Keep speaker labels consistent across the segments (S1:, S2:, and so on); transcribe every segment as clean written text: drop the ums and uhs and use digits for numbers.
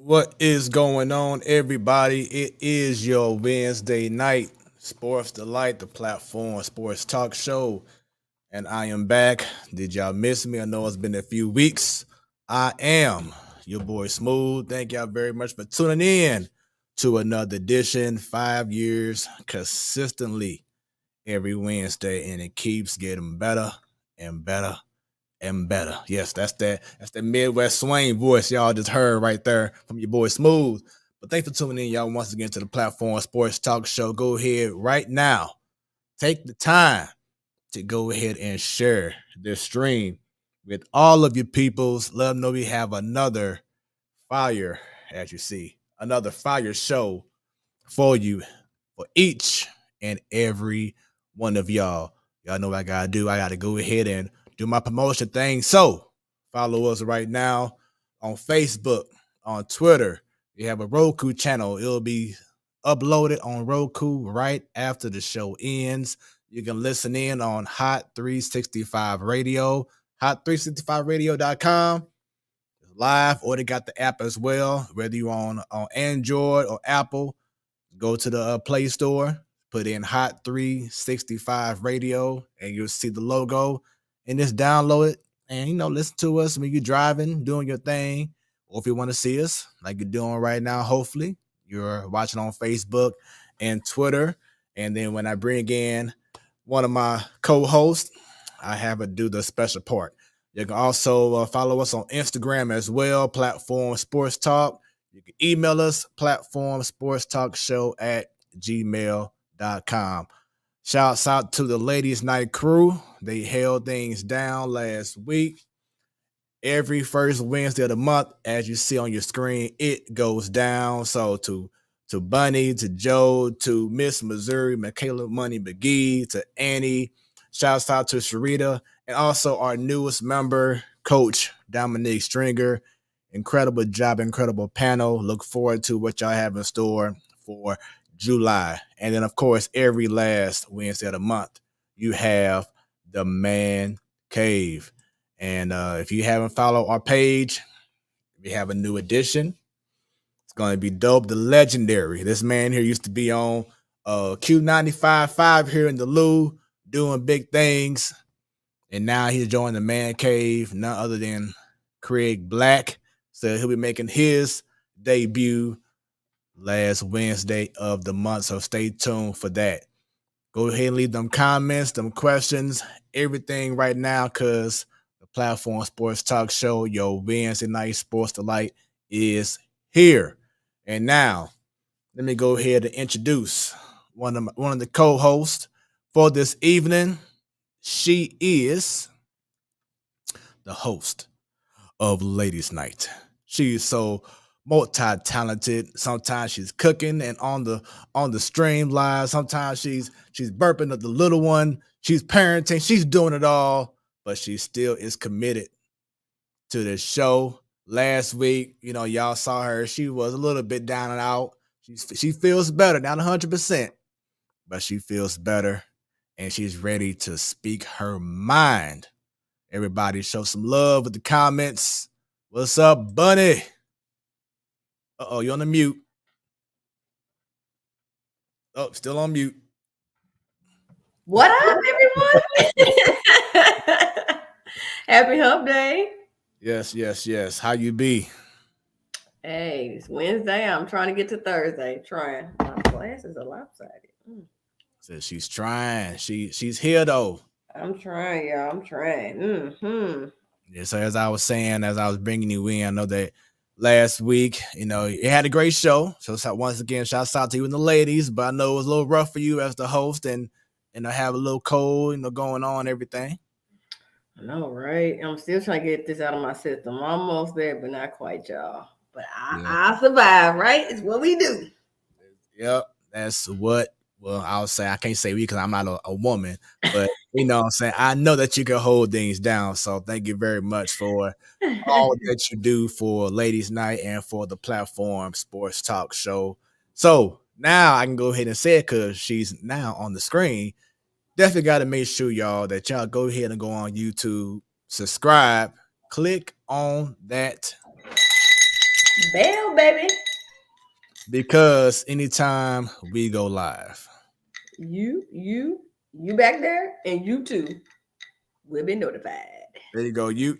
S1: What is going on, everybody? It is your Wednesday night Sports Delight, the platform sports talk show, and I am back. Did y'all miss me? I know it's been a few weeks. I am your boy Smooth. Thank y'all very much for tuning in to another edition. 5 years consistently every Wednesday, and it keeps getting better and better and better. Yes, that's that Midwest swing voice y'all just heard right there from your boy Smooth. But thanks for tuning in, y'all, once again to the platform sports talk show. Go ahead right now. Take the time to go ahead and share this stream with all of your peoples. Let them know we have another fire, as you see, another fire show for you, for each and every one of y'all. Y'all know what I gotta do. I gotta go ahead and do my promotion thing. So follow us right now on Facebook, on Twitter. We have a Roku channel. It'll be uploaded on Roku right after the show ends. You can listen in on Hot 365 Radio, hot365radio.com. Live, or they got the app as well, whether you're on Android or Apple. Go to the Play Store, put in Hot 365 Radio, and you'll see the logo, and just download it. And listen to us when you're driving, doing your thing, or if you want to see us like you're doing right now. Hopefully, you're watching on Facebook and Twitter. And then when I bring in one of my co-hosts, I have it do the special part. You can also follow us on Instagram as well, platform Sports Talk. You can email us, platform sports talk show at gmail.com. Shouts out to the Ladies Night crew. They held things down last week. Every first Wednesday of the month, as you see on your screen, it goes down. So to Bunny, to Joe, to Miss Missouri, Michaela Money McGee, to Annie. Shouts out to Sharita, and also our newest member, Coach Dominique Stringer. Incredible job, incredible panel. Look forward to what y'all have in store for July. And then, of course, every last Wednesday of the month, you have the Man Cave. And if you haven't followed our page, we have a new edition. It's going to be dope. The legendary. This man here used to be on Q95.5 here in the Lou, doing big things. And now he's joined the Man Cave, none other than Craig Black. So he'll be making his debut last Wednesday of the month. So stay tuned for that. Go ahead and leave them comments, them questions, everything right now, because the Platform Sports Talk Show, your Wednesday night sports delight, is here. And now, let me go ahead and introduce one of the co-hosts for this evening. She is the host of Ladies Night. She's so multi-talented. Sometimes she's cooking and on the stream live. Sometimes she's burping at the little one. She's parenting. She's doing it all, but she still is committed to the show. Last week, y'all saw her. She was a little bit down and out. She feels better, not 100%, but she feels better, and she's ready to speak her mind. Everybody show some love with the comments. What's up, Bunny? Uh-oh, you're on the mute. Oh, still on mute.
S2: What up, everyone? Happy Hump Day.
S1: Yes. How you be?
S2: Hey, it's Wednesday. I'm trying to get to Thursday. Trying. My glasses are lopsided.
S1: Says she's trying. She's here though.
S2: I'm trying, y'all. I'm trying.
S1: Yeah, so as I was saying, as I was bringing you in, I know that last week, it had a great show. So once again, shouts out to you and the ladies. But I know it was a little rough for you as the host, and I have a little cold, going on, everything.
S2: I know, right? I'm still trying to get this out of my system. Almost there, but not quite, y'all. But I'll survive, right? It's what we do.
S1: Yep, that's what. Well, I'll say I can't say we because I'm not a woman, but you know what I'm saying, I know that you can hold things down. So thank you very much for all that you do for Ladies Night and for the Platform Sports Talk Show. So now I can go ahead and say it because she's now on the screen. Definitely got to make sure, y'all, that y'all go ahead and go on YouTube, subscribe, click on that
S2: Bell, baby.
S1: Because anytime we go live,
S2: You back there, and you too will be notified.
S1: there you go. You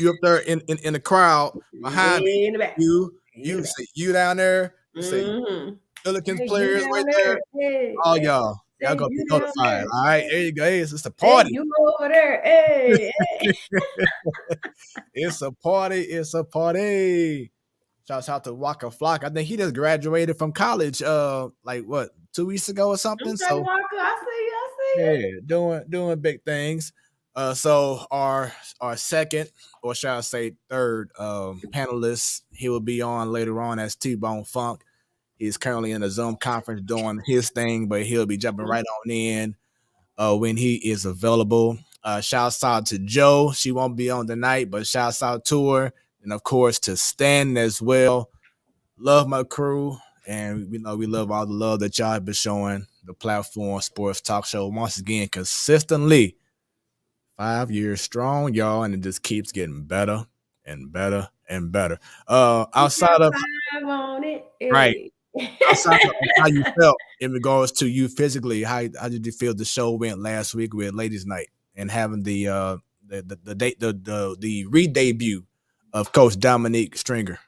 S1: up there in the crowd behind me.
S2: In the back. In the
S1: You
S2: back.
S1: say you down there. You say
S2: Mm-hmm.
S1: Billikens
S2: Hey, you
S1: players right
S2: down
S1: there.
S2: there. Hey,
S1: All
S2: hey.
S1: y'all
S2: Say
S1: gonna be
S2: you down
S1: notified.
S2: there.
S1: All right, there
S2: Hey,
S1: you go. Hey, it's a
S2: say
S1: party.
S2: you over there. Hey, hey.
S1: It's a party. It's a party. Shouts out to Waka Flock. I think he just graduated from college. Like what, 2 weeks ago or something.
S2: Okay,
S1: So
S2: Walker. I see you. I see you.
S1: yeah, doing big things. So our second, or shall I say third, panelist, he will be on later on as T-Bone Funk. He's currently in a Zoom conference doing his thing, but he'll be jumping right on in when he is available. Shouts out to Joe. She won't be on tonight, but shouts out to her. And of course to Stan as well. Love my crew. And we know we love all the love that y'all have been showing the platform sports talk show once again consistently. 5 years strong, y'all, and it just keeps getting better and better and better.
S2: You got
S1: Outside of
S2: five on it.
S1: right,
S2: Hey.
S1: outside of how you felt in regards to you physically, how did you feel the show went last week with Ladies Night and having the date the re-debut of Coach Dominique Stringer?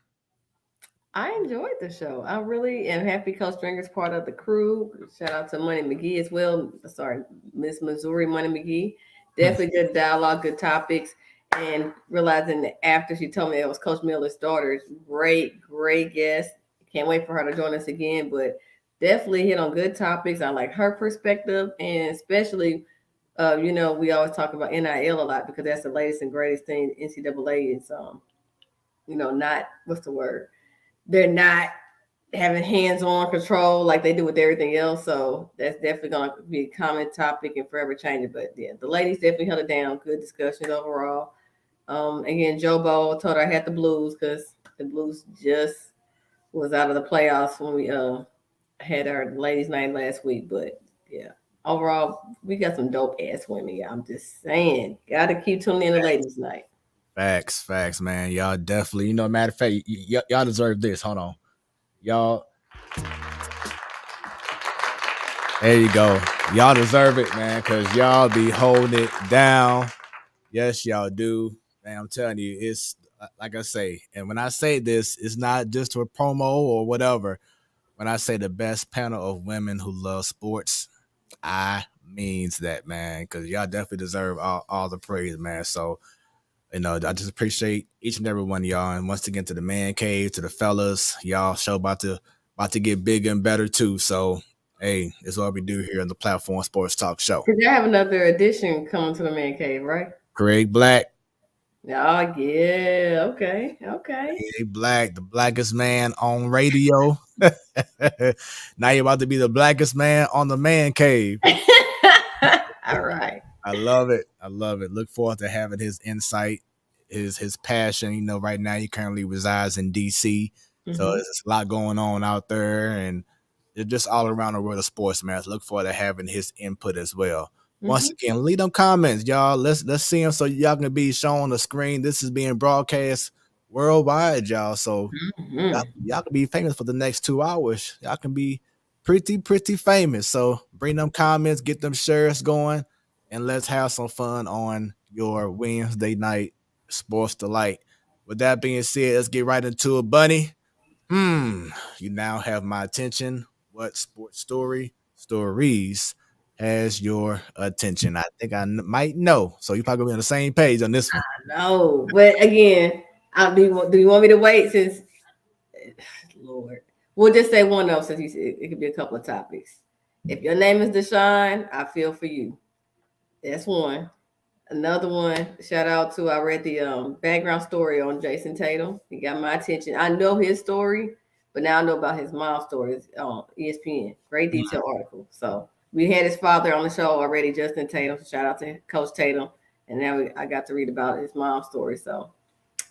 S2: I enjoyed the show. I really am happy Coach Stringer's part of the crew. Shout out to Money McGee as well. Sorry, Miss Missouri Money McGee. Definitely good dialogue, good topics. And realizing that after she told me it was Coach Miller's daughter, great, great guest. Can't wait for her to join us again. But definitely hit on good topics. I like her perspective, and especially, we always talk about NIL a lot because that's the latest and greatest thing. NCAA is, not what's the word? They're not having hands-on control like they do with everything else. So that's definitely going to be a common topic and forever changing. But yeah, the ladies definitely held it down. Good discussions overall. Again, Joe Bowl told her I had the Blues because the Blues just was out of the playoffs when we had our ladies' night last week. But yeah, overall, we got some dope ass women. Yeah, I'm just saying, got to keep tuning in to ladies' night.
S1: Facts, man. Y'all definitely, matter of fact, y'all deserve this. Hold on. Y'all, there you go. Y'all deserve it, man, because y'all be holding it down. Yes, y'all do. Man, I'm telling you, it's like I say, and when I say this, it's not just a promo or whatever. When I say the best panel of women who love sports, I means that, man, because y'all definitely deserve all the praise, man. So, I just appreciate each and every one of y'all. And once again, to the man cave, to the fellas, y'all show about to get bigger and better too. So, hey, it's what we do here on the Platform Sports Talk Show.
S2: Because I have another edition coming to the man cave, right?
S1: Craig Black,
S2: Oh yeah, okay, okay.
S1: Craig Black, the blackest man on radio. Now you're about to be the blackest man on the man cave.
S2: All right.
S1: I love it. I love it. Look forward to having his insight, his passion. Right now he currently resides in DC. So
S2: Mm-hmm.
S1: there's a lot going on out there and it's just all around the world of sports, man. So look forward to having his input as well. Once
S2: Mm-hmm.
S1: again, leave them comments, y'all. Let's see them so y'all can be shown on the screen. This is being broadcast worldwide, y'all. So
S2: Mm-hmm.
S1: y'all can be famous for the next 2 hours. Y'all can be pretty famous. So bring them comments, get them shares going, and let's have some fun on your Wednesday night sports delight. With that being said, let's get right into it, Bunny. You now have my attention. What sports stories has your attention? I think I might know. So you probably gonna be on the same page on this one.
S2: No, but again, do you want me to wait since Lord? We'll just say one of them since you said it could be a couple of topics. If your name is Deshaun, I feel for you. That's one. Another one, shout out to I read the background story on Jason Tatum. He got my attention. I know his story, but now I know about his mom's story. It's on ESPN. Great detail article. So we had his father on the show already, Justin Tatum. So shout out to Coach Tatum. And now I got to read about his mom's story. So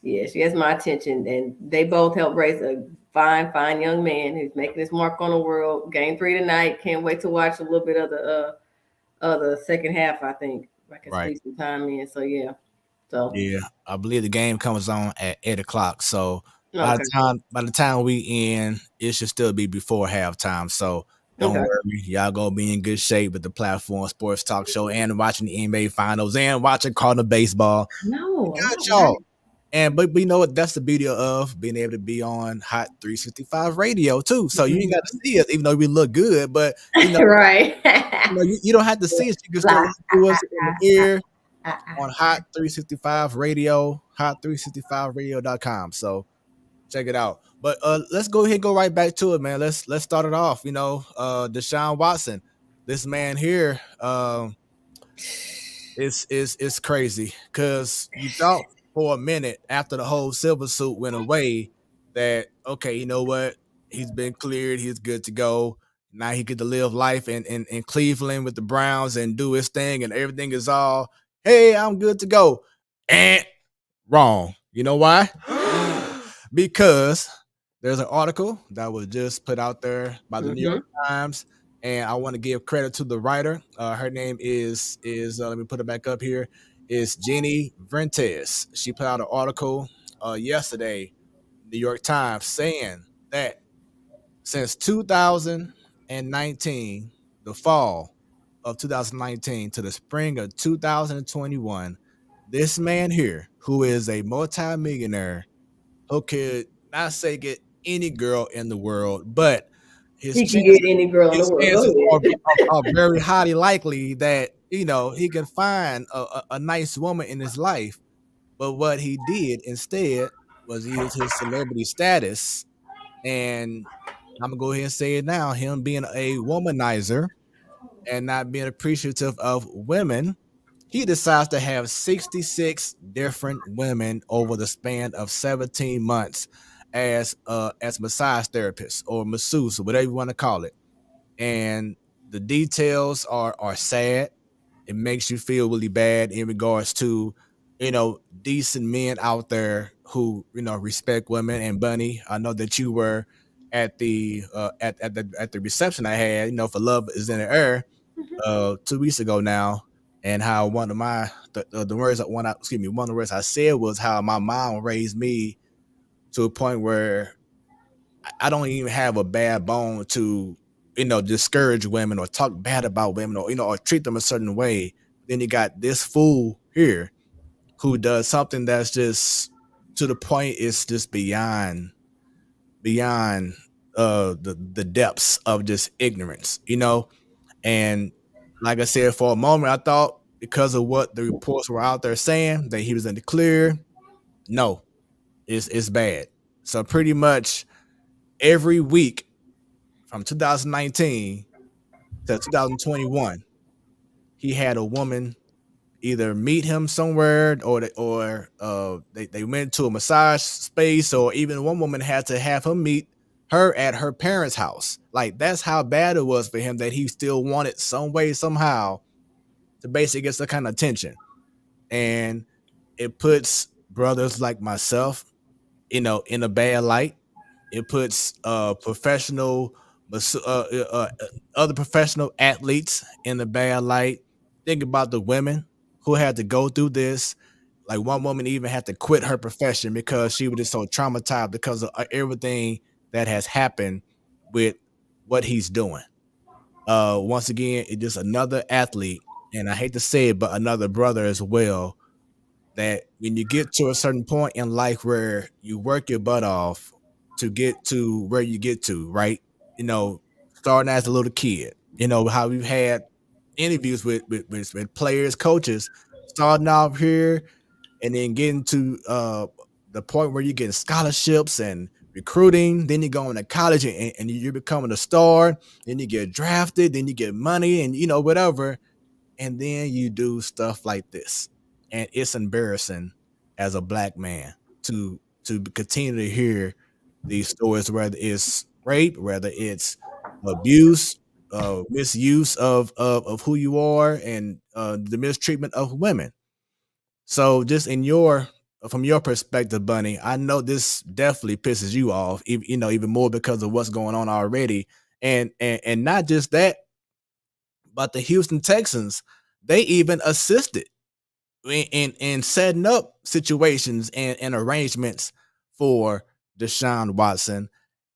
S2: yeah, she has my attention. And they both helped raise a fine young man who's making his mark on the world. Game 3 tonight. Can't wait to watch a little bit of the second half, I think. I can
S1: Right.
S2: squeeze some time in. So yeah. So
S1: Yeah, I believe the game comes on at 8 o'clock. So
S2: Okay.
S1: By the time we in, it should still be before halftime. So don't
S2: Okay.
S1: worry, y'all gonna be in good shape with the platform sports talk show and watching the NBA finals and watching Cardinal baseball.
S2: No, I'm
S1: Got
S2: not right.
S1: y'all. And but you know what? That's the beauty of being able to be on Hot 365 radio too. So you ain't got to see us, even though we look good. But
S2: Right.
S1: you don't have to see us. You can still
S2: Like,
S1: listen to us in the ear
S2: ah,
S1: on
S2: ah.
S1: Hot 365 Radio, hot365radio.com. So check it out. But let's go ahead and go right back to it, man. Let's start it off. Deshaun Watson, this man here, it's crazy because you thought for a minute after the whole silver suit went away that okay, you know what, he's been cleared, he's good to go. Now he get to live life in Cleveland with the Browns and do his thing, and everything is all hey, I'm good to go. And wrong. You know why? Because there's an article that was just put out there by the New York
S2: Mhm.
S1: Times, and I want to give credit to the writer. Her name is let me put it back up here. Is Jenny Ventes. She put out an article yesterday, New York Times, saying that since 2019, the fall of 2019 to the spring of 2021, this man here, who is a multimillionaire, who could not say get any girl in the world, but his
S2: He can get
S1: chances
S2: any girl in the
S1: his
S2: world. Go
S1: chances
S2: ahead.
S1: are very highly likely that he can find a nice woman in his life. But what he did instead was he used his celebrity status, and I'm gonna go ahead and say it now, him being a womanizer and not being appreciative of women, he decides to have 66 different women over the span of 17 months as massage therapist or masseuse or whatever you want to call it. And the details are sad. It makes you feel really bad in regards to decent men out there who respect women. And Bunny, I know that you were at the at the reception I had, for Love Is in the Air 2 weeks ago now, and how one of my the words one excuse me one of the words I said was how my mom raised me to a point where I don't even have a bad bone to discourage women or talk bad about women or or treat them a certain way. Then you got this fool here who does something that's just to the point it's just beyond the depths of just ignorance, and like I said, for a moment, I thought because of what the reports were out there saying that he was in the clear. No, it's bad. So pretty much every week from 2019 to 2021, he had a woman either meet him somewhere or they went to a massage space, or even one woman had to have him meet her at her parents' house. Like that's how bad it was for him that he still wanted some way somehow to basically get some kind of attention. And it puts brothers like myself, in a bad light. It puts other professional athletes in a bad light. Think about the women who had to go through this. Like one woman even had to quit her profession because she was just so traumatized because of everything that has happened with what he's doing. Once again, it's just another athlete, and I hate to say it, but another brother as well. That when you get to a certain point in life where you work your butt off to get to where you get to, right? Starting as a little kid, how we've had interviews with players, coaches, starting off here and then getting to the point where you're getting scholarships and recruiting. Then you go into college and you're becoming a star. Then you get drafted. Then you get money and whatever, and then you do stuff like this, and it's embarrassing as a black man to continue to hear these stories, whether it's rape, whether it's abuse, misuse of who you are, and the mistreatment of women. So just from your perspective, Bunny, I know this definitely pisses you off, even more because of what's going on already. And not just that, but the Houston Texans, they even assisted in setting up situations and arrangements for Deshaun Watson,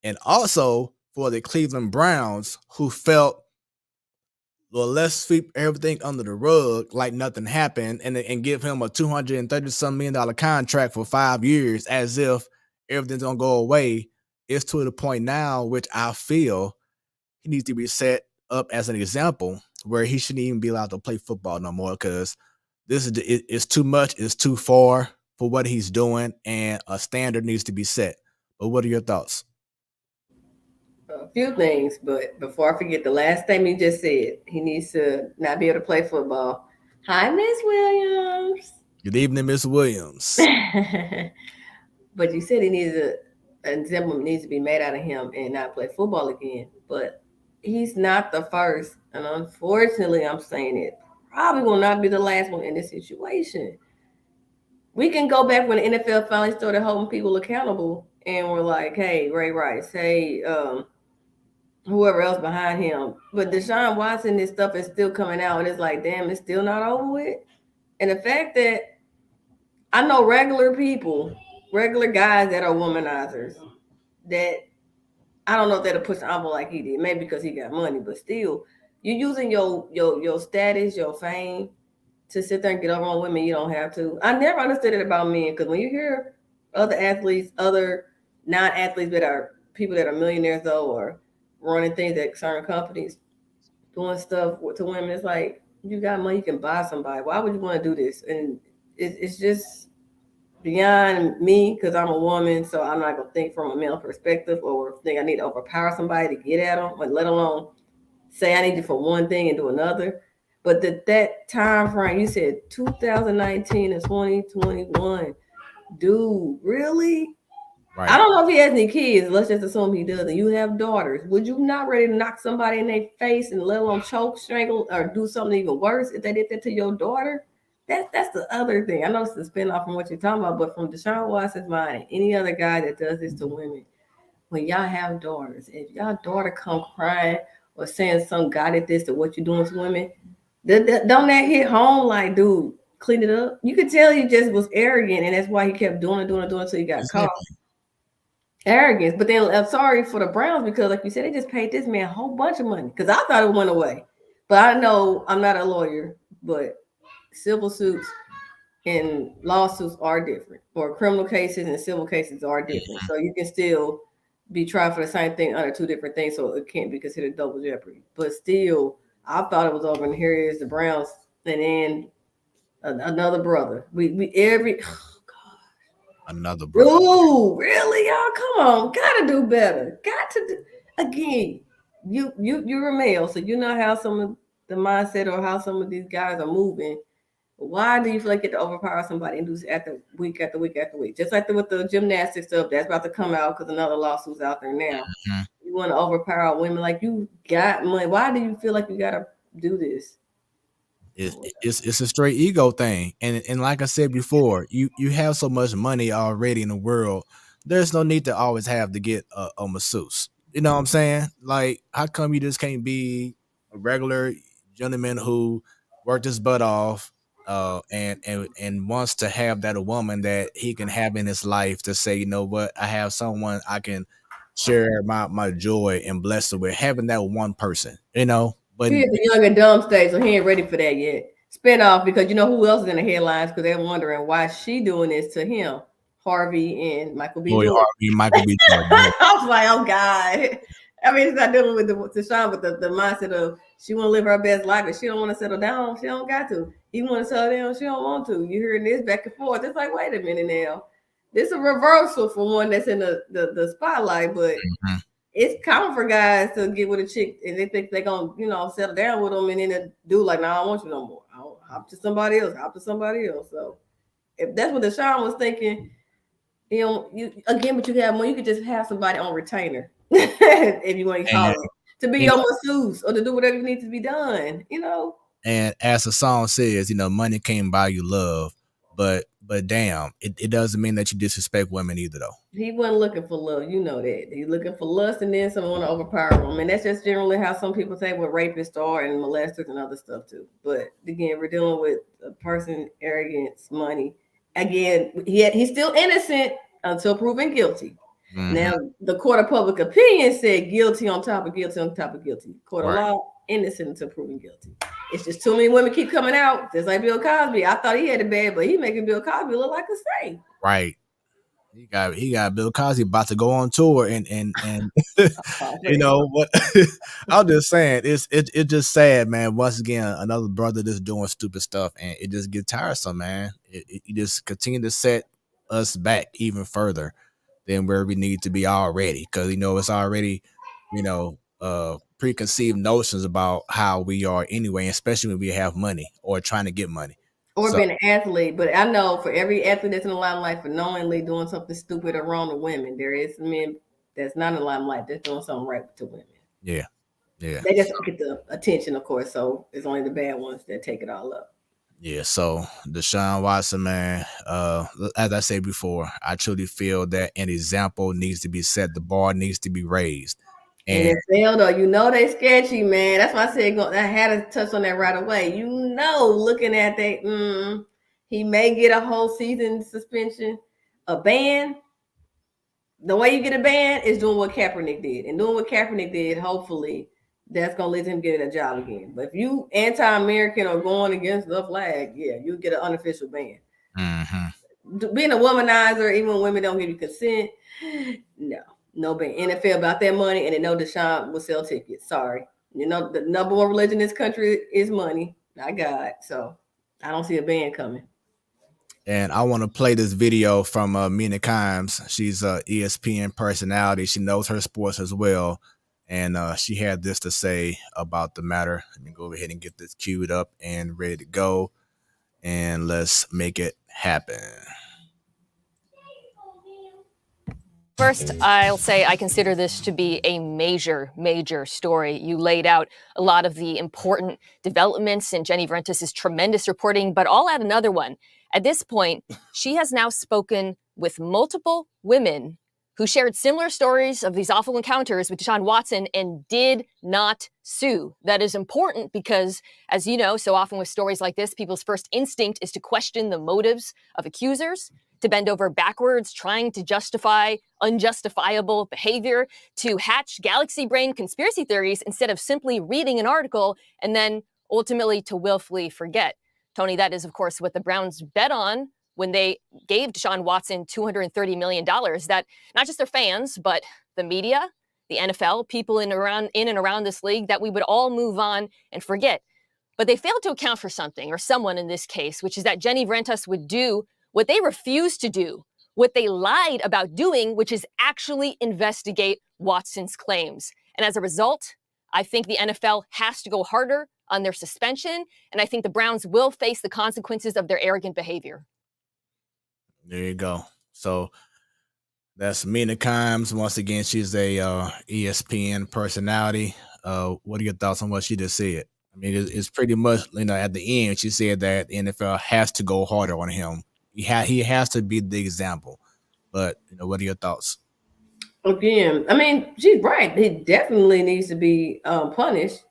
S1: and also for the Cleveland Browns, who felt, well, let's sweep everything under the rug like nothing happened, and give him a $230-some million contract for 5 years, as if everything's gonna go away. It's to the point now, which I feel he needs to be set up as an example where he shouldn't even be allowed to play football no more, because it's too much, it's too far for what he's doing, and a standard needs to be set. But what are your thoughts?
S2: A few things, but before I forget, the last thing he just said, he needs to not be able to play football. Hi, Miss Williams.
S1: Good evening, Miss Williams.
S2: But you said he needs an example needs to be made out of him and not play football again. But he's not the first, and unfortunately, I'm saying it probably will not be the last one in this situation. We can go back when the NFL finally started holding people accountable, and we're like, "Hey, Ray Rice, hey, whoever else behind him." But Deshaun Watson, this stuff is still coming out, and it's like, damn, it's still not over with. And the fact that I know regular people, regular guys that are womanizers, that I don't know if that'll push the envelope like he did. Maybe because he got money, but still, you're using your status, your fame to sit there and get over on women you don't have to. I never understood it about men, because when you hear other athletes, other non-athletes that are people that are millionaires though, or running things at certain companies, doing stuff to women, it's like, you got money, you can buy somebody. Why would you want to do this? And it's just beyond me, because I'm a woman, so I'm not gonna think from a male perspective or think I need to overpower somebody to get at them, but let alone say I need you for one thing and do another. But that time frame, you said 2019 and 2021, dude, really?
S1: Right.
S2: I don't know if he has any kids. Let's just assume he does. And you have daughters. Would you not ready to knock somebody in their face and let alone choke, strangle, or do something even worse if they did that to your daughter? That's the other thing. I know it's a spinoff from what you're talking about, but from Deshaun Watson's mind, any other guy that does this to women, when y'all have daughters, if y'all daughter come crying or saying some God did this to what you're doing to women, don't that hit home like, dude, clean it up? You could tell he just was arrogant, and that's why he kept doing it, doing it, doing it until he got caught.
S1: Exactly.
S2: Arrogance. But then I'm sorry for the Browns, because, like you said, they just paid this man a whole bunch of money, because I thought it went away. But I know I'm not a lawyer, but civil suits and lawsuits are different, or criminal cases and civil cases are different. So you can still be tried for the same thing under two different things, so it can't be considered double jeopardy. But still, I thought it was over, and here is the Browns, and then another brother. We every
S1: Another brother.
S2: Ooh, really, y'all? Come on, gotta do better. Got to do again. You're a male, so you know how some of the mindset or how some of these guys are moving. Why do you feel like you have to overpower somebody and do this after week after week? Just like with the gymnastics stuff that's about to come out, because another lawsuit's out there now.
S1: Mhm.
S2: You want to overpower women, like, you got money. Why do you feel like you gotta do this?
S1: It's a straight ego thing, and like I said before, you have so much money already in the world. There's no need to always have to get a masseuse. You know what I'm saying? Like, how come you just can't be a regular gentleman who worked his butt off, and wants to have that a woman that he can have in his life, to say, you know what, I have someone I can share my joy and bless her with, having that one person, but
S2: He is a young and dumb stage, so he ain't ready for that yet. Spin off, because you know who else is in the headlines, because they're wondering why she doing this to him. Harvey and Michael B.
S1: Boy,
S2: Jordan.
S1: Harvey, Michael B. Jordan.
S2: I was like, oh God. I mean, it's not dealing with the Sean, but the mindset of she want to live her best life, and she don't want to settle down. She don't got to. He want to settle down. She don't want to. You hearing this back and forth? It's like, wait a minute now. This is a reversal for one that's in the spotlight, but
S1: Mhm.
S2: it's common for guys to get with a chick and they think they're gonna, settle down with them, and then the dude like, nah, I don't want you no more. I'll hop to somebody else, So if that's what Deshaun was thinking, you again, but you have money, you could just have somebody on retainer if you want to call
S1: And
S2: it, to be
S1: you
S2: your
S1: know,
S2: masseuse or to do whatever needs to be done.
S1: and as the song says, money can't buy you love, but damn, it doesn't mean that you disrespect women either, though.
S2: He wasn't looking for love, you know that. He's looking for lust, and then someone want to overpower him. And that's just generally how some people say with rapists are and molesters and other stuff too. But again, we're dealing with a person, arrogance, money. Again, he's still innocent until proven guilty.
S1: Mm-hmm.
S2: Now, the court of public opinion said guilty on top of guilty on top of guilty. Court of law, innocent until proven guilty. It's just too many women keep coming out, just like Bill Cosby. I thought he had it bad, but he making Bill Cosby look like a saint.
S1: Right. He got Bill Cosby about to go on tour and you know what I'm just saying it's just sad, man. Once again, another brother just doing stupid stuff and it just gets tiresome, man. It just continue to set us back even further than where we need to be already. Cause it's already, preconceived notions about how we are anyway, especially when we have money or trying to get money.
S2: Or being an athlete, but I know for every athlete that's in the limelight for knowingly doing something stupid or wrong to women, there is men that's not in the limelight that's doing something right to women.
S1: Yeah.
S2: They just get the attention, of course, so it's only the bad ones that take it all up.
S1: Yeah, so Deshaun Watson, man, as I said before, I truly feel that an example needs to be set. The bar needs to be raised.
S2: And NFL, though, they sketchy, man. That's why I said I had to touch on that right away. Looking at that, he may get a whole season suspension, a ban. The way you get a ban is doing what Kaepernick did. And doing what Kaepernick did, hopefully, that's going to let him get a job again. But if you anti-American or going against the flag, yeah, you get an unofficial ban.
S1: Mm-hmm.
S2: Being a womanizer, even when women don't give you consent, no ban. NFL about that money, and they know Deshaun will sell tickets. Sorry. The number one religion in this country is money, not God. So I don't see a ban coming.
S1: And I want to play this video from Mina Kimes. She's a ESPN personality. She knows her sports as well. And she had this to say about the matter. Let me go ahead and get this queued up and ready to go. And let's make it happen.
S3: First, I'll say I consider this to be a major, major story. You laid out a lot of the important developments in Jenny Vrentas' tremendous reporting, but I'll add another one. At this point, she has now spoken with multiple women who shared similar stories of these awful encounters with Deshaun Watson and did not sue. That is important because, as you know, so often with stories like this, people's first instinct is to question the motives of accusers, to bend over backwards, trying to justify unjustifiable behavior, to hatch galaxy brain conspiracy theories instead of simply reading an article and then ultimately to willfully forget. Tony, that is, of course, what the Browns bet on when they gave Deshaun Watson $230 million, that not just their fans, but the media, the NFL, people in and around this league, that we would all move on and forget. But they failed to account for something, or someone in this case, which is that Jenny Vrentas would do what they refused to do, what they lied about doing, which is actually investigate Watson's claims. And as a result, I think the NFL has to go harder on their suspension, and I think the Browns will face the consequences of their arrogant behavior.
S1: There you go. So that's Mina Kimes. Once again, she's a ESPN personality. What are your thoughts on what she just said? I mean, it's pretty much, at the end, she said that the NFL has to go harder on him. He has to be the example. But, what are your thoughts?
S2: Again, I mean, she's right. He definitely needs to be punished.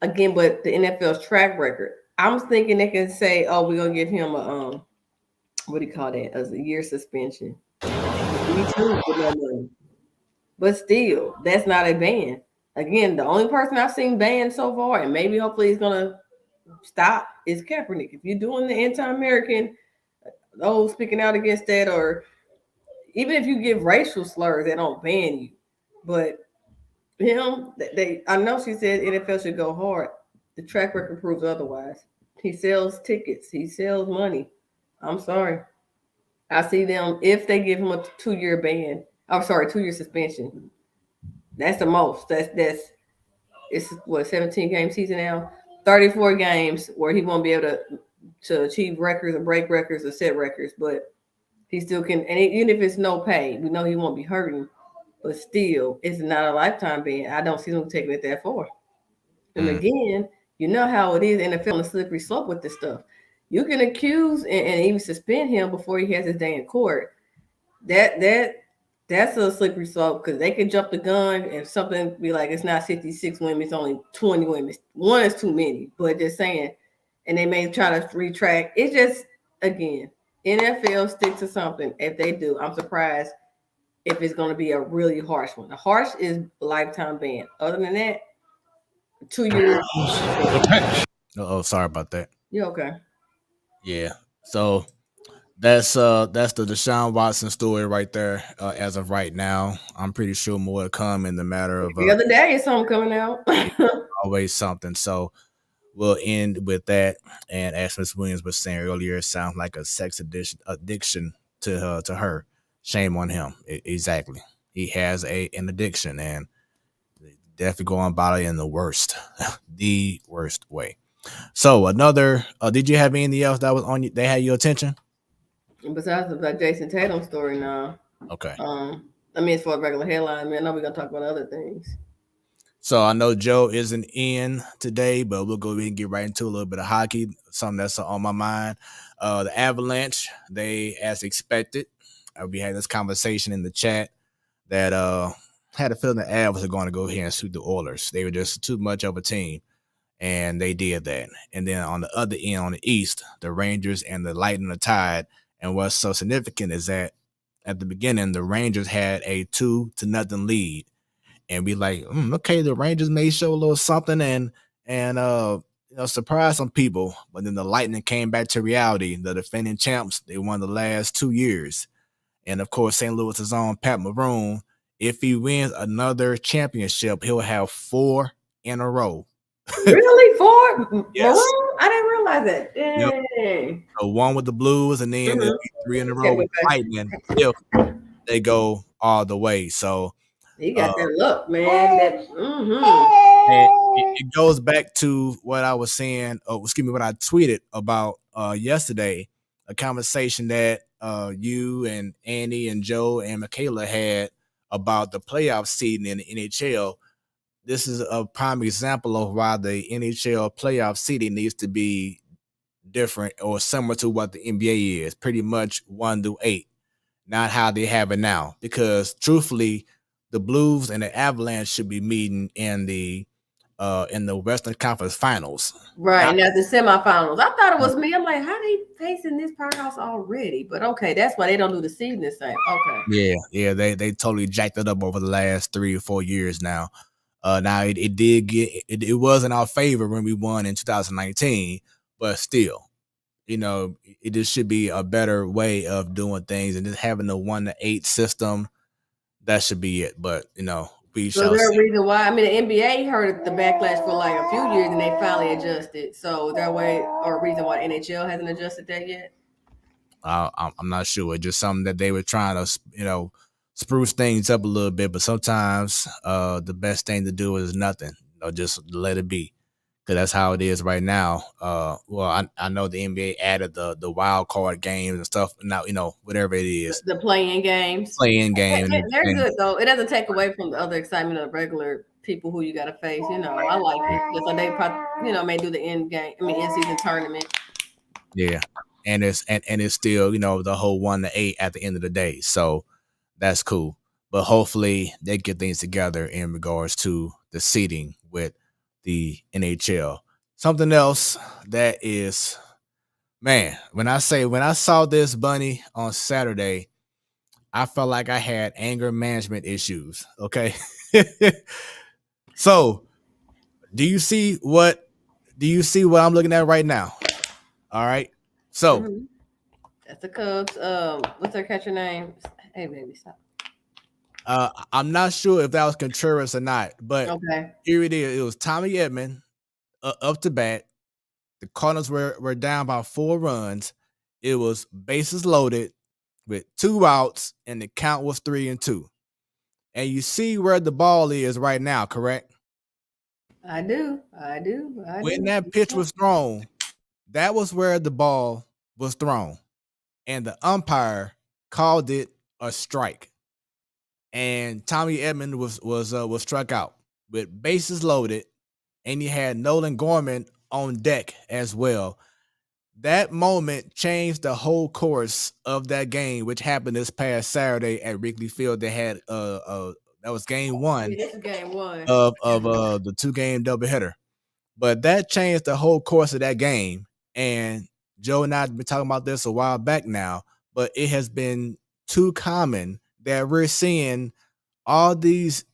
S2: Again, but the NFL's track record, I'm thinking they can say, oh, we're going to give him a, what do you call that? As a year suspension. Me too, for no money. But still, that's not a ban. Again, the only person I've seen banned so far, and maybe hopefully he's going to stop, is Kaepernick. If you're doing the anti-American, speaking out against that, or even if you give racial slurs, they don't ban you. But him, I know she said NFL should go hard. The track record proves otherwise. He sells tickets. He sells money. I'm sorry. I see them, if they give him a 2-year ban, 2-year suspension. That's the most. It's what, 17 game season now? 34 games where he won't be able to achieve records or break records or set records, but he still can. And even if it's no pay, we know he won't be hurting, but still, it's not a lifetime ban. I don't see them taking it that far. And again, you know how it is, NFL on a slippery slope with this stuff. You can accuse and even suspend him before he has his day in court. That's a slippery slope because they can jump the gun and something be like, it's not 66 women, it's only 20 women. One is too many, but just saying, and they may try to retract. It's just, again, NFL stick to something. If they do, I'm surprised if it's going to be a really harsh one. The harsh is lifetime ban. Other than that, 2 years.
S1: Oh, sorry about that.
S2: You okay?
S1: Yeah. So that's the Deshaun Watson story right there. As of right now, I'm pretty sure more will come in the matter of
S2: The other day, is something coming out.
S1: always something. So we'll end with that. And as Ms. Williams was saying earlier, it sounds like a sex addiction to her. Shame on him. Exactly. He has an addiction, and definitely going about it in the worst, the worst way. So another. Did you have anything else that was on you? They had your attention.
S2: Besides the Jason Tatum story now.
S1: Okay.
S2: I mean, as far as regular headline, man, I know we're gonna talk about other things.
S1: So I know Joe isn't in today, but we'll go ahead and get right into a little bit of hockey. Something that's on my mind. The Avalanche, they, as expected, we had this conversation in the chat that had a feeling the Avs were going to go ahead and shoot the Oilers. They were just too much of a team, and they did that. And then on the other end, on the East, the Rangers and the Lightning, the Tide. And what's so significant is that at the beginning, the Rangers had a 2-0 lead. And be like, okay, the Rangers may show a little something and surprise some people. But then the Lightning came back to reality. The defending champs, they won the last 2 years. And of course, St. Louis's own Pat Maroon, if he wins another championship, he'll have 4 in a row.
S2: Really? 4?
S1: Yes.
S2: Maroon? I didn't realize that. Dang.
S1: Yep. So 1 with the Blues, and then it'll be 3 in a row with Lightning if they go all the way. So
S2: you got that look, man. That,
S1: it goes back to what I was saying. What I tweeted about yesterday. A conversation that you and Annie and Joe and Michaela had about the playoff seeding in the NHL. This is a prime example of why the NHL playoff seeding needs to be different or similar to what the NBA is. Pretty much 1 through 8, not how they have it now. Because truthfully, the Blues and the Avalanche should be meeting in the Western Conference Finals.
S2: Right, and that's the semifinals. I thought it was me. I'm like, how they facing this powerhouse already? But okay, that's why they don't do the seeding the same. Okay.
S1: Yeah, they totally jacked it up over the last 3 or 4 years now. Now it did get it was in our favor when we won in 2019, but still, it just should be a better way of doing things, and just having the 1 to 8 system, that should be it. But we
S2: So
S1: shall
S2: there's a
S1: see.
S2: reason why. I mean, the NBA heard the backlash for like a few years, and they finally adjusted. So their way or a reason why the NHL hasn't adjusted that yet.
S1: I'm not sure. Just something that they were trying to spruce things up a little bit. But sometimes the best thing to do is nothing. Just let it be. Because that's how it is right now. I know the NBA added the wild card games and stuff. Now, whatever it is.
S2: The play-in games.
S1: Play-in game.
S2: They're good, though. It doesn't take away from the other excitement of regular people who you got to face. I like it. Just like they probably, may do the in-season tournament.
S1: Yeah. And it's still, the whole 1 to 8 at the end of the day. So that's cool. But hopefully they get things together in regards to the seeding with the NHL. Something else that is, man, when I saw this, Bunny, on Saturday, I felt like I had anger management issues. Okay. So do you see what I'm looking at right now? All right. So
S2: that's the Cubs. What's their catcher name? Hey, baby, stop.
S1: I'm not sure if that was Contreras or not, but
S2: okay.
S1: Here it is. It was Tommy Edman up to bat. The Cardinals were down by 4 runs. It was bases loaded with 2 outs, and the count was 3-2. And you see where the ball is right now, correct?
S2: I do.
S1: When that pitch was thrown, that was where the ball was thrown, and the umpire called it a strike. And Tommy Edman was struck out with bases loaded, and you had Nolan Gorman on deck as well. That moment changed the whole course of that game, which happened this past Saturday at Wrigley Field. They had that was game 1.
S2: Yeah, this is game 1
S1: of the 2-game doubleheader. But that changed the whole course of that game. And Joe and I have been talking about this a while back now, but it has been too common that we're seeing all these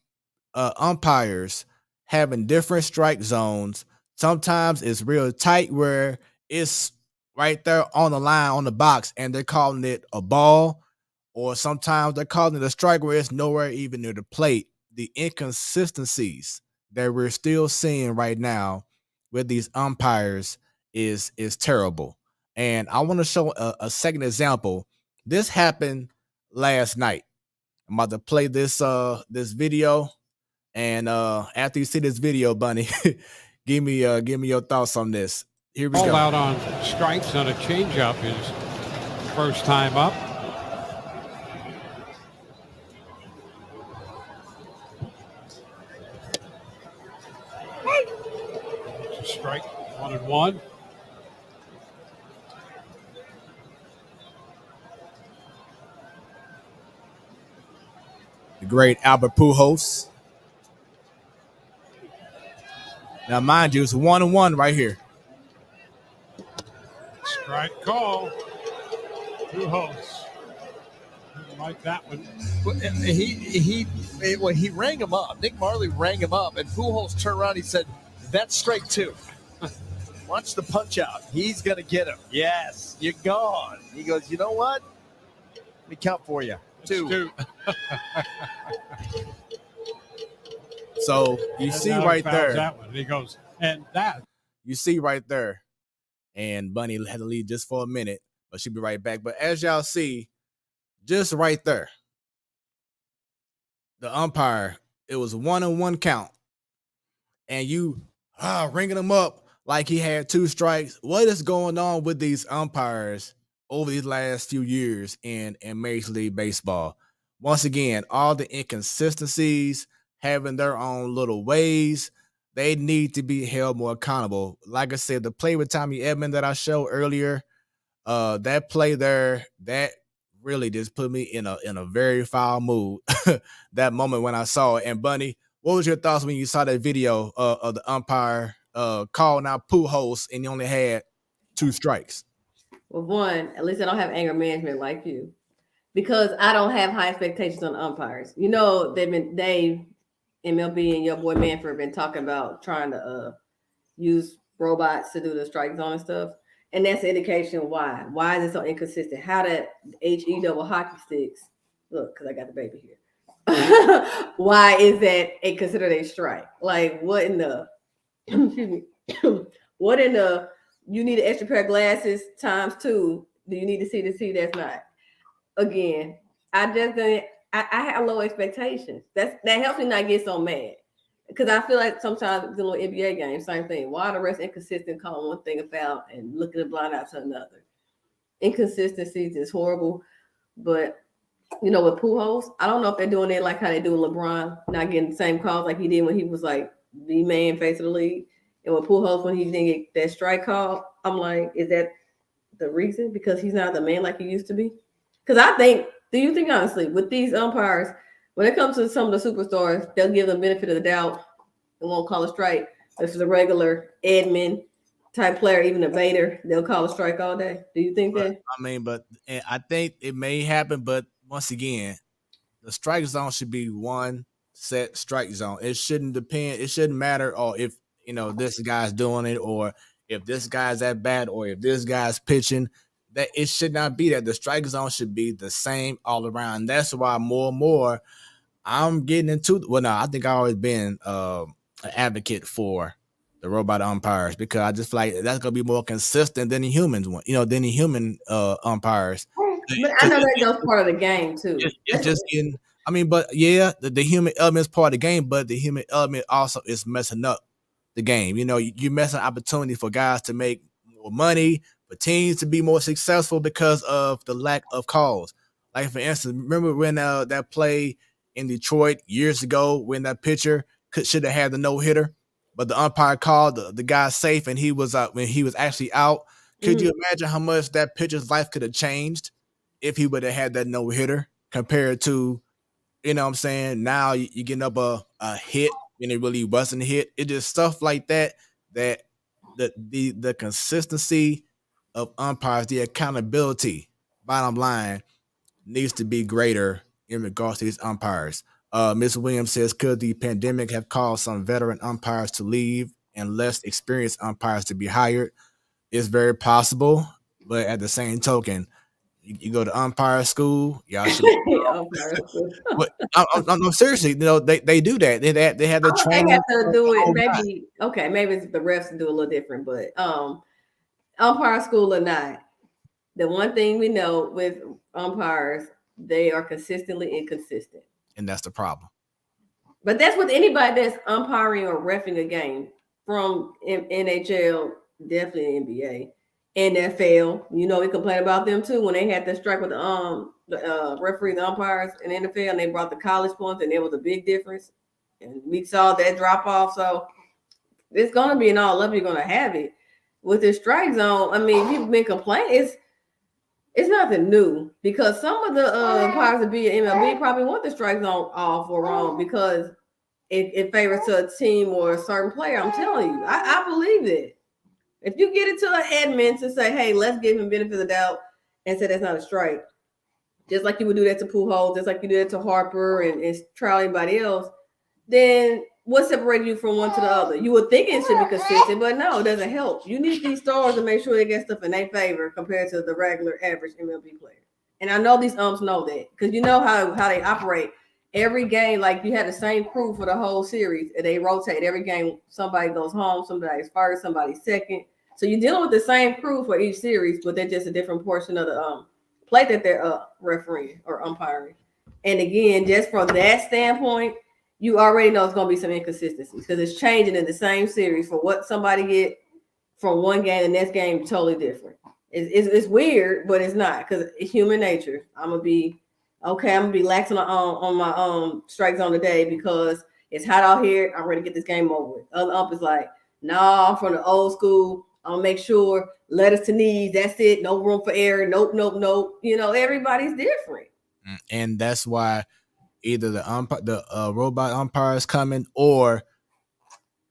S1: umpires having different strike zones. Sometimes it's real tight where it's right there on the line on the box and they're calling it a ball, or sometimes they're calling it a strike where it's nowhere even near the plate. The inconsistencies that we're still seeing right now with these umpires is terrible. And I want to show a second example. This happened last night. I'm about to play this video, and after you see this video, Bunny, give me your thoughts on this. Here we
S4: All
S1: go.
S4: out on strikes on a changeup is first time up. It's a strike, 1-1.
S1: The great Albert Pujols. Now, mind you, it's 1-1 right here.
S4: Strike call. Pujols. Didn't like that one.
S5: He rang him up. Nick Marley rang him up, and Pujols turned around. He said, "That's strike 2." Watch the punch out. He's gonna get him. Yes, you're gone. He goes, "You know what? Let me count for you. 2."
S1: So you see right there.
S4: That one. He goes, and that.
S1: You see right there. And Bunny had to leave just for a minute, but she'll be right back. But as y'all see, just right there, the umpire, it was 1-1 count. And you ringing him up like he had 2 strikes. What is going on with these umpires over these last few years in Major League Baseball? Once again, all the inconsistencies, having their own little ways, they need to be held more accountable. Like I said, the play with Tommy Edman that I showed earlier, that play there, that really just put me in a very foul mood. That moment when I saw it. And Bunny, what was your thoughts when you saw that video of the umpire calling out Pujols and he only had 2 strikes?
S2: Well, one, at least I don't have anger management like you, because I don't have high expectations on umpires. You know, Dave, MLB, and your boy Manfred been talking about trying to use robots to do the strike zone and stuff. And that's an indication why. Why is it so inconsistent? How that HE double hockey sticks, look, because I got the baby here. Why is that considered a strike? Like, what in the, excuse me, what in the, you need an extra pair of glasses times 2. Do you need to see that's not? Again, I have low expectations. That helps me not get so mad. Because I feel like sometimes the little NBA games, same thing. Why are the refs inconsistent, calling one thing a foul and looking at blind out to another? Inconsistencies is horrible. But, you know, with Pujols, I don't know if they're doing it like how they do with LeBron, not getting the same calls like he did when he was like the man face of the league. And with Pujols, when he didn't get that strike call, I'm like, is that the reason? Because he's not the man like he used to be? Because do you think honestly, with these umpires, when it comes to some of the superstars, they'll give them benefit of the doubt and won't call a strike. This is a regular admin type player, even a Vader, they'll call a strike all day. Do you think that?
S1: I mean, but I think it may happen, but once again, the strike zone should be one set strike zone. It shouldn't depend. It shouldn't matter, or if this guy's doing it, or if this guy's at bat, or if this guy's pitching. That it should not be that. The strike zone should be the same all around. That's why more and more I'm getting into. Well, no, I think I've always been an advocate for the robot umpires, because I just feel like that's gonna be more consistent than the humans one. Than the human umpires.
S2: But I know that goes part of the game too.
S1: It's just getting. I mean, but yeah, the human element is part of the game, but the human element also is messing up the game. You're messing opportunity for guys to make more money, for teams to be more successful because of the lack of calls. Like, for instance, remember when that play in Detroit years ago when that pitcher should have had the no-hitter, but the umpire called the guy safe and he was when he was actually out. Could you imagine how much that pitcher's life could have changed if he would have had that no-hitter compared to, what I'm saying, now you're getting up a hit when it really wasn't a hit. It just stuff like that the consistency of umpires, the accountability, bottom line, needs to be greater in regards to these umpires. Ms. Williams says, could the pandemic have caused some veteran umpires to leave and less experienced umpires to be hired? It's very possible, but at the same token, you go to umpire school, y'all should.
S2: Umpire school.
S1: But I'm seriously, they do that. They have the
S2: They
S1: training.
S2: have to do it.
S1: whole
S2: Maybe maybe it's the refs do a little different, but umpire school or not, the one thing we know with umpires, they are consistently inconsistent.
S1: and that's the problem.
S2: But that's with anybody that's umpiring or reffing a game, from NHL, definitely NBA, NFL. We complain about them too when they had to strike with the referee, the umpires in NFL, and they brought the college points, and there was a big difference, and we saw that drop off. So it's gonna be an all up. You're gonna have it with the strike zone. I mean, people been complaining. It's nothing new, because some of the umpires that be in MLB probably want the strike zone off or wrong because it favors to a team or a certain player. I'm telling you, I believe it. If you get it to an admin to say, hey, let's give him benefit of the doubt and say that's not a strike, just like you would do that to Pujols, just like you do that to Harper and try anybody else, then what separates you from one to the other? You would think it should be consistent, but no, it doesn't help. You need these stars to make sure they get stuff in their favor compared to the regular average MLB player. And I know these umps know that, because you know how they operate. Every game, like you had the same crew for the whole series, and they rotate every game. Somebody goes home, somebody's first, somebody's second. So you're dealing with the same crew for each series, but they're just a different portion of the play that they're refereeing or umpiring. And again, just from that standpoint, you already know it's going to be some inconsistencies because it's changing in the same series for what somebody get from one game, the next game totally different. It's weird, but it's not, because it's human nature. I'm gonna be lax on my strike zone today because it's hot out here. I'm ready to get this game over with. Other ump is like, nah, I'm from the old school. I'll make sure letters to knees. That's it. No room for error. Nope. Everybody's different,
S1: And that's why either the robot umpire is coming, or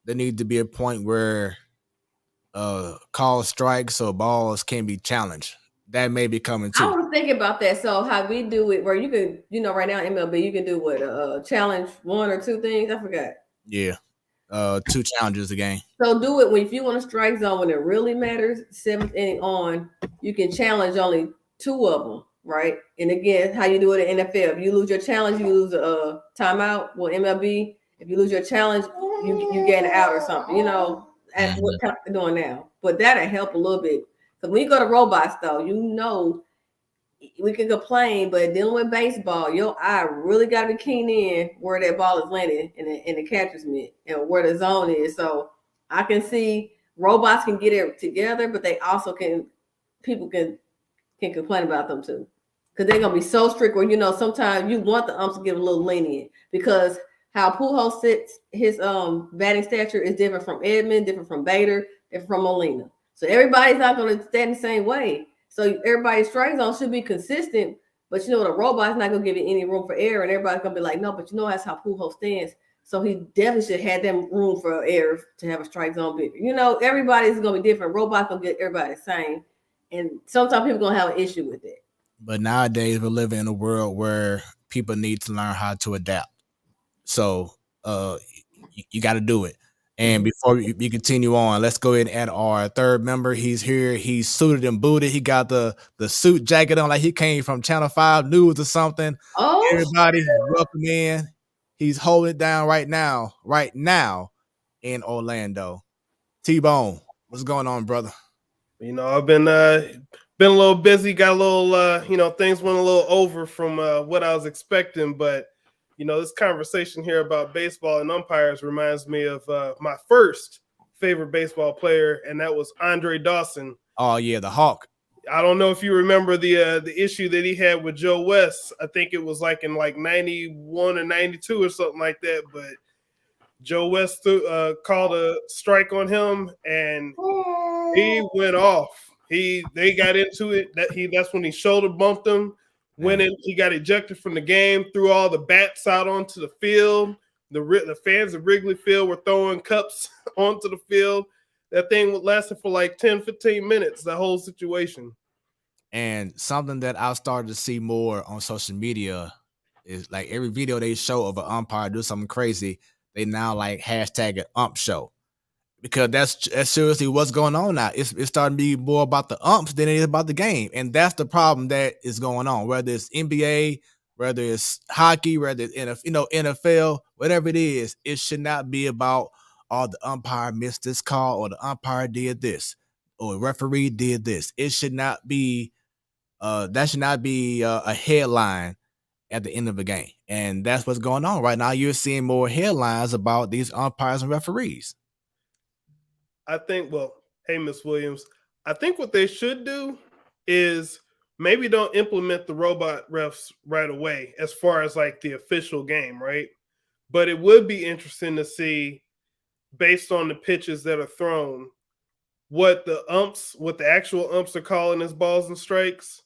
S1: there need to be a point where call strikes so balls can be challenged. That may be coming too.
S2: I was thinking about that. So how we do it, where you can, right now in MLB, you can do what challenge one or two things. I forgot.
S1: Yeah, 2 challenges a game.
S2: So do it if you want a strike zone when it really matters. 7th inning on, you can challenge only 2 of them, right? And again, how you do it in NFL. If you lose your challenge, you lose a timeout. Well, MLB, if you lose your challenge, you get an out or something. That's what they're doing now. But that'll help a little bit. Because when you go to robots, though, we can complain, but dealing with baseball, your eye really got to be keen in where that ball is landing in the catcher's mitt and where the zone is. So I can see robots can get it together, but they also people can complain about them too. Because they're going to be so strict where, sometimes you want the umps to get a little lenient, because how Pujols sits, his batting stature is different from Edman, different from Bader, different from Molina. So everybody's not going to stand the same way. So everybody's strike zone should be consistent, but the robot's not going to give you any room for error, and everybody's going to be like, no, but that's how Pujols stands. So he definitely should have them room for error to have a strike zone bigger. Everybody's going to be different. Robots going to get everybody the same, and sometimes people going to have an issue with it.
S1: But nowadays we're living in a world where people need to learn how to adapt. So you got to do it. And before we continue on, let's go ahead and add our third member. He's here. He's suited and booted. He got the suit jacket on like he came from Channel 5 News or something.
S2: Oh,
S1: everybody, welcome in. He's holding it down right now in Orlando. T-Bone, what's going on, brother?
S6: I've been a little busy. Got a little, things went a little over from what I was expecting, but. This conversation here about baseball and umpires reminds me of my first favorite baseball player, and that was Andre Dawson.
S1: Oh, yeah, the Hawk.
S6: I don't know if you remember the issue that he had with Joe West. I think it was like in 91 or 92 or something like that, but Joe West called a strike on him, and he went off. They got into it. That's when he shoulder bumped him. Went in, he got ejected from the game, threw all the bats out onto the field. The fans of Wrigley Field were throwing cups onto the field. That thing lasted for like 10, 15 minutes, the whole situation.
S1: And something that I've started to see more on social media It's like every video they show of an umpire do something crazy, they now like hashtag it ump show. Because that's seriously what's going on now. It's starting to be more about the umps than it is about the game. And that's the problem that is going on. Whether it's NBA, whether it's hockey, whether it's NFL, whatever it is, it should not be about the umpire missed this call or the umpire did this or the referee did this. It should not be that should not be a headline at the end of the game. And that's what's going on right now. You're seeing more headlines about these umpires and referees.
S6: I think, hey, Miss Williams, I think what they should do is maybe don't implement the robot refs right away as far as like the official game, right? But it would be interesting to see, based on the pitches that are thrown, what the actual umps are calling as balls and strikes,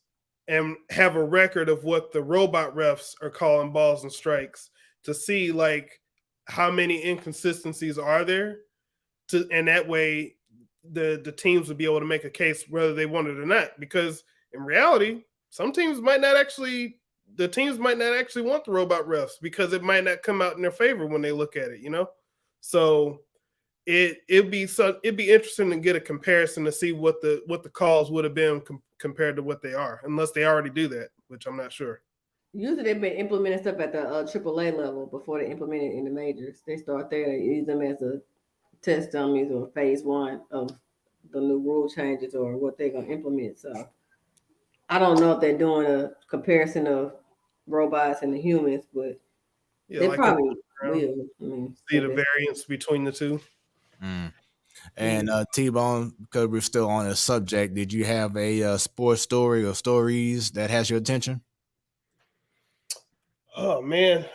S6: and have a record of what the robot refs are calling balls and strikes to see like how many inconsistencies are there. And that way the teams would be able to make a case whether they want it or not. Because in reality, some teams might not actually want the robot refs because it might not come out in their favor when they look at it, So it'd be interesting to get a comparison to see what the calls would have been compared to what they are, unless they already do that, which I'm not sure.
S2: Usually they've been implementing stuff at the AAA level before they implement it in the majors. They start there, they use them as a test dummies or phase one of the new rule changes or what they're going to implement. So I don't know if they're doing a comparison of robots and the humans, but they like probably will.
S6: See the variance between the two.
S1: And T-Bone, because we're still on the subject, did you have a sports story or stories that has your attention?
S6: Oh man,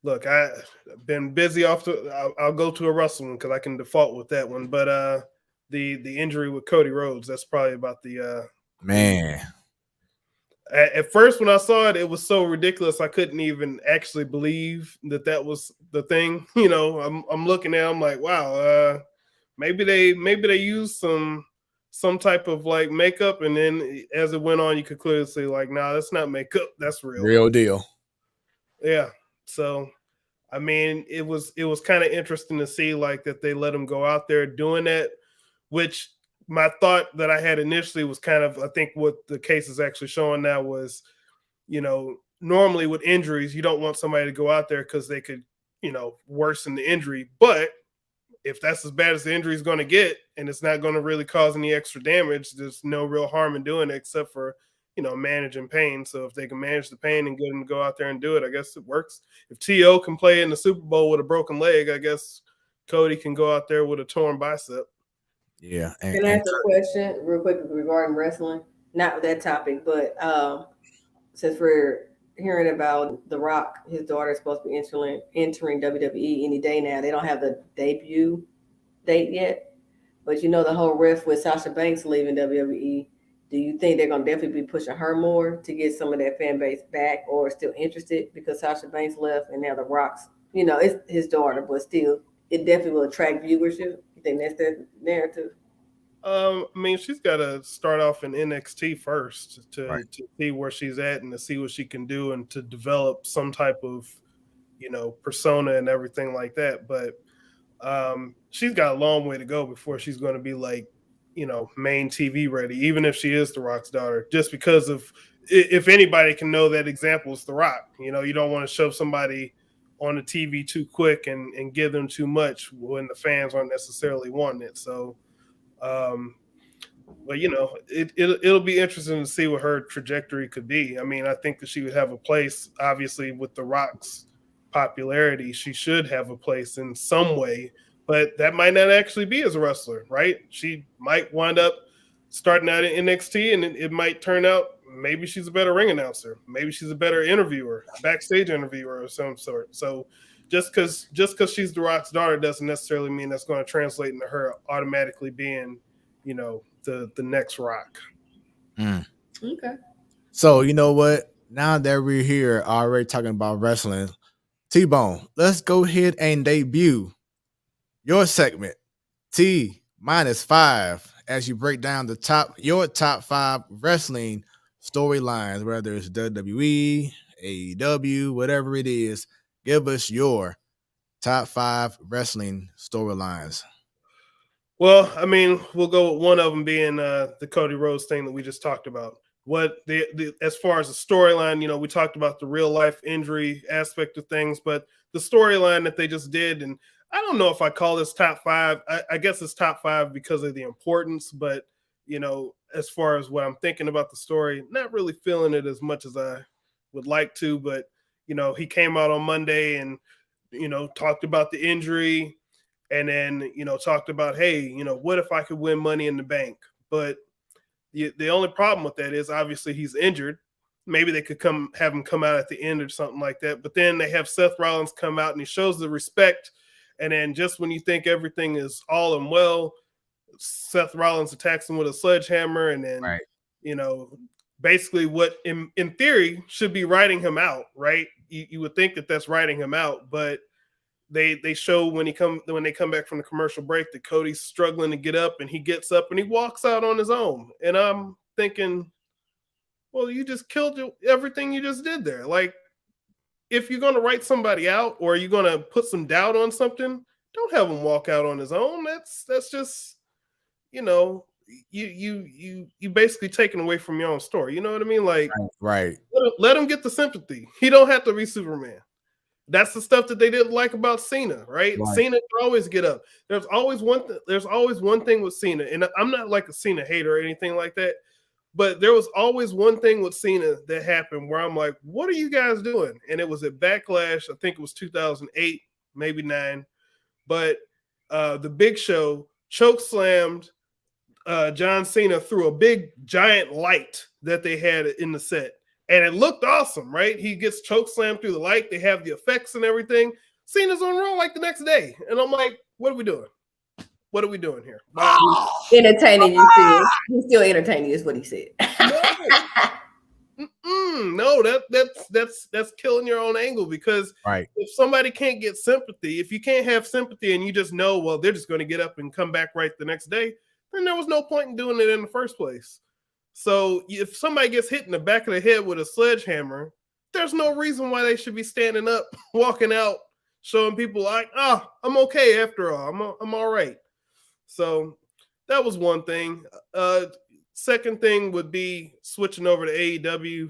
S6: look, I've been busy I'll go to a wrestling because I can default with that one. But the injury with Cody Rhodes, that's probably about the
S1: man.
S6: At first, when I saw it, it was so ridiculous I couldn't even actually believe that was the thing. I'm looking at it, I'm like, wow, maybe they used some type of like makeup, and then as it went on, you could clearly see like, nah, that's not makeup, that's real
S1: deal.
S6: Yeah. So, I mean, it was kind of interesting to see like that they let him go out there doing that, which my thought that I had initially was kind of, I think what the case is actually showing now was, normally with injuries, you don't want somebody to go out there because they could, worsen the injury. But if that's as bad as the injury is going to get and it's not going to really cause any extra damage, there's no real harm in doing it except for, managing pain. So if they can manage the pain and get him to go out there and do it, I guess it works. If T.O. can play in the Super Bowl with a broken leg, I guess Cody can go out there with a torn bicep.
S1: Yeah.
S2: Can I ask a question real quick regarding wrestling? Not with that topic, but since we're hearing about The Rock, his daughter is supposed to be entering WWE any day now. They don't have the debut date yet, but the whole riff with Sasha Banks leaving WWE. Do you think they're going to definitely be pushing her more to get some of that fan base back, or still interested because Sasha Banks left and now The Rock's, it's his daughter, but still, it definitely will attract viewership? You think that's the narrative?
S6: I mean, she's got to start off in NXT first to see where she's at and to see what she can do and to develop some type of, persona and everything like that. But she's got a long way to go before she's going to be like, main TV ready, even if she is The Rock's daughter, just because of, if anybody can know that example, it's The Rock. You don't want to shove somebody on the TV too quick and give them too much when the fans aren't necessarily wanting it. So, but it'll be interesting to see what her trajectory could be. I mean, I think that she would have a place, obviously, with The Rock's popularity. She should have a place in some way, but that might not actually be as a wrestler, right? She might wind up starting out in NXT, and it might turn out maybe she's a better ring announcer, maybe she's a better interviewer, backstage interviewer of some sort. So just because she's The Rock's daughter doesn't necessarily mean that's going to translate into her automatically being, the next Rock.
S2: Okay.
S1: So you know what? Now that we're here already talking about wrestling, T-Bone, let's go ahead and debut your segment, T-5, as you break down your top 5 wrestling storylines, whether it's WWE, AEW, whatever it is. Give us your top 5 wrestling storylines.
S6: Well, I mean, we'll go with one of them being the Cody Rhodes thing that we just talked about. What the as far as the storyline, you know, we talked about the real life injury aspect of things, but the storyline that they just did, and I don't know if I call this top 5. I guess it's top 5 because of the importance, but you know, as far as what I'm thinking about the story, not really feeling it as much as I would like to. But you know, he came out on Monday and you know talked about the injury. And then, you know, talked about, hey, you know, what if I could win Money in the Bank? But the only problem with that is obviously he's injured. Maybe they could have him come out at the end or something like that. But then they have Seth Rollins come out and he shows the respect. And then just when you think everything is all and well, Seth Rollins attacks him with a sledgehammer. And then, you know, basically what in theory should be writing him out, right? You would think that that's writing him out, but they show when they come back from the commercial break that Cody's struggling to get up, and he gets up and he walks out on his own. And I'm thinking, well, you just killed everything you just did there. Like, if you're going to write somebody out or you're going to put some doubt on something, don't have him walk out on his own. That's just, you know, you basically taking away from your own story. You know what I mean? Like,
S1: right.
S6: Let him get the sympathy. He don't have to be Superman. That's the stuff that they didn't like about Cena, right? Cena can always get up. There's always one thing with Cena, and I'm not like a Cena hater or anything like that, but there was always one thing with Cena that happened where I'm like, what are you guys doing? And it was at Backlash. I think it was 2008, maybe 9. But the Big Show choke slammed John Cena through a big giant light that they had in the set. And it looked awesome, right? He gets choke slammed through the light. They have the effects and everything. Cena's on Raw like the next day. And I'm like, what are we doing? What are we doing here?
S2: Entertaining you still. He's still entertaining is what he said.
S6: No, that's killing your own angle, because if somebody can't get sympathy, if you can't have sympathy and you just know, well, they're just going to get up and come back right the next day, then there was no point in doing it in the first place. So if somebody gets hit in the back of the head with a sledgehammer, there's no reason why they should be standing up, walking out, showing people like, I'm okay after all. I'm all right. So that was one thing. Second thing would be switching over to AEW.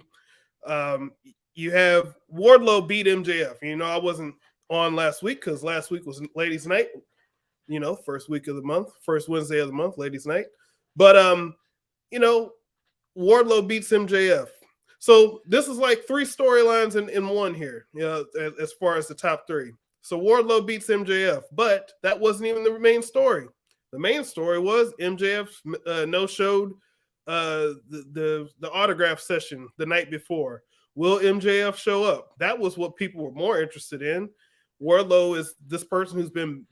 S6: You have Wardlow beat MJF. You know, I wasn't on last week because last week was Ladies' Night. You know, first week of the month, first Wednesday of the month, Ladies' Night. But, you know, Wardlow beats MJF. So this is like 3 storylines in one here, you know, as far as the top 3. So Wardlow beats MJF, but that wasn't even the main story. The main story was MJF no-showed the autograph session the night before. Will MJF show up? That was what people were more interested in. Wardlow is this person who's been,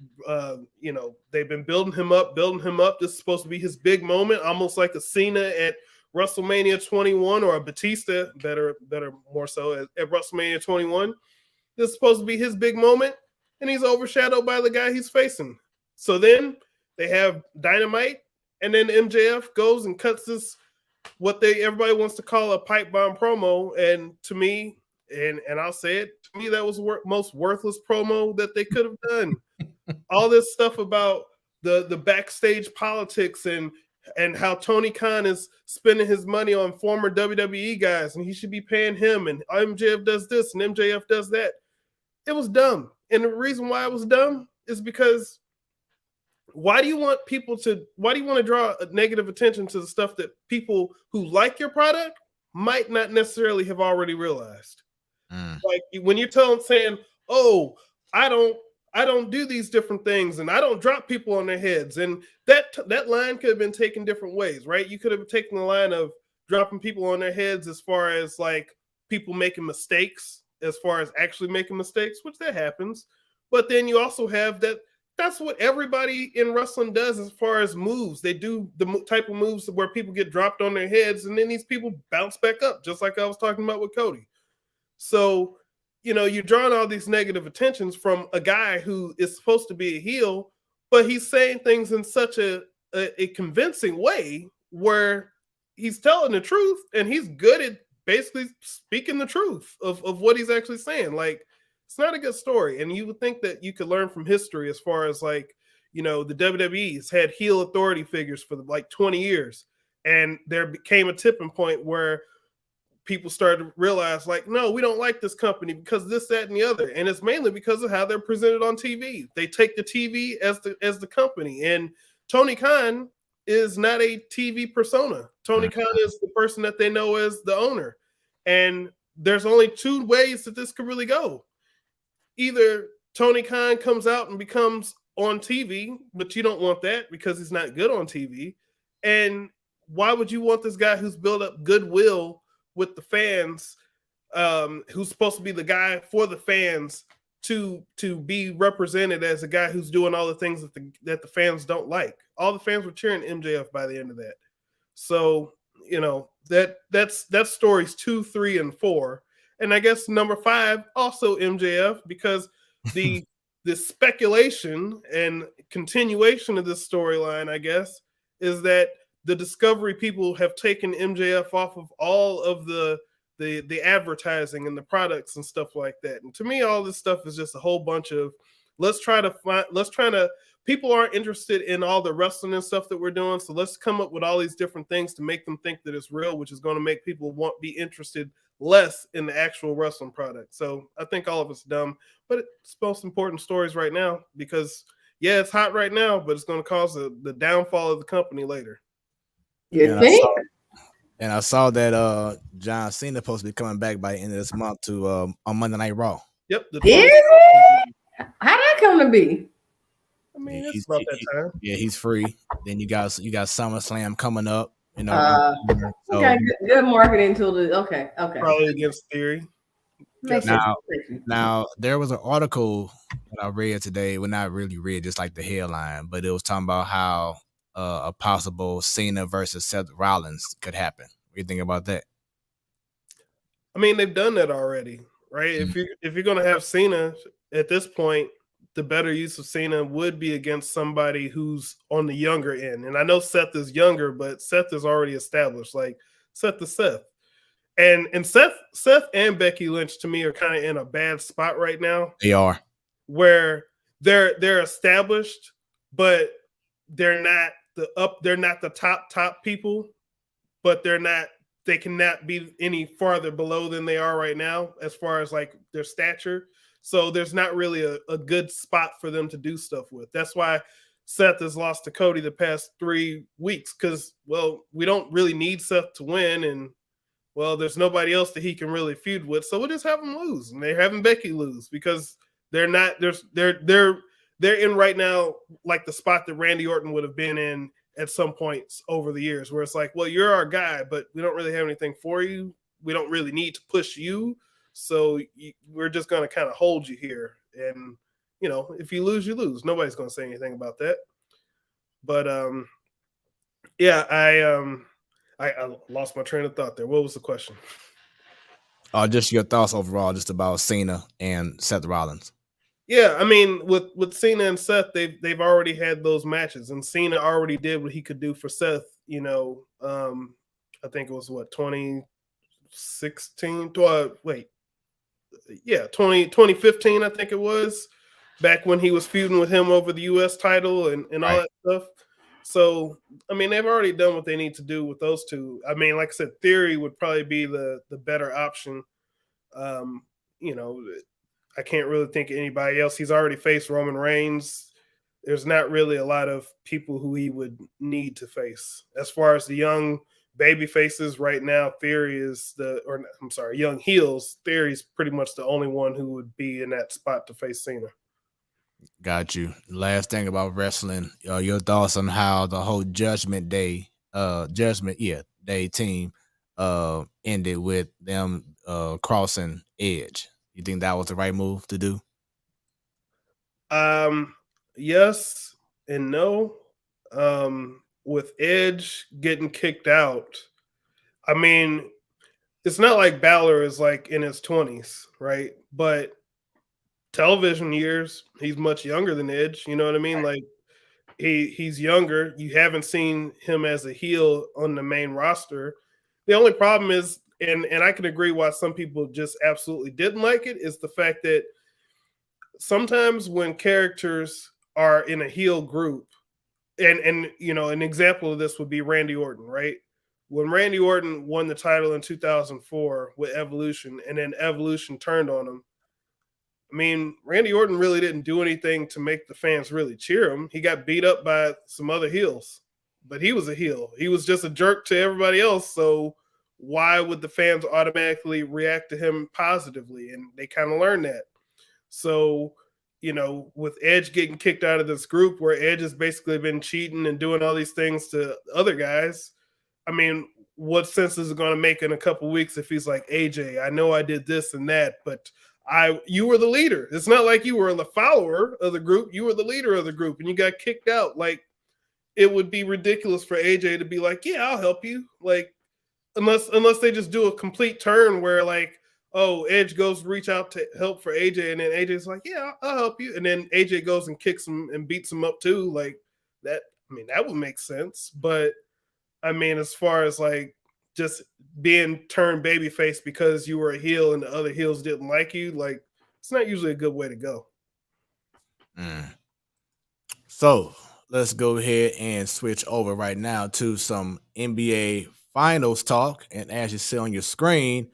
S6: you know, they've been building him up. This is supposed to be his big moment, almost like a Cena at WrestleMania 21 or a Batista, better more so at WrestleMania 21. This is supposed to be his big moment, and he's overshadowed by the guy he's facing. So then they have Dynamite, and then MJF goes and cuts this, what everybody wants to call a pipe bomb promo. And to me, and I'll say it, to me, that was the most worthless promo that they could have done. All this stuff about the backstage politics and how Tony Khan is spending his money on former WWE guys, and he should be paying him, and MJF does this and MJF does that. It was dumb. And the reason why it was dumb is because why do you want to draw a negative attention to the stuff that people who like your product might not necessarily have already realized? Like when you're saying, oh, I don't do these different things, and I don't drop people on their heads. And that line could have been taken different ways, right? You could have taken the line of dropping people on their heads as far as like people making mistakes, as far as actually making mistakes, which that happens. But then you also have that's what everybody in wrestling does as far as moves. They do the type of moves where people get dropped on their heads, and then these people bounce back up, just like I was talking about with Cody. So, you know, you're drawing all these negative attentions from a guy who is supposed to be a heel, but he's saying things in such a convincing way where he's telling the truth, and he's good at basically speaking the truth of what he's actually saying. Like, it's not a good story. And you would think that you could learn from history as far as like, the WWE's had heel authority figures for like 20 years. And there became a tipping point where people started to realize, like, no, we don't like this company because this, that, and the other. And it's mainly because of how they're presented on TV. They take the TV as the company. And Tony Khan is not a TV persona. Tony Khan is the person that they know as the owner. And there's only two ways that this could really go. Either Tony Khan comes out and becomes on TV, but you don't want that because he's not good on TV. And why would you want this guy who's built up goodwill with the fans, who's supposed to be the guy for the fans, to be represented as a guy who's doing all the things that the fans don't like? All the fans were cheering MJF by the end of that. So, that's stories 2, 3, and 4. And I guess number 5, also MJF, because the speculation and continuation of this storyline, I guess, is that the Discovery people have taken MJF off of all of the advertising and the products and stuff like that. And to me, all this stuff is just a whole bunch of people aren't interested in all the wrestling and stuff that we're doing. So let's come up with all these different things to make them think that it's real, which is going to make people be interested less in the actual wrestling product. So I think all of it's dumb, but it's most important stories right now because, yeah, it's hot right now, but it's going to cause the downfall of the company later.
S2: You think?
S1: I saw that John Cena supposed to be coming back by the end of this month to on Monday Night Raw.
S6: Yep.
S2: Is it? How'd that come to be?
S6: I mean, it's about that time.
S1: Yeah, he's free. Then you got SummerSlam coming up.
S2: So, okay, good marketing tool. Okay.
S6: Probably against Theory.
S1: Now there was an article that I read today. Well, not really read, just like the headline, but it was talking about how a possible Cena versus Seth Rollins could happen. What do you think about that?
S6: I mean, they've done that already, right? Mm-hmm. If you're going to have Cena at this point, the better use of Cena would be against somebody who's on the younger end. And I know Seth is younger, but Seth is already established. Like, Seth is Seth. And Seth and Becky Lynch, to me, are kind of in a bad spot right now.
S1: They are.
S6: Where they're established, but they're not the top people, but they cannot be any farther below than they are right now as far as like their stature. So there's not really a good spot for them to do stuff with. That's why Seth has lost to Cody the past 3 weeks because, well, we don't really need Seth to win. And, well, there's nobody else that he can really feud with. So we'll just have him lose. And they're having Becky lose because they're in right now like the spot that Randy Orton would have been in at some points over the years where it's like, well, you're our guy, but we don't really have anything for you. We don't really need to push you. So we're just going to kind of hold you here. And, if you lose, you lose. Nobody's going to say anything about that. But, yeah, I lost my train of thought there. What was the question?
S1: Just your thoughts overall, just about Cena and Seth Rollins.
S6: Yeah, I mean, with Cena and Seth, they've already had those matches, and Cena already did what he could do for Seth. I think it was 2016. 2015, I think it was, back when he was feuding with him over the U.S. title and all that stuff. So, I mean, they've already done what they need to do with those two. I mean, like I said, Theory would probably be the better option. I can't really think of anybody else. He's already faced Roman Reigns. There's not really a lot of people who he would need to face. As far as the young baby faces right now, young heels, Theory's pretty much the only one who would be in that spot to face Cena.
S1: Got you. Last thing about wrestling, your thoughts on how the whole Judgment Day team ended with them crossing Edge. You think that was the right move to do?
S6: Yes and no. With Edge getting kicked out, I mean, it's not like Balor is like in his 20s, right? But television years, he's much younger than Edge. You know what I mean? Like he's younger. You haven't seen him as a heel on the main roster. The only problem is and I can agree why some people just absolutely didn't like it, is the fact that sometimes when characters are in a heel group, and you know, an example of this would be Randy Orton, right? When Randy Orton won the title in 2004 with Evolution, and then Evolution turned on him, I mean, Randy Orton really didn't do anything to make the fans really cheer him. He got beat up by some other heels, but he was a heel. He was just a jerk to everybody else. So why would the fans automatically react to him positively? And they kind of learned that. So, you know, with Edge getting kicked out of this group where Edge has basically been cheating and doing all these things to other guys, I mean, what sense is it going to make in a couple weeks if he's like, AJ, I know I did this and that, but you were the leader. It's not like you were the follower of the group. You were the leader of the group and you got kicked out. Like, it would be ridiculous for AJ to be like, yeah, I'll help you. Like, unless they just do a complete turn where like, oh, Edge goes to reach out to help for AJ, and then AJ's like, yeah, I'll help you. And then AJ goes and kicks him and beats him up too. Like that, I mean, that would make sense. But I mean, as far as like just being turned babyface because you were a heel and the other heels didn't like you, like it's not usually a good way to go.
S1: So let's go ahead and switch over right now to some NBA Finals talk. And as you see on your screen,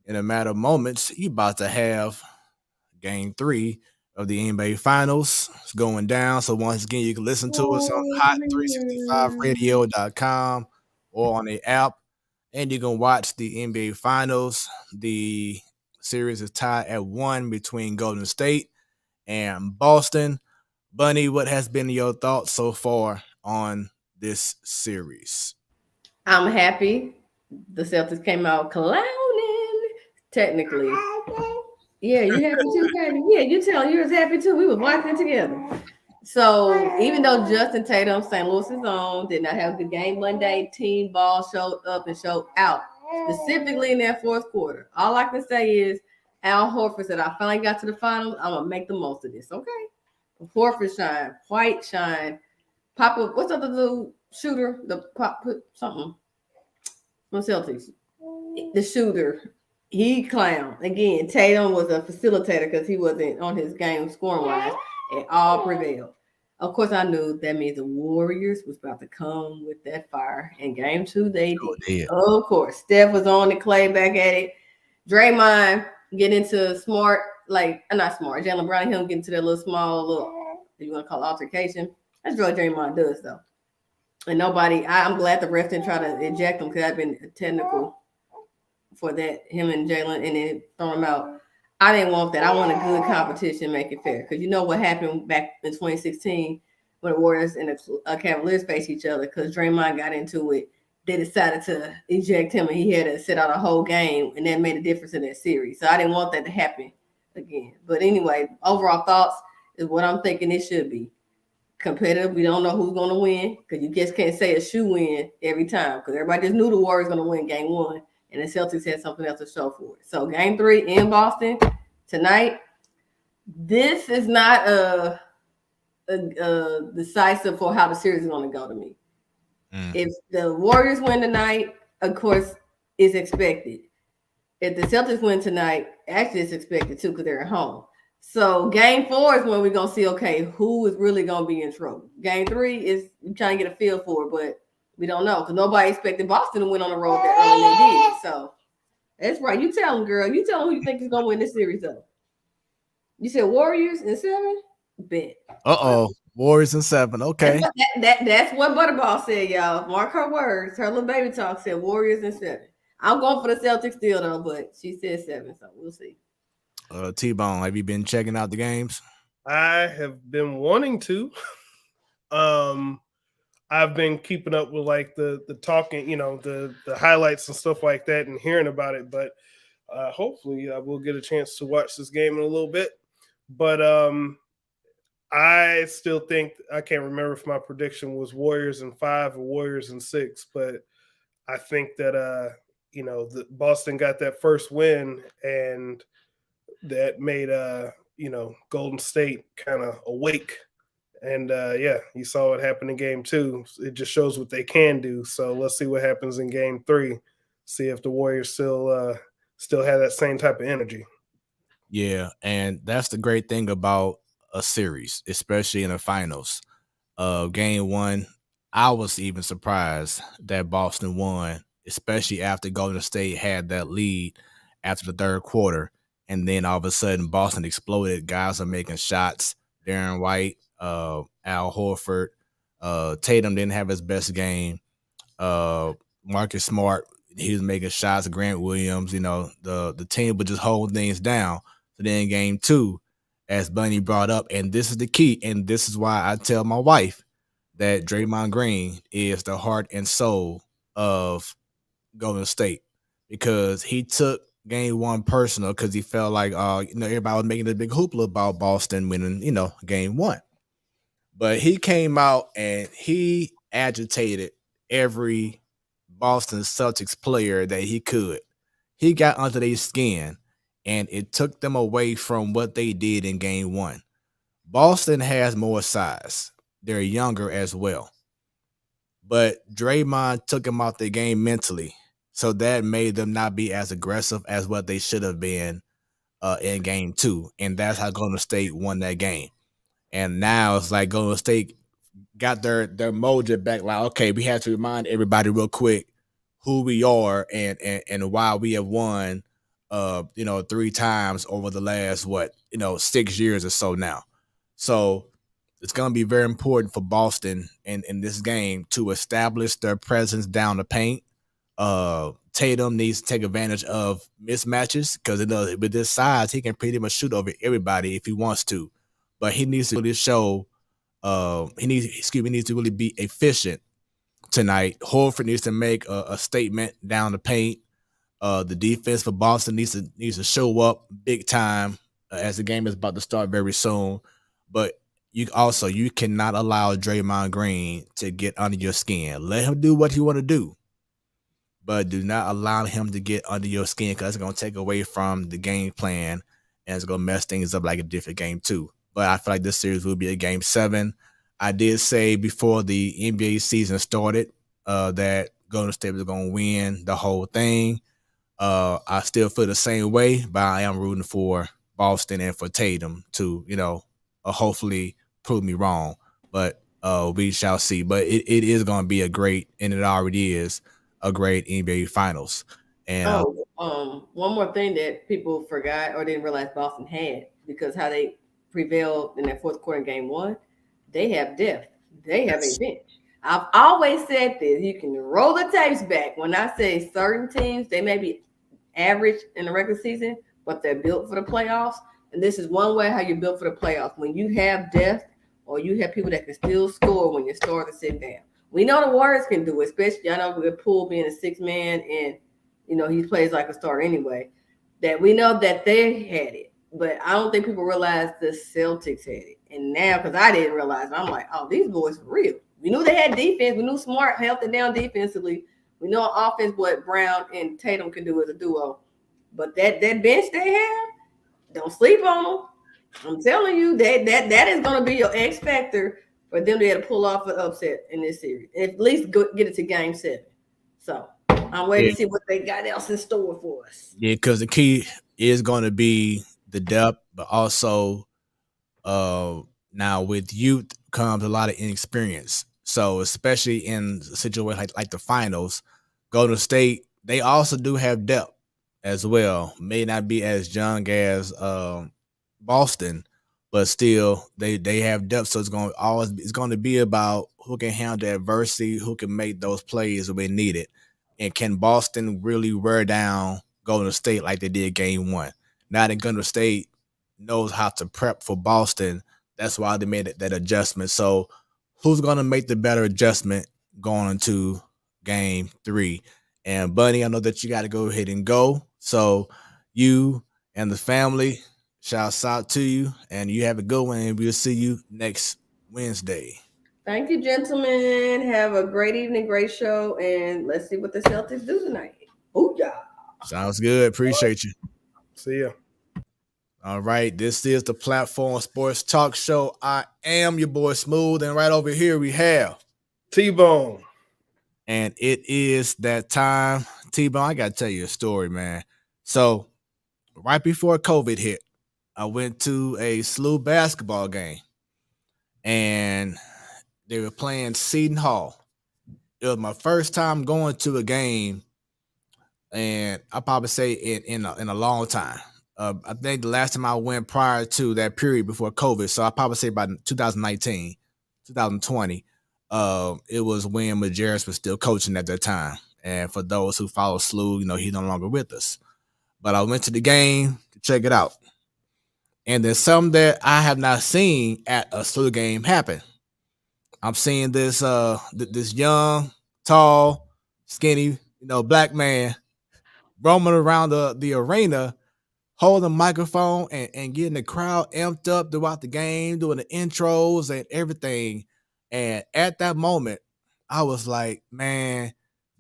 S1: in a matter of moments, you're about to have Game 3 of the NBA Finals. It's going down. So once again, you can listen to us on hot365radio.com or on the app. And you can watch the NBA Finals. The series is tied at 1 between Golden State and Boston. Bunny, what has been your thoughts so far on this series?
S2: I'm happy. The Celtics came out clowning, technically. Yeah, you happy too, Patty? Yeah, you tell you was happy too. We were watching together. So even though Justin Tatum, St. Louis' own, did not have a good game Monday, team ball showed up and showed out, specifically in that fourth quarter. All I can say is Al Horford said, I finally got to the finals. I'm going to make the most of this, okay? Horford shine, White shine, Papa, what's the other little shooter? The pop put something from Celtics. The shooter, he clown. Again, Tatum was a facilitator because he wasn't on his game scoring wise. It all prevailed. Of course, I knew that means the Warriors was about to come with that fire. In game 2, they did. Of course, Steph was on the Clay back at it. Draymond get into smart, like not smart. Jaylen Brown, him get into that little small little, you want to call it altercation. That's what Draymond does though. And nobody, I'm glad the refs didn't try to eject him because I've been technical for that. Him and Jaylen, and then throw him out. I didn't want that. I want a good competition, make it fair. Because you know what happened back in 2016 when the Warriors and the Cavaliers faced each other because Draymond got into it. They decided to eject him, and he had to sit out a whole game, and that made a difference in that series. So I didn't want that to happen again. But anyway, overall thoughts is what I'm thinking it should be. Competitive. We don't know who's going to win because you just can't say a shoe win every time because everybody just knew the Warriors going to win game 1. And the Celtics had something else to show for it. So game 3 in Boston tonight. This is not a decisive for how the series is going to go to me. If the Warriors win tonight, of course, it's expected. If the Celtics win tonight, actually it's expected too because they're at home. So game 4 is when we're going to see, okay, who is really going to be in trouble. Game 3 is trying to get a feel for it, but we don't know because nobody expected Boston to win on the road that early they did. So that's right. You tell them, girl. You tell them who you think is going to win this series, though. You said Warriors in 7? Bet.
S1: Warriors in 7. Okay.
S2: That's what Butterball said, y'all. Mark her words. Her little baby talk said Warriors in 7. I'm going for the Celtics still, though, but she said 7, so we'll see.
S1: T-Bone, have you been checking out the games?
S6: I have been wanting to. I've been keeping up with like the talking, you know, the highlights and stuff like that and hearing about it. But hopefully I will get a chance to watch this game in a little bit. But I still think, I can't remember if my prediction was Warriors in 5 or Warriors in 6. But I think that, you know, Boston got that first win and that made, you know, Golden State kind of awake. And, yeah, you saw what happened in game 2. It just shows what they can do. So let's see what happens in game 3. see if the Warriors still have that same type of energy.
S1: Yeah, and that's the great thing about a series, especially in the finals. Game one, I was even surprised that Boston won, especially after Golden State had that lead after the third quarter. And then all of a sudden, Boston exploded. Guys are making shots. Darren White, Al Horford, Tatum didn't have his best game. Marcus Smart, he was making shots. Grant Williams, the team would just hold things down. So then game two, as Bunny brought up, and this is the key, and this is why I tell my wife that Draymond Green is the heart and soul of Golden State, because he took game one personal because he felt like everybody was making a big hoopla about Boston winning game one. But he came out and he agitated every Boston Celtics player that he could. He got under their skin, and it took them away from what they did in game one. Boston has more size. They're younger as well. But Draymond took them out the game mentally. So that made them not be as aggressive as what they should have been in game two. And that's how Golden State won that game. And now it's like Golden State got their mojo back. Like, okay, we have to remind everybody real quick who we are and why we have won, 3 times over the last 6 years or so now. So it's going to be very important for Boston in this game to establish their presence down the paint. Tatum needs to take advantage of mismatches because with this size, he can pretty much shoot over everybody if he wants to. But he needs to really show. He needs to really be efficient tonight. Horford needs to make a statement down the paint. The defense for Boston needs to show up big time as the game is about to start very soon. But you cannot allow Draymond Green to get under your skin. Let him do what he want to do, but do not allow him to get under your skin because it's going to take away from the game plan and it's going to mess things up like a different game too. But I feel like this series will be a game 7. I did say before the NBA season started that Golden State was going to win the whole thing. I still feel the same way, but I am rooting for Boston and for Tatum to, hopefully prove me wrong. But we shall see. But it is going to be a great, and it already is, a great NBA Finals. And
S2: one more thing that people forgot or didn't realize Boston had, because how they prevailed in that fourth quarter in game one, they have depth. They have a bench. I've always said this. You can roll the tapes back. When I say certain teams, they may be average in the regular season, but they're built for the playoffs. And this is one way how you're built for the playoffs. When you have depth or you have people that can still score when your starters sit down. We know the Warriors can do it, especially I know with Poole being a 6-man and, he plays like a starter anyway, that we know that they had it. But I don't think people realize the Celtics had it. And now, because I didn't realize, I'm like, oh, these boys are real. We knew they had defense. We knew Smart held it down defensively. We know offense what Brown and Tatum can do as a duo. But that bench they have, don't sleep on them. I'm telling you, that is going to be your X factor for them to be able to pull off an upset in this series. At least get it to game 7. So I'm waiting to see what they got else in store for us.
S1: Yeah, because the key is going to be the depth, but also now with youth comes a lot of inexperience. So especially in a situation like the finals, Golden State, they also do have depth as well. May not be as young as Boston, but still they have depth. So it's going to be about who can handle adversity, who can make those plays when needed, and can Boston really wear down Golden State like they did game 1? Now that Golden State knows how to prep for Boston, that's why they made that adjustment. So who's going to make the better adjustment going into game 3? And Bunny, I know that you got to go ahead and go. So you and the family, shouts out to you, and you have a good one, and we'll see you next Wednesday.
S2: Thank you, gentlemen. Have a great evening, great show, and let's see what the Celtics do tonight. Oh, yeah.
S1: Sounds good. Appreciate you.
S6: See ya.
S1: All right, this is the Platform Sports Talk Show. I am your boy Smooth, and right over here we have
S6: T-Bone.
S1: And it is that time. T-Bone, I got to tell you a story, man. So right before COVID hit, I went to a SLU basketball game, and they were playing Seton Hall. It was my first time going to a game, and I probably say in a long time. I think the last time I went prior to that period before COVID, so I probably say about 2019, 2020. It was when Majerus was still coaching at that time. And for those who follow SLU, he's no longer with us. But I went to the game to check it out. And there's something that I have not seen at a SLU game happen. I'm seeing this this young, tall, skinny, black man roaming around the arena, holding a microphone and getting the crowd amped up throughout the game, doing the intros and everything. And at that moment, I was like, man,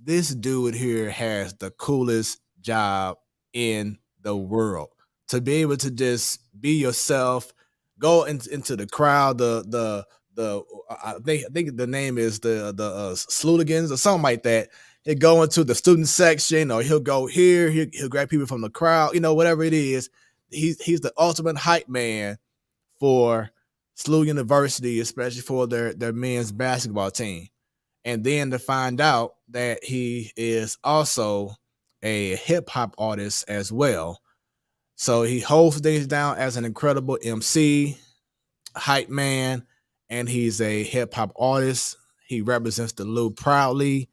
S1: this dude here has the coolest job in the world. To be able to just be yourself, go into the crowd, I think the name is the Slooligans or something like that. He'll go into the student section, or he'll go here. He'll grab people from the crowd, whatever it is. He's the ultimate hype man for SLU University, especially for their men's basketball team. And then to find out that he is also a hip hop artist as well. So he holds things down as an incredible MC, hype man, and he's a hip hop artist. He represents the Lou proudly,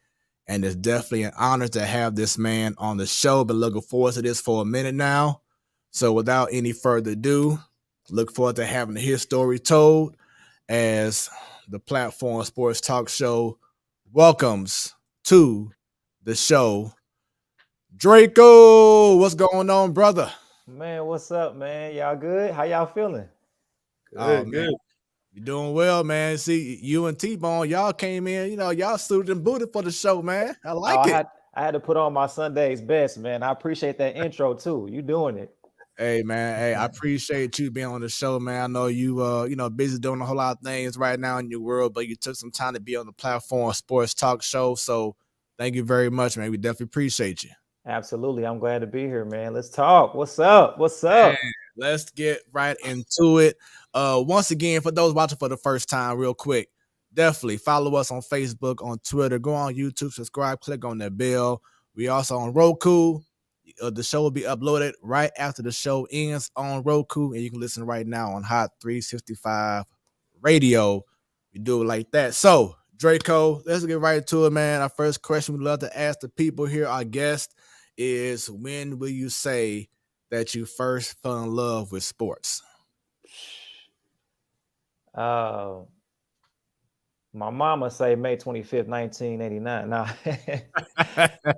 S1: and it's definitely an honor to have this man on the show. Been looking forward to this for a minute now. So without any further ado, look forward to having his story told as the Platform Sports Talk Show welcomes to the show Dre'Co. What's going on, brother?
S7: Man, what's up, man? Y'all good? How y'all feeling?
S1: Good, man. You're doing well, man. See, you and T-Bone, y'all came in, y'all suited and booted for the show, man. I like it.
S7: I had to put on my Sunday's best, man. I appreciate that intro too. You doing it.
S1: Hey, man. Hey, I appreciate you being on the show, man. I know you, busy doing a whole lot of things right now in your world, but you took some time to be on the Platform Sports Talk Show. So thank you very much, man. We definitely appreciate you.
S7: Absolutely. I'm glad to be here, man. Let's talk. What's up? What's up?
S1: Man, let's get right into it. Once again, for those watching for the first time, real quick, definitely follow us on Facebook, on Twitter, go on YouTube, subscribe, click on that bell. We also on Roku. The show will be uploaded right after the show ends on Roku, and you can listen right now on Hot 365 Radio. We do it like that. So, Dre'Co, let's get right to it, man. Our first question we'd love to ask the people here, our guest, is when will you say that you first fell in love with sports?
S7: My mama say May 25th, 1989. Now,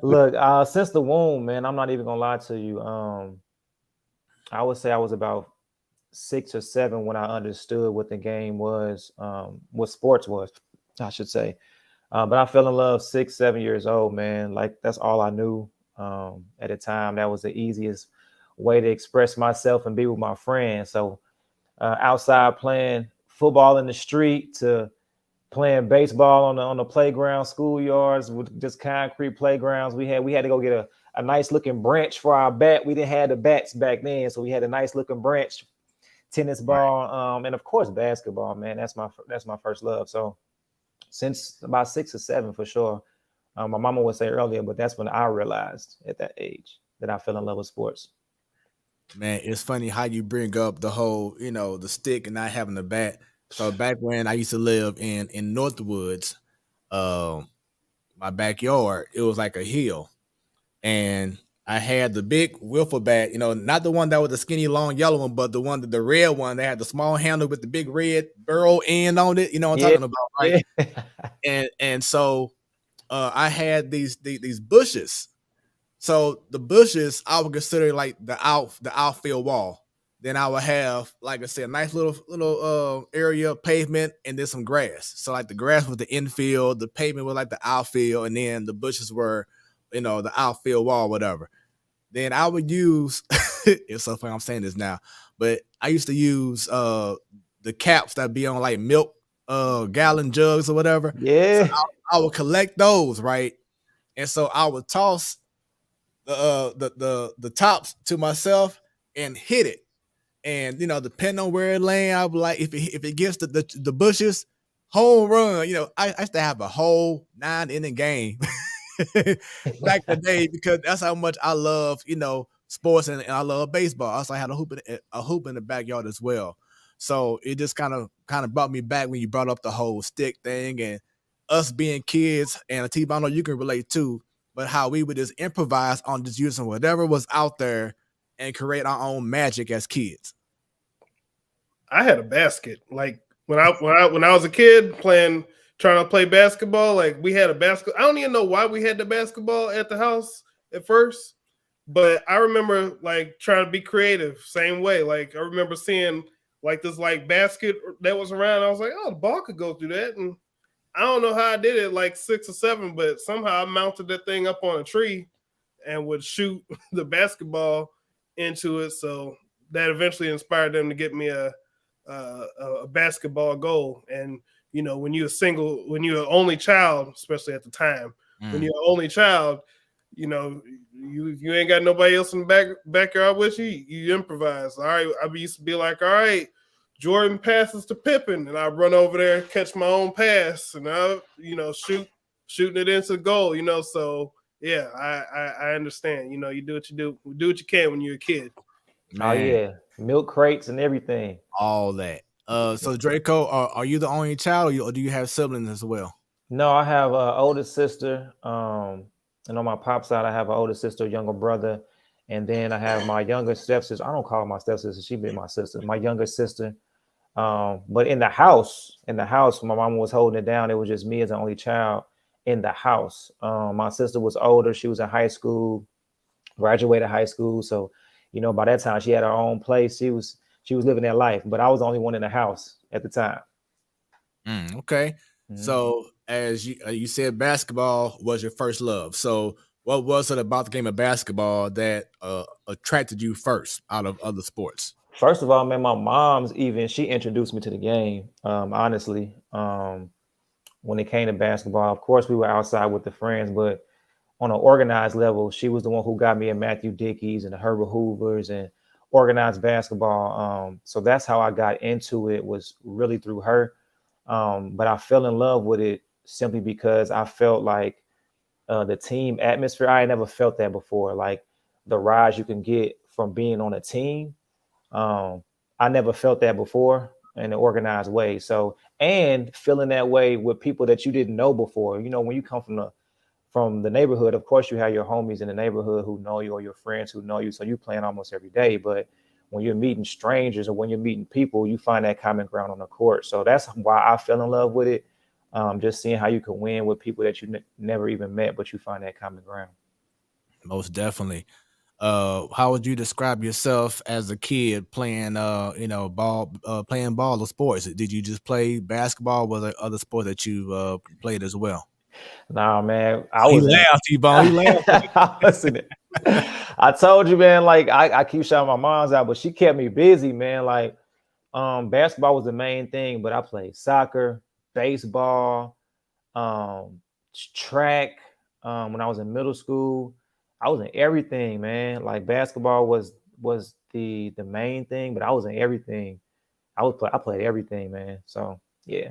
S7: look, since the womb, man, I'm not even gonna lie to you. I would say I was about 6 or 7 when I understood what the game was, what sports was, I should say. But I fell in love 6, 7 years old, man. Like that's all I knew at the time. That was the easiest way to express myself and be with my friends. So outside playing football in the street to playing baseball on the playground, schoolyards with just concrete playgrounds. We had to go get a nice looking branch for our bat. We didn't have the bats back then, so we had a nice looking branch, tennis ball, and of course basketball. Man, that's my first love. So since about 6 or 7 for sure. My mama would say earlier, but that's when I realized at that age that I fell in love with sports.
S1: Man, it's funny how you bring up the whole, the stick and not having the bat. So back when I used to live in Northwoods, my backyard, it was like a hill. And I had the big wiffle bat, not the one that was the skinny, long yellow one, but the red one that had the small handle with the big red burrow end on it. You know what I'm talking about, right? Yeah. And so I had these bushes. So the bushes I would consider like the outfield wall. Then I would have, like I said, a nice little area, pavement, and then some grass. So like the grass was the infield, the pavement was like the outfield, and then the bushes were, the outfield wall, whatever. Then I would use, it's so funny I'm saying this now, but I used to use the caps that be on like milk gallon jugs or whatever.
S7: Yeah.
S1: So I would collect those, right? And so I would toss the tops to myself and hit it. And depending on where it lands, I would like if it gets the bushes, home run. I used to have a whole 9-inning game back in the day because that's how much I love sports and I love baseball. I also had a hoop in the backyard as well. So it just kind of brought me back when you brought up the whole stick thing and us being kids. And T-Bone, I know you can relate too, but how we would just improvise on just using whatever was out there and create our own magic as kids.
S6: I had a basket. Like when I was a kid trying to play basketball, like we had a basket. I don't even know why we had the basketball at the house at first, but I remember like trying to be creative same way. Like I remember seeing like this like basket that was around. I was like, oh, the ball could go through that. And I don't know how I did it, like 6 or 7, but somehow I mounted that thing up on a tree and would shoot the basketball into it. So that eventually inspired them to get me a basketball goal. And when you're an only child, especially at the time, when you're an only child, you ain't got nobody else in the backyard with you improvise. All right, I used to be like, all right, Jordan passes to Pippen, and I run over there, catch my own pass, and I shooting it into the goal. So yeah, I understand. You do what you can when you're a kid.
S7: Man. Oh yeah, milk crates and everything.
S1: All that. So Dre'Co, are you the only child, or do you have siblings as well?
S7: No, I have an older sister. And on my pop side, I have an older sister, younger brother, and then I have my younger stepsister. I don't call her my stepsister; she be my sister. My younger sister. But in the house, my mom was holding it down. It was just me as the only child in the house. My sister was older; she was in high school, graduated high school. So, by that time, she had her own place. She was living that life. But I was the only one in the house at the time.
S1: Okay. Mm-hmm. So as you said, basketball was your first love. So what was it about the game of basketball that attracted you first out of other sports?
S7: First of all, man, my mom's she introduced me to the game. Honestly, when it came to basketball, of course, we were outside with the friends, but on an organized level, she was the one who got me in Matthew Dickey's and the Herbert Hoovers and organized basketball. So that's how I got into it, was really through her. But I fell in love with it simply because I felt like the team atmosphere. I had never felt that before. Like the rise you can get from being on a team. I never felt that before in an organized way. So, and feeling that way with people that you didn't know before. When you come from the neighborhood, of course you have your homies in the neighborhood who know you, or your friends who know you. So you playing almost every day. But when you're meeting strangers or when you're meeting people, you find that common ground on the court. So that's why I fell in love with it. Just seeing how you can win with people that you never even met, but you find that common ground.
S1: Most definitely. How would you describe yourself as a kid playing, ball, playing ball or sports? Did you just play basketball? Was there other sports that you played as well?
S7: Nah, man.
S1: He laughed, T-Bone. He laughed.
S7: I told you, man, like I keep shouting my mom's out, but she kept me busy, man. Like basketball was the main thing, but I played soccer, baseball, track. When I was in middle school, I was in everything, man. Like basketball was the main thing, but I was in everything. I played everything, man. So yeah.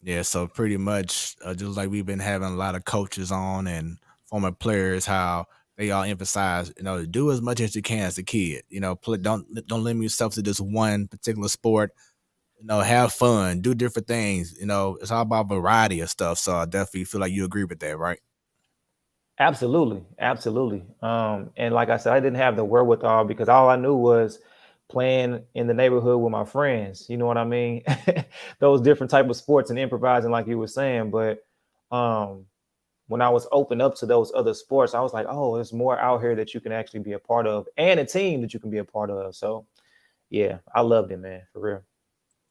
S1: Yeah, so pretty much just like we've been having a lot of coaches on and former players, how they all emphasize, do as much as you can as a kid. Don't limit yourself to just one particular sport. Have fun, do different things. It's all about variety of stuff. So I definitely feel like you agree with that, right?
S7: Absolutely. And like I said, I didn't have the wherewithal because all I knew was playing in the neighborhood with my friends. You know what I mean? Those different type of sports and improvising, like you were saying. But when I was open up to those other sports, I was like, oh, there's more out here that you can actually be a part of, and a team that you can be a part of. So yeah, I loved it, man, for real.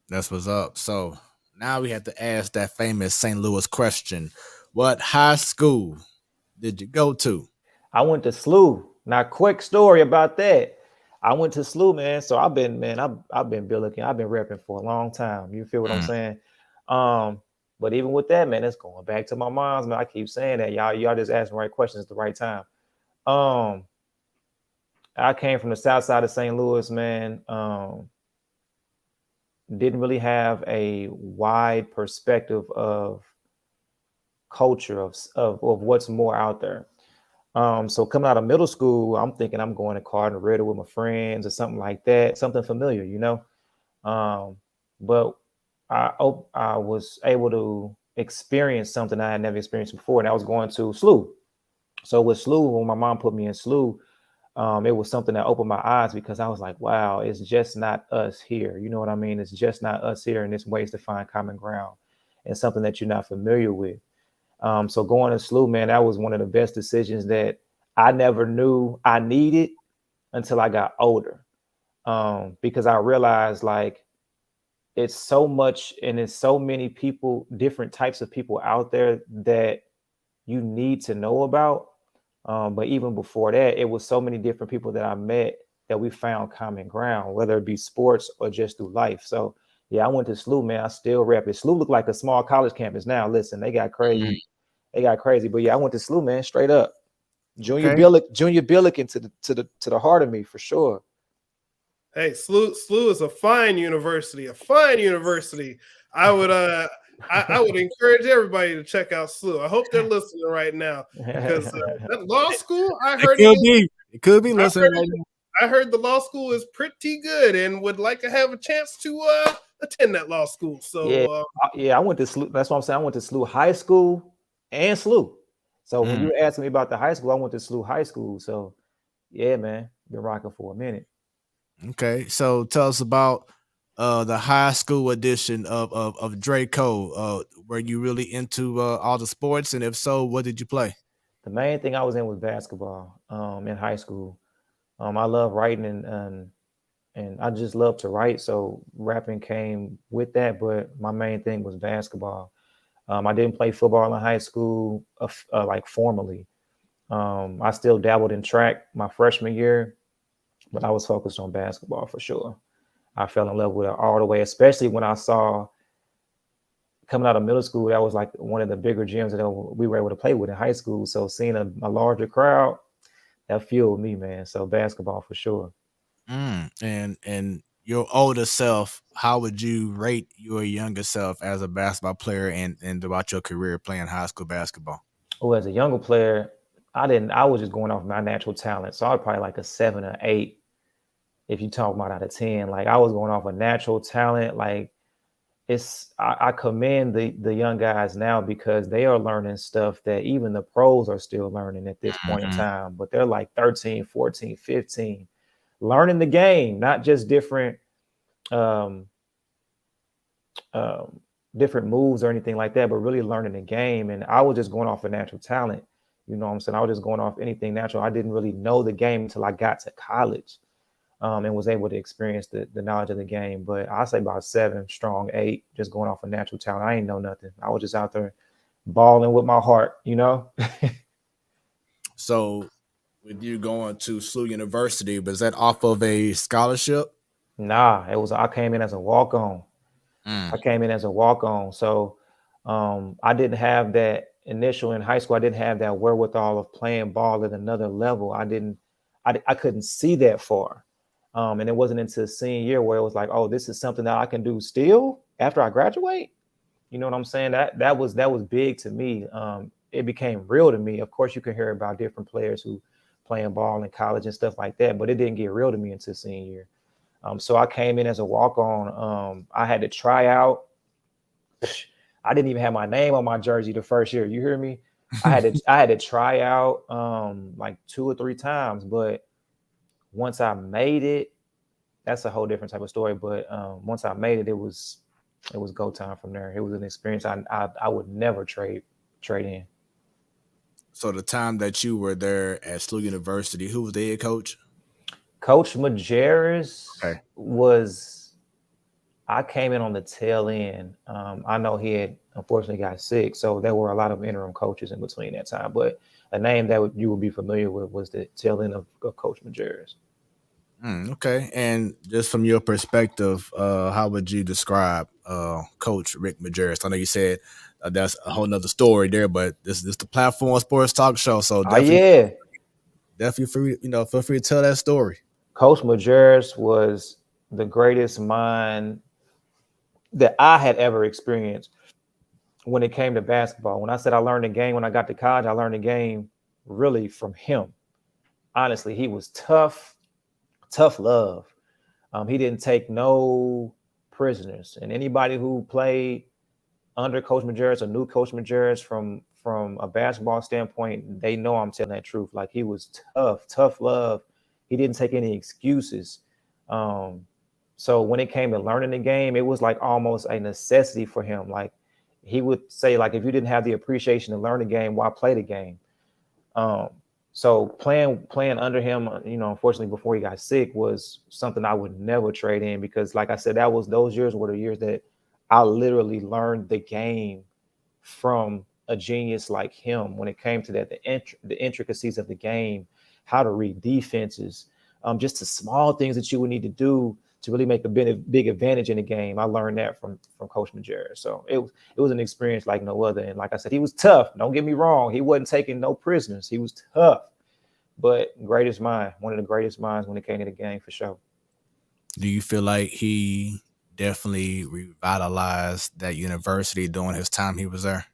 S1: That's what's up. So now we have to ask that famous St. Louis question. What high school did you go to?
S7: I went to SLU. Now, quick story about that. I went to SLU, man. So I've been Billiken. I've been repping for a long time. You feel what I'm saying? But even with that, man, it's going back to my mom's, man. I keep saying that y'all just asking the right questions at the right time. I came from the south side of St. Louis, man. Didn't really have a wide perspective of culture of what's more out there. So coming out of middle school, I'm thinking I'm going to Cardinal Ritter with my friends or something like that, something familiar, you know. But I was able to experience something I had never experienced before, and I was going to SLU. So with SLU, when my mom put me in SLU, it was something that opened my eyes because I was like, wow, it's just not us here. You know what I mean? It's just not us here, and there's ways to find common ground and something that you're not familiar with. So going to SLU, man, that was one of the best decisions that I never knew I needed until I got older. Because I realized like it's so much and it's so many people, different types of people out there that you need to know about. But even before that, it was so many different people that I met that we found common ground, whether it be sports or just through life. So yeah, I went to SLU, man. I still rep it. SLU looked like a small college campus now. Listen, they got crazy. They got crazy. But yeah, I went to SLU, man, straight up. Junior Billiken to the heart of me for sure.
S6: Hey, SLU is a fine university. A fine university. I would I would encourage everybody to check out SLU. I hope they're listening right now because that law school, I heard
S1: it could be listening right now.
S6: I heard the law school is pretty good and would like to have a chance to attend that law school. So
S7: yeah, I went to SLU. That's what I'm saying. I went to SLU High School and SLU. So when you were asking me about the high school, I went to SLU High School. So yeah, man, been rocking for a minute.
S1: Okay, so tell us about the high school edition of Dre'Co. Were you really into all the sports, and if so, what did you play?
S7: The main thing I was in was basketball. In high school, I love writing and I just love to write. So rapping came with that, but my main thing was basketball. I didn't play football in high school, like formally. I still dabbled in track my freshman year, but I was focused on basketball for sure. I fell in love with it all the way, especially when I saw coming out of middle school, that was like one of the bigger gyms that we were able to play with in high school. So seeing a larger crowd, that fueled me, man. So basketball for sure.
S1: And your older self, how would you rate your younger self as a basketball player and throughout your career playing high school basketball?
S7: Oh, as a younger player, I was just going off my natural talent. So I was probably like a 7 or 8. If you talk about out of 10, like I was going off a natural talent. Like I commend the young guys now because they are learning stuff that even the pros are still learning at this point in time, but they're like 13, 14, 15, learning the game, not just different different moves or anything like that, but really learning the game. And I was just going off a natural talent. You know what I'm saying? I was just going off anything natural. I didn't really know the game until I got to college. And was able to experience the knowledge of the game. But I say about 7, strong 8, just going off a natural talent. I ain't know nothing. I was just out there balling with my heart, you know?
S1: So with you going to SLU University, was that off of a scholarship?
S7: Nah, I came in as a walk-on. I came in as a walk-on. So I didn't have that initial in high school. I didn't have that wherewithal of playing ball at another level. I couldn't see that far. And it wasn't until senior year where it was like, oh, this is something that I can do still after I graduate. You know what I'm saying? That was big to me. It became real to me. Of course, you can hear about different players who playing ball in college and stuff like that, but it didn't get real to me until senior year. So I came in as a walk-on. I had to try out. I didn't even have my name on my jersey the first year. You hear me? I had to try out like 2 or 3 times, but once I made it, that's a whole different type of story. But once I made it, it was go time from there. It was an experience I would never trade in.
S1: So the time that you were there at SLU University, who was the head coach?
S7: Coach Majerus I came in on the tail end. I know he had unfortunately got sick, so there were a lot of interim coaches in between that time. But a name that you would be familiar with was the tail end of Coach Majerus.
S1: Okay, and just from your perspective, how would you describe Coach Rick Majerus? I know you said that's a whole nother story there, but this is the platform sports talk show, so
S7: Oh yeah,
S1: definitely free. Feel free to tell that story.
S7: Coach Majerus was the greatest mind that I had ever experienced when it came to basketball. When I said I learned the game when I got to college, I learned the game really from him. Honestly, he was tough love. He didn't take no prisoners, and anybody who played under Coach Majerus or knew Coach Majerus from a basketball standpoint, they know I'm telling that truth. Like, he was tough love. He didn't take any excuses. So when it came to learning the game, it was like almost a necessity for him. Like, he would say, like, if you didn't have the appreciation to learn the game, why play the game? So playing under him, unfortunately before he got sick, was something I would never trade in, because like I said, those years were the years that I literally learned the game from a genius like him when it came to that, the intricacies of the game, how to read defenses, just the small things that you would need to do to really make a big advantage in the game. I learned that from Coach Majerus. So it was an experience like no other. And like I said, he was tough. Don't get me wrong. He wasn't taking no prisoners. He was tough, but greatest mind, one of the greatest minds when it came to the game, for sure.
S1: Do you feel like he definitely revitalized that university during his time he was there?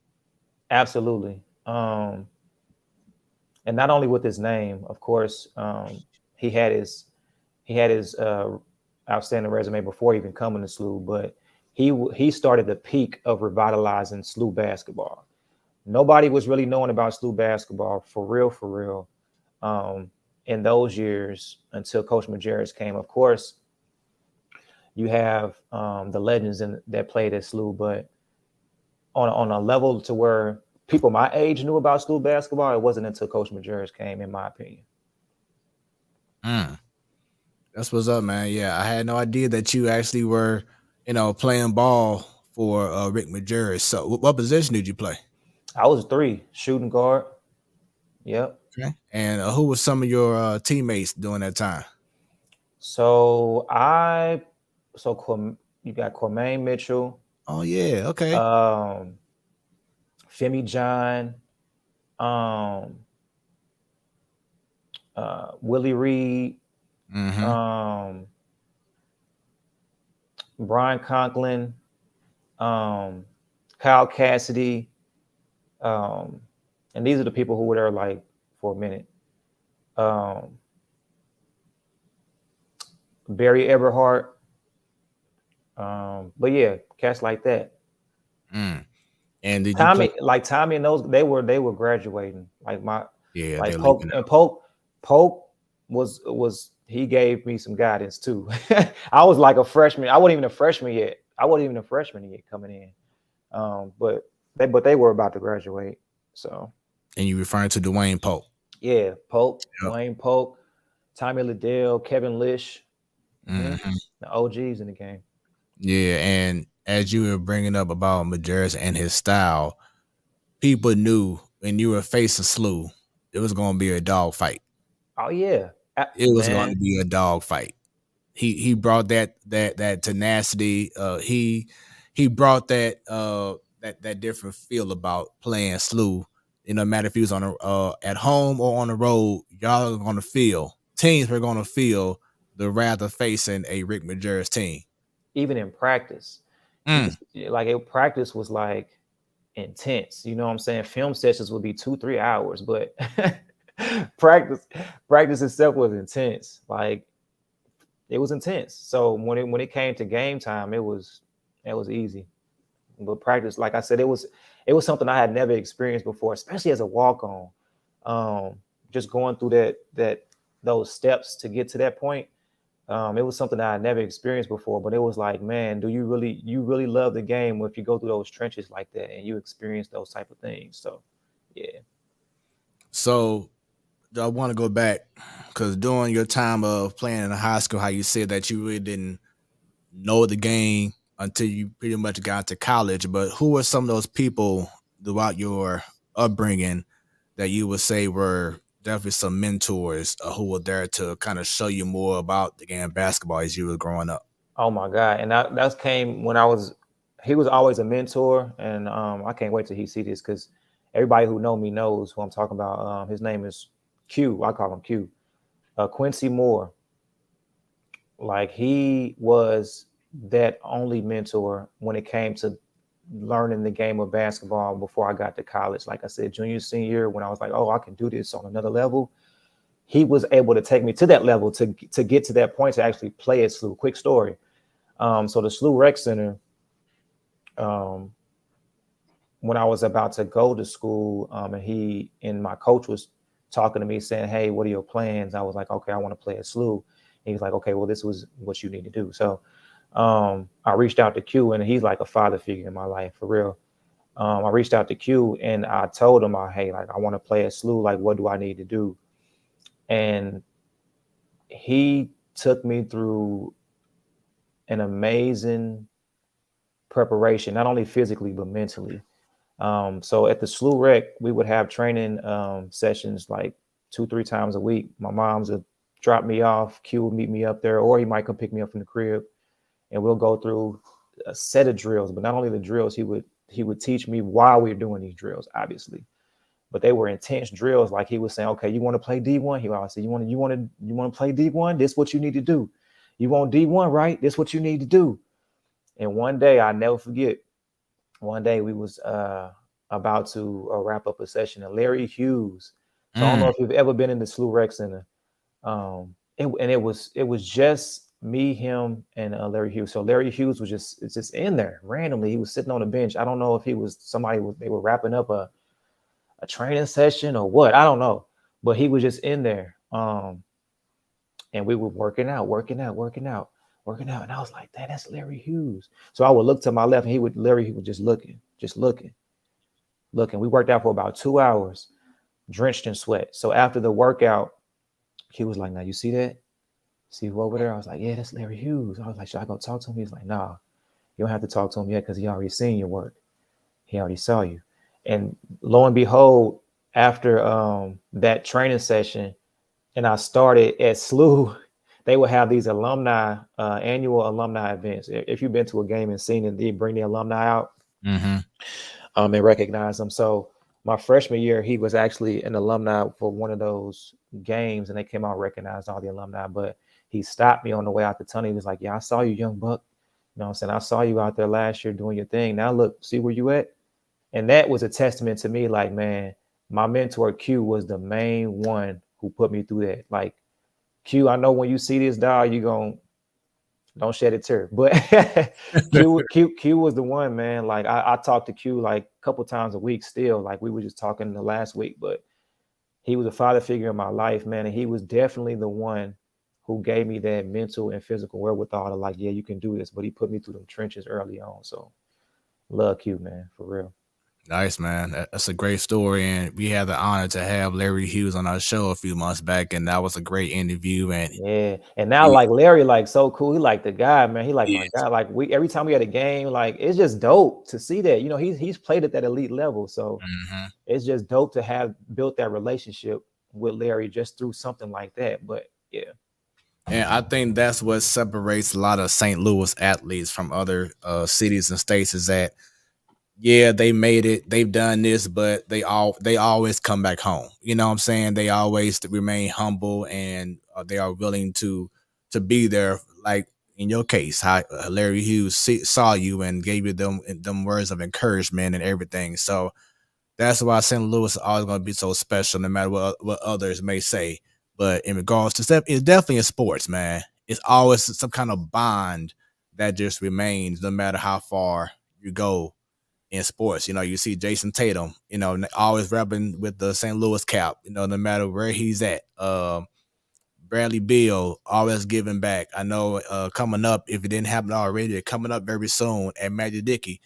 S7: Absolutely. And not only with his name, of course, he had his outstanding resume before even coming to SLU, but he started the peak of revitalizing SLU basketball. Nobody was really knowing about SLU basketball for real in those years until Coach Majerus came. Of course, you have the legends that played at SLU, but on a level to where people my age knew about SLU basketball, it wasn't until Coach Majerus came, in my opinion.
S1: That's what's up, man. Yeah, I had no idea that you actually were, playing ball for Rick Majerus. So, what position did you play?
S7: I was 3, shooting guard. Yep.
S1: Okay. And who were some of your teammates during that time?
S7: So you got Cormaine Mitchell.
S1: Oh yeah, okay.
S7: Femi John, Willie Reed, Brian Conklin, Kyle Cassidy, and these are the people who were there like for a minute. Barry Eberhardt, but yeah, cats like that.
S1: And did
S7: Tommy and those they were graduating. Like Pope was he gave me some guidance too. I was like a freshman. I wasn't even a freshman yet. Coming in. But they were about to graduate. So.
S1: And you referring to Dwayne Pope?
S7: Yeah, Pope, yep. Dwayne Pope, Tommy Liddell, Kevin Lish, the OGs in the game.
S1: Yeah, and as you were bringing up about Majerus and his style, people knew when you were facing SLU, it was going to be a dog fight.
S7: Oh yeah,
S1: it was going to be a dog fight. He brought that tenacity. He brought that different feel about playing SLU. No matter if he was on at home or on the road, y'all are going to feel. Teams were going to feel the wrath of facing a Rick Majerus team.
S7: Even in practice, practice was like intense. You know what I'm saying? Film sessions would be 2-3 hours, but practice itself was intense. Like, it was intense. So when it came to game time, it was easy. But practice, like I said, it was something I had never experienced before, especially as a walk-on. Just going through those steps to get to that point. It was something that I never experienced before, but it was like, man, do you really love the game if you go through those trenches like that and you experience those type of things? So, yeah.
S1: So I want to go back, because during your time of playing in high school, how you said that you really didn't know the game until you pretty much got to college. But who were some of those people throughout your upbringing that you would say were definitely some mentors who were there to kind of show you more about the game of basketball as you were growing up.
S7: Oh my God. And that came when he was always a mentor. And I can't wait till he see this because everybody who know me knows who I'm talking about. His name is Q. I call him Q. Quincy Moore. Like he was that only mentor when it came to learning the game of basketball before I got to college. Like I said, junior, senior year, when I was like, oh, I can do this on another level. He was able to take me to that level to get to that point to actually play at SLU. Quick story. So the SLU Rec Center, when I was about to go to school, and my coach was talking to me saying, hey, what are your plans? I was like, okay, I want to play at SLU. He was like, okay, well, this was what you need to do. So I reached out to Q, and he's like a father figure in my life, for real. I reached out to Q, and I told him, hey, like, I want to play at SLU. Like, what do I need to do? And he took me through an amazing preparation, not only physically, but mentally. So at the SLU Rec, we would have training sessions like 2-3 times a week. My mom's would drop me off, Q would meet me up there, or he might come pick me up from the crib, and we'll go through a set of drills. But not only the drills, he would teach me while we were doing these drills, obviously. But they were intense drills. Like he was saying, okay, you want to play D1? He always said, you want to play D1? This is what you need to do. You want D1, right? This is what you need to do. And one day, I'll never forget, one day we was about to wrap up a session, and Larry Hughes. So I don't know if you've ever been in the SLU Rec Center. It was just me, him, and Larry Hughes. So Larry Hughes was just in there randomly. He was sitting on the bench. I don't know if he was they were wrapping up a training session or what. I don't know, but he was just in there. And we were working out. And I was like, "Dang, that's Larry Hughes." So I would look to my left, and Larry was just looking. We worked out for about 2 hours, drenched in sweat. So after the workout, he was like, "Now you see that? See who over there?" I was like, "Yeah, that's Larry Hughes." I was like, "Should I go talk to him?" He's like, "Nah, you don't have to talk to him yet because he already seen your work. He already saw you." And lo and behold, after that training session, and I started at SLU, they would have these annual alumni events. If you've been to a game and seen it, they bring the alumni out and recognize them. So my freshman year, he was actually an alumni for one of those games, and they came out and recognized all the alumni. But he stopped me on the way out the tunnel. He was like, "Yeah, I saw you, young buck. You know what I'm saying? I saw you out there last year doing your thing. Now look, see where you at?" And that was a testament to me, like, man, my mentor Q was the main one who put me through that. Like, Q, I know when you see this, dog, don't shed a tear. But Q was the one, man. Like, I talked to Q like a couple times a week still. Like, we were just talking the last week, but he was a father figure in my life, man. And he was definitely the one who gave me that mental and physical wherewithal to, like, yeah, you can do this. But he put me through them trenches early on. So love Q, man, for real.
S1: Nice, man. That's a great story, and we had the honor to have Larry Hughes on our show a few months back, and that was a great interview. And
S7: yeah, and now like Larry, like so cool. He like the guy, man. He like my guy. Like every time we had a game, like it's just dope to see that. You know, he's played at that elite level, so it's just dope to have built that relationship with Larry just through something like that. But yeah.
S1: And I think that's what separates a lot of St. Louis athletes from other cities and states is that, yeah, they made it, they've done this, but they always come back home. You know what I'm saying? They always remain humble, and they are willing to be there. Like in your case, how Larry Hughes saw you and gave you them words of encouragement and everything. So that's why St. Louis is always going to be so special, no matter what others may say. But in regards to stuff, it's definitely in sports, man. It's always some kind of bond that just remains, no matter how far you go in sports. You know, you see Jason Tatum, you know, always rapping with the St. Louis cap, you know, no matter where he's at. Bradley Beal always giving back. I know coming up, if it didn't happen already, coming up very soon at Magic Dickey,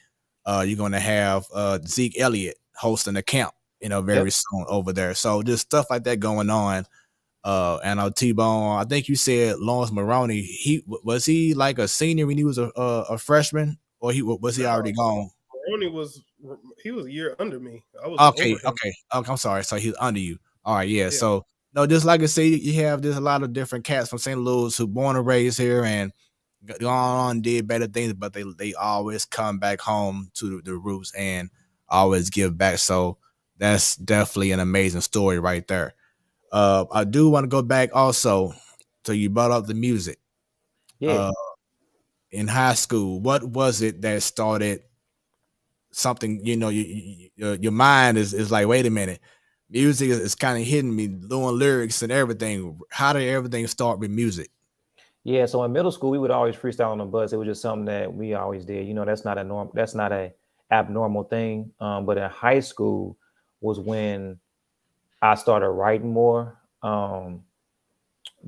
S1: you're going to have Zeke Elliott hosting a camp, you know, very soon over there. So just stuff like that going on. And T-Bone, I think you said Lawrence Maroney, was he like a senior when he was a freshman, or was he already gone?
S6: Maroney was a year under me. I was
S1: okay. I'm sorry. So he was under you. All right, yeah. So No, just like I say, you have there's a lot of different cats from St. Louis who born and raised here and gone on did better things, but they always come back home to the roots and always give back. So that's definitely an amazing story right there. I do want to go back also. So you brought up the music.
S7: Yeah.
S1: In high school, what was it that started something? Your mind is like, wait a minute, music is kind of hitting me, doing lyrics and everything. How did everything start with music?
S7: Yeah, so in middle school, we would always freestyle on the bus. It was just something that we always did. That's not a norm. That's not a abnormal thing. But in high school was when I started writing more,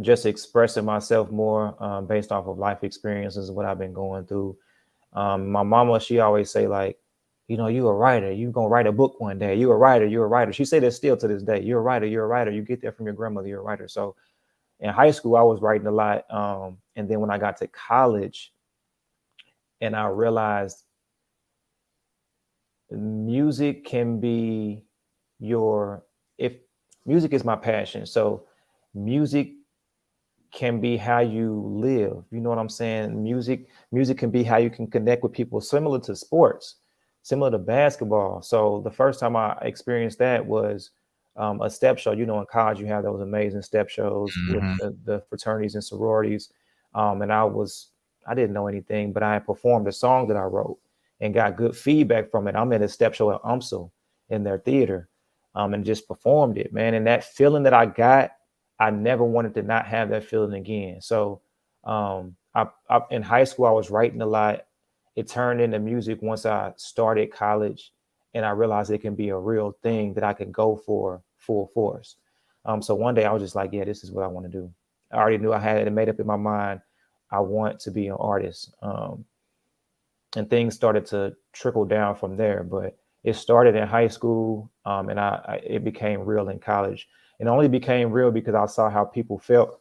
S7: just expressing myself more based off of life experiences, what I've been going through. My mama, she always say like, you a writer. You gonna write a book one day. You a writer. You're a writer. She say that still to this day. You're a writer. You're a writer. You get that from your grandmother. You're a writer. So in high school, I was writing a lot. And then when I got to college and I realized music can be if music is my passion. So music can be how you live. You know what I'm saying? Music can be how you can connect with people, similar to sports, similar to basketball. So the first time I experienced that was a step show. In college you have those amazing step shows with the fraternities and sororities. And I didn't know anything, but I performed a song that I wrote and got good feedback from it. I'm at a step show at UMSL in their theater and just performed it, man. And that feeling that I got, I never wanted to not have that feeling again. So in high school, I was writing a lot. It turned into music once I started college, and I realized it can be a real thing that I can go for full force. So one day I was just like, yeah, this is what I want to do. I already knew I had it made up in my mind. I want to be an artist. And things started to trickle down from there. But it started in high school, and it became real in college. It only became real because I saw how people felt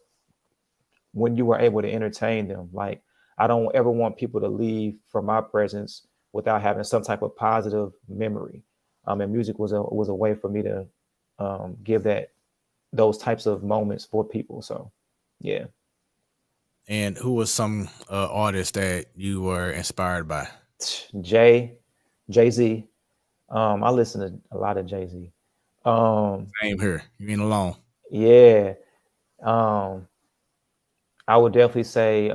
S7: when you were able to entertain them. Like, I don't ever want people to leave from my presence without having some type of positive memory. And music was a way for me to give those types of moments for people. So, yeah.
S1: And who was some artists that you were inspired by?
S7: Jay-Z. I listen to a lot of Jay-Z.
S1: Same here. You ain't alone.
S7: Yeah. I would definitely say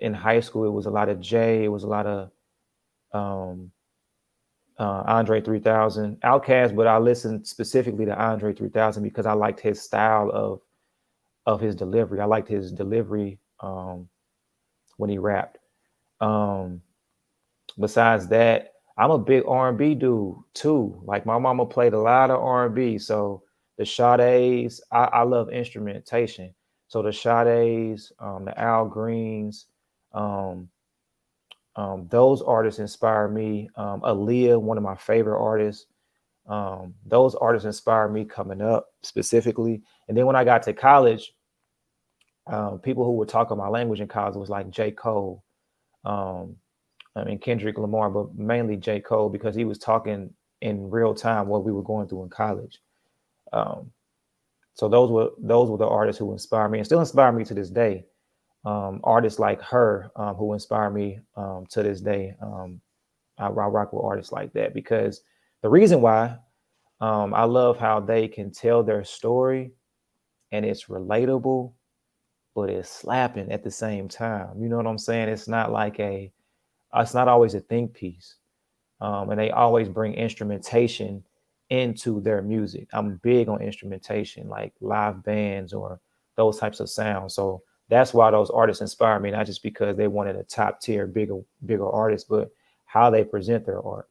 S7: in high school, it was a lot of Jay. It was a lot of Andre 3000, Outkast, but I listened specifically to Andre 3000 because I liked his style of his delivery. I liked his delivery when he rapped. Besides that, I'm a big R&B dude too. Like, my mama played a lot of R&B. So the Sade's, I love instrumentation. So the Sade's, the Al Greens, those artists inspire me. Aaliyah, one of my favorite artists. Those artists inspired me coming up specifically. And then when I got to college, people who would talk my language in college was like J. Cole. Kendrick Lamar, but mainly J. Cole, because he was talking in real time what we were going through in college. So those were the artists who inspired me and still inspire me to this day. Artists like her who inspire me to this day. I rock with artists like that because the reason why I love how they can tell their story and it's relatable, but it's slapping at the same time. You know what I'm saying? It's not always a think piece. And they always bring instrumentation into their music. I'm big on instrumentation, like live bands or those types of sounds. So that's why those artists inspire me, not just because they wanted a top tier, bigger artist, but how they present their art.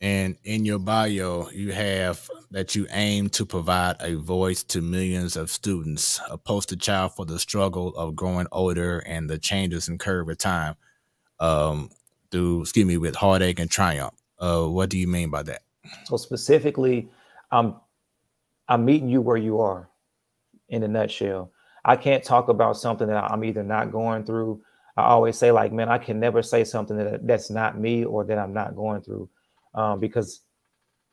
S1: And in your bio, you have that you aim to provide a voice to millions of students, a poster child for the struggle of growing older and the changes incurred with time, with heartache and triumph. What do you mean by that?
S7: So specifically, I'm meeting you where you are in a nutshell. I can't talk about something that I'm either not going through. I always say, like, man, I can never say something that's not me or that I'm not going through. Because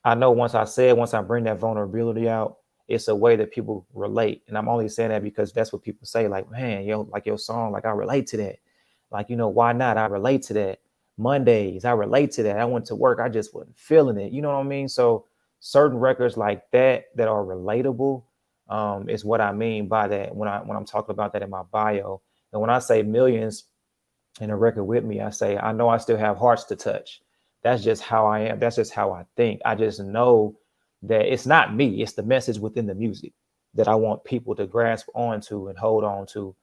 S7: I know once I bring that vulnerability out, it's a way that people relate. And I'm only saying that because that's what people say. Like, man, like your song, like I relate to that. Like, why not? I relate to that. Mondays, I relate to that. I went to work, I just wasn't feeling it. You know what I mean? So certain records like that are relatable is what I mean by that when I'm talking about that in my bio. And when I say millions in a record with me, I say, I know I still have hearts to touch. That's just how I am. That's just how I think. I just know that it's not me. It's the message within the music that I want people to grasp onto and hold on to.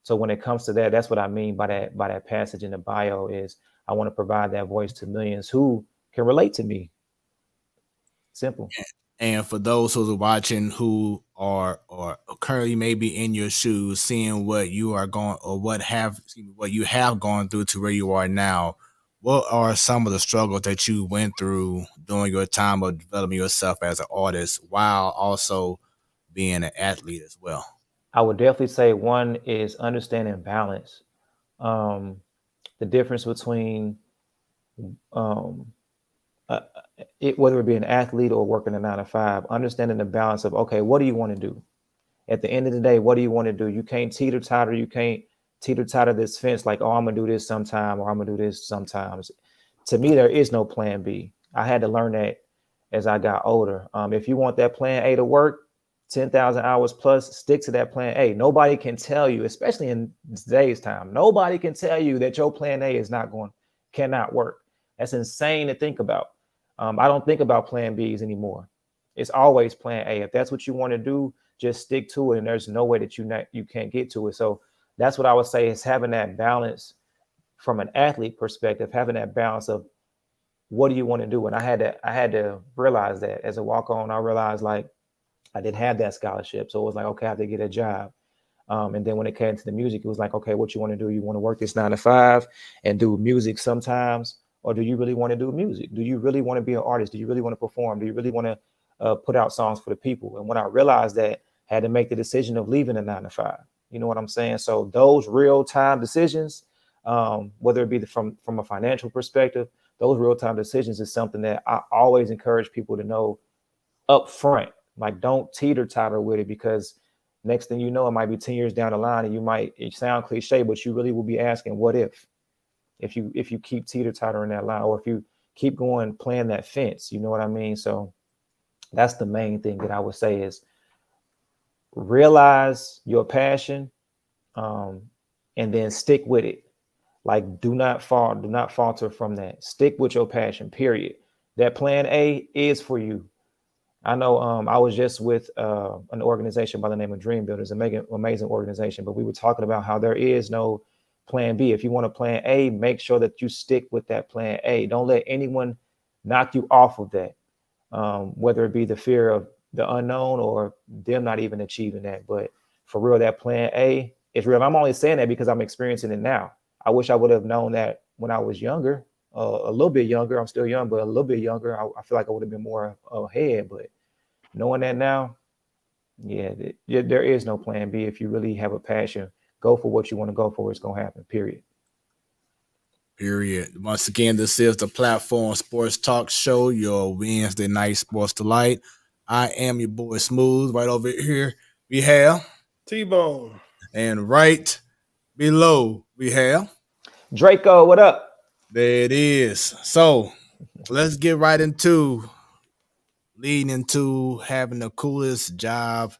S7: So when it comes to that, that's what I mean by that passage in the bio is I want to provide that voice to millions who can relate to me. Simple.
S1: And for those who are watching who are or currently maybe in your shoes, seeing what you are going or what you have gone through to where you are now, what are some of the struggles that you went through during your time of developing yourself as an artist while also being an athlete as well?
S7: I would definitely say one is understanding balance. The difference between whether it be an athlete or working a 9 to 5, understanding the balance of, okay, what do you want to do? At the end of the day, what do you want to do? You can't teeter-totter. You can't teeter-totter this fence like, oh, I'm going to do this sometime or I'm going to do this sometimes. To me, there is no plan B. I had to learn that as I got older. If you want that plan A to work, 10,000 hours plus, stick to that plan A. Nobody can tell you, especially in today's time, nobody can tell you that your plan A cannot work. That's insane to think about. I don't think about plan Bs anymore. It's always plan A. If that's what you want to do, just stick to it. And there's no way that you can't get to it. So that's what I would say is having that balance from an athlete perspective, having that balance of what do you want to do? And I had to realize that as a walk-on, I realized like I didn't have that scholarship. So it was like, okay, I have to get a job. And then when it came to the music, it was like, okay, what you want to do? You want to work this 9 to 5 and do music sometimes? Or do you really want to do music? Do you really want to be an artist? Do you really want to perform? Do you really want to put out songs for the people? And when I realized that, I had to make the decision of leaving the 9 to 5. You know what I'm saying? So those real-time decisions, whether it be from a financial perspective, those real-time decisions is something that I always encourage people to know up front. Like, don't teeter-totter with it, because next thing you know, it might be 10 years down the line and it sound cliche, but you really will be asking, what if you keep teeter-tottering that line, or if you keep going playing that fence, you know what I mean? So that's the main thing that I would say is realize your passion, and then stick with it. Like, do not falter from that. Stick with your passion, period. That plan A is for you. I know I was just with an organization by the name of Dream Builders, amazing organization, but we were talking about how there is no plan B. If you want a plan A, make sure that you stick with that plan A. Don't let anyone knock you off of that, whether it be the fear of the unknown or them not even achieving that. But for real, that plan A is real. I'm only saying that because I'm experiencing it now. I wish I would have known that when I was younger, a little bit younger. I'm still young, but a little bit younger. I feel like I would have been more ahead. But knowing that now, yeah, there is no plan B. If you really have a passion, go for what you want to go for. It's going to happen, period.
S1: Period. Once again, this is the Platform Sports Talk Show, your Wednesday night sports delight. I am your boy Smoooth. Right over here, we have
S6: T-Bone.
S1: And right below, we have
S7: Dre'Co. What up?
S1: There it is. So let's get right into leading into having the coolest job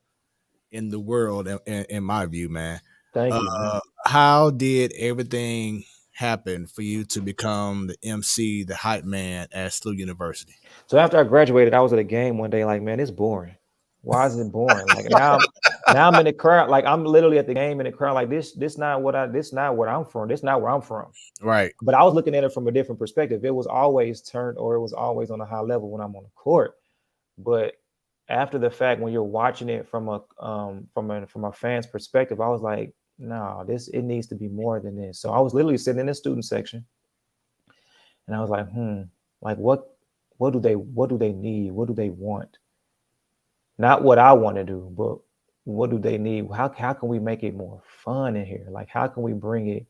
S1: in the world, in my view, man.
S7: Thank you, man.
S1: How did everything happen for you to become the MC, the hype man at SLU University?
S7: So after I graduated, I was at a game one day, like, man, it's boring. Why is it boring? Like now I'm in the crowd, like I'm literally at the game in the crowd, like this not what I'm from. This not where I'm from.
S1: Right.
S7: But I was looking at it from a different perspective. It was always turned, or it was always on a high level when I'm on the court. But after the fact, when you're watching it from a fan's perspective, I was like, no, it needs to be more than this. So I was literally sitting in the student section, and I was like, like what do they need? What do they want? Not what I want to do, but what do they need? How can we make it more fun in here? Like, how can we bring it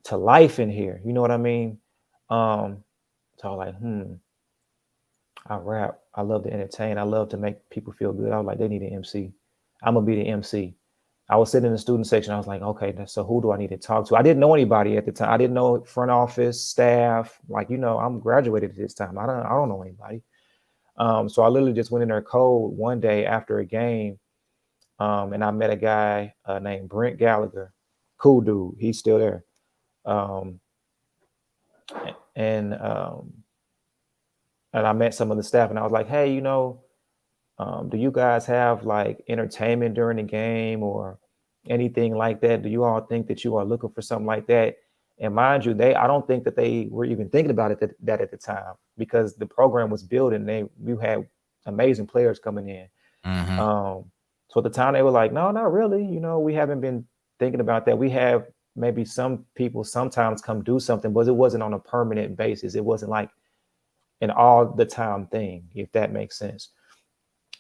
S7: to life in here? You know what I mean? So I was like, I rap. I love to entertain. I love to make people feel good. I was like, they need an MC. I'm gonna be the MC. I was sitting in the student section. I was like, okay, so who do I need to talk to? I didn't know anybody at the time. I didn't know front office staff. Like, I'm graduated at this time. I don't know anybody. So I literally just went in there cold one day after a game, and I met a guy named Brent Gallagher. Cool dude. He's still there. And I met some of the staff, and I was like, hey, do you guys have like entertainment during the game or anything like that? Do you all think that you are looking for something like that? And mind you, I don't think that they were even thinking about it that at the time, because the program was building. We had amazing players coming in.
S1: Mm-hmm.
S7: So at the time they were like, no, not really. We haven't been thinking about that. We have maybe some people sometimes come do something, but it wasn't on a permanent basis. It wasn't like an all the time thing, if that makes sense.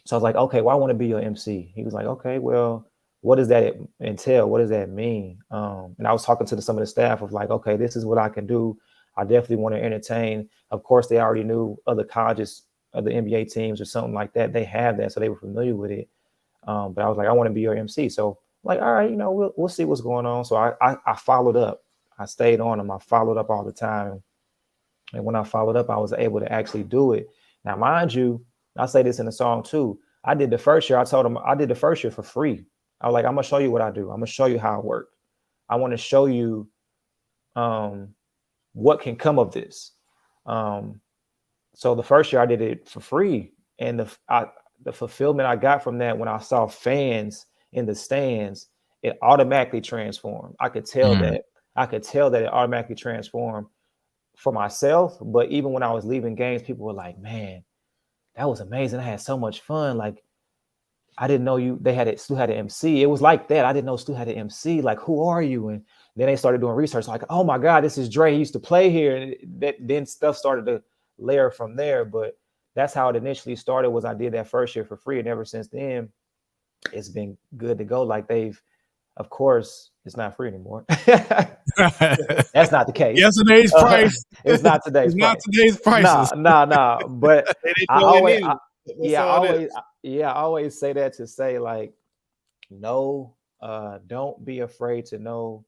S7: So I was like, okay, well, I want to be your MC. He was like, okay, well, what does that entail? What does that mean? And I was talking to some of the staff of like, okay, this is what I can do. I definitely want to entertain. Of course, they already knew other colleges, other NBA teams or something like that. They have that, so they were familiar with it. But I was like, I want to be your MC. So like, all right, we'll see what's going on. So I followed up. I stayed on them. I followed up all the time. And when I followed up, I was able to actually do it. Now, mind you, I say this in the song too. I did the first year. I told them I did the first year for free. I was like, I'm going to show you what I do. I'm going to show you how it works. I want to show you what can come of this. So the first year I did it for free. And the fulfillment I got from that when I saw fans in the stands, it automatically transformed. I could tell that. I could tell that it automatically transformed for myself. But even when I was leaving games, people were like, man, that was amazing. I had so much fun. Like, I didn't know Stu had an MC. It was like that. I didn't know Stu had an MC. Like, who are you? And then they started doing research. Like, oh my God, this is Dre. He used to play here. And then stuff started to layer from there. But that's how it initially started. Was I did that first year for free. And ever since then, it's been good to go. Like of course, it's not free anymore. That's not the case.
S1: Yesterday's price.
S7: It's not today's price.
S1: Not today's prices.
S7: Nah. But I always say that to say, like, no, don't be afraid to know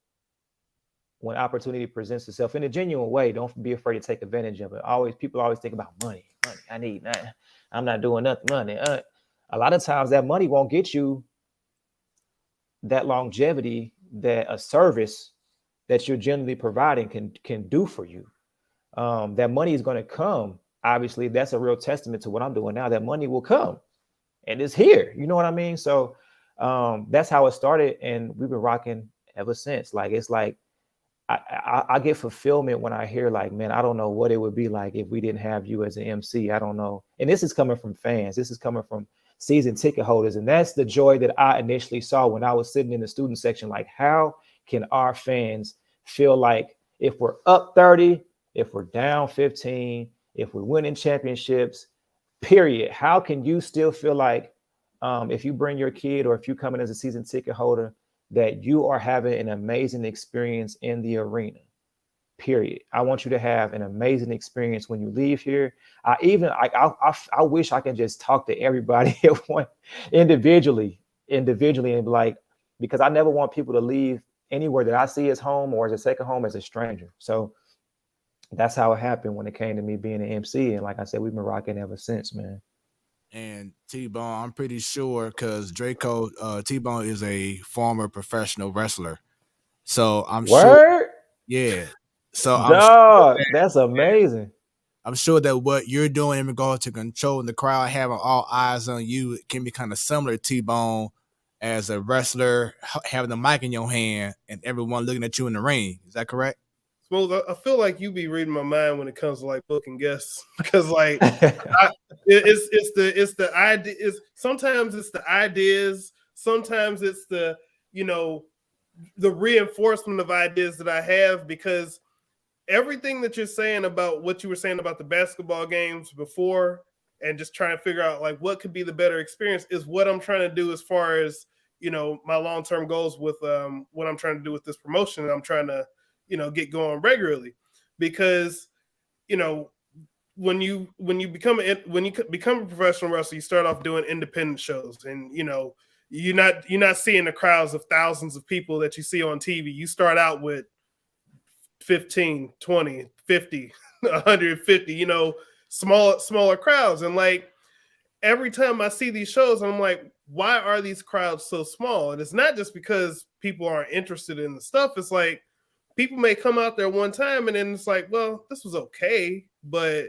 S7: when opportunity presents itself in a genuine way. Don't be afraid to take advantage of it. People always think about money. I need that. I'm not doing nothing. Money. A lot of times that money won't get you that longevity that a service that you're generally providing can do for you. That money is going to come. Obviously, that's a real testament to what I'm doing now. That money will come, and it's here. You know what I mean? So that's how it started, and we've been rocking ever since. Like, it's like I get fulfillment when I hear, like, man, I don't know what it would be like if we didn't have you as an MC. I don't know. And this is coming from fans. This is coming from season ticket holders. And that's the joy that I initially saw when I was sitting in the student section. Like, how can our fans feel like if we're up 30, if we're down 15, if we're winning championships, period, how can you still feel like if you bring your kid or if you come in as a season ticket holder, that you are having an amazing experience in the arena, period. I want you to have an amazing experience when you leave here. I wish I could just talk to everybody individually and be like, because I never want people to leave anywhere that I see as home or as a second home as a stranger. So that's how it happened when it came to me being an MC. And like I said, we've been rocking ever since, man.
S1: And T-Bone, I'm pretty sure, because Dre'Co, T-Bone is a former professional wrestler. So I'm sure. Yeah. So
S7: that's amazing.
S1: I'm sure that what you're doing in regard to controlling the crowd, having all eyes on you, it can be kind of similar to T-Bone as a wrestler, having the mic in your hand and everyone looking at you in the ring. Is that correct?
S6: Smoooth, I feel like you be reading my mind when it comes to like booking guests, because like it's the idea. Sometimes it's the ideas. Sometimes it's the the reinforcement of ideas that I have, because everything that you're saying about what you were saying about the basketball games before and just trying to figure out like what could be the better experience is what I'm trying to do as far as my long-term goals with what I'm trying to do with this promotion. And I'm trying to get going regularly, because when you become a professional wrestler, you start off doing independent shows, and you're not seeing the crowds of thousands of people that you see on TV. You start out with 15, 20, 50, 150, smaller crowds. And like every time I see these shows, I'm like, why are these crowds so small? And it's not just because people aren't interested in the stuff. It's like people may come out there one time and then it's like, well, this was okay, but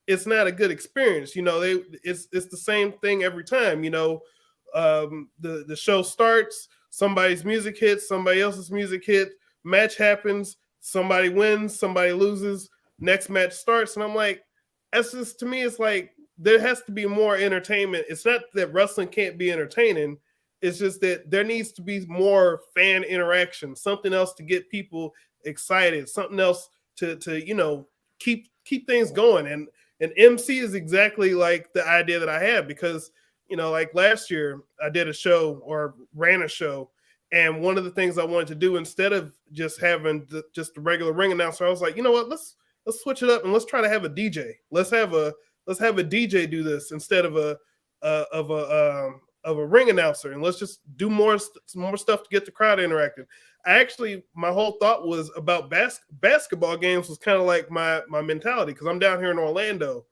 S6: it's not a good experience. It's the same thing every time. The show starts, somebody's music hits, somebody else's music hit, match happens, somebody wins, somebody loses, next match starts, and I'm like, that's just, to me, it's like there has to be more entertainment. It's not that wrestling can't be entertaining. It's just that there needs to be more fan interaction, something else to get people excited, something else to keep things going. And MC is exactly like the idea that I had, because like last year I did a show or ran a show, and one of the things I wanted to do, instead of just having just the regular ring announcer, I was like, you know what, let's switch it up and let's try to have a DJ. Let's have a DJ do this instead of a ring announcer, and let's just do more stuff to get the crowd interactive. My whole thought was about basketball games was kind of like my mentality, because I'm down here in Orlando,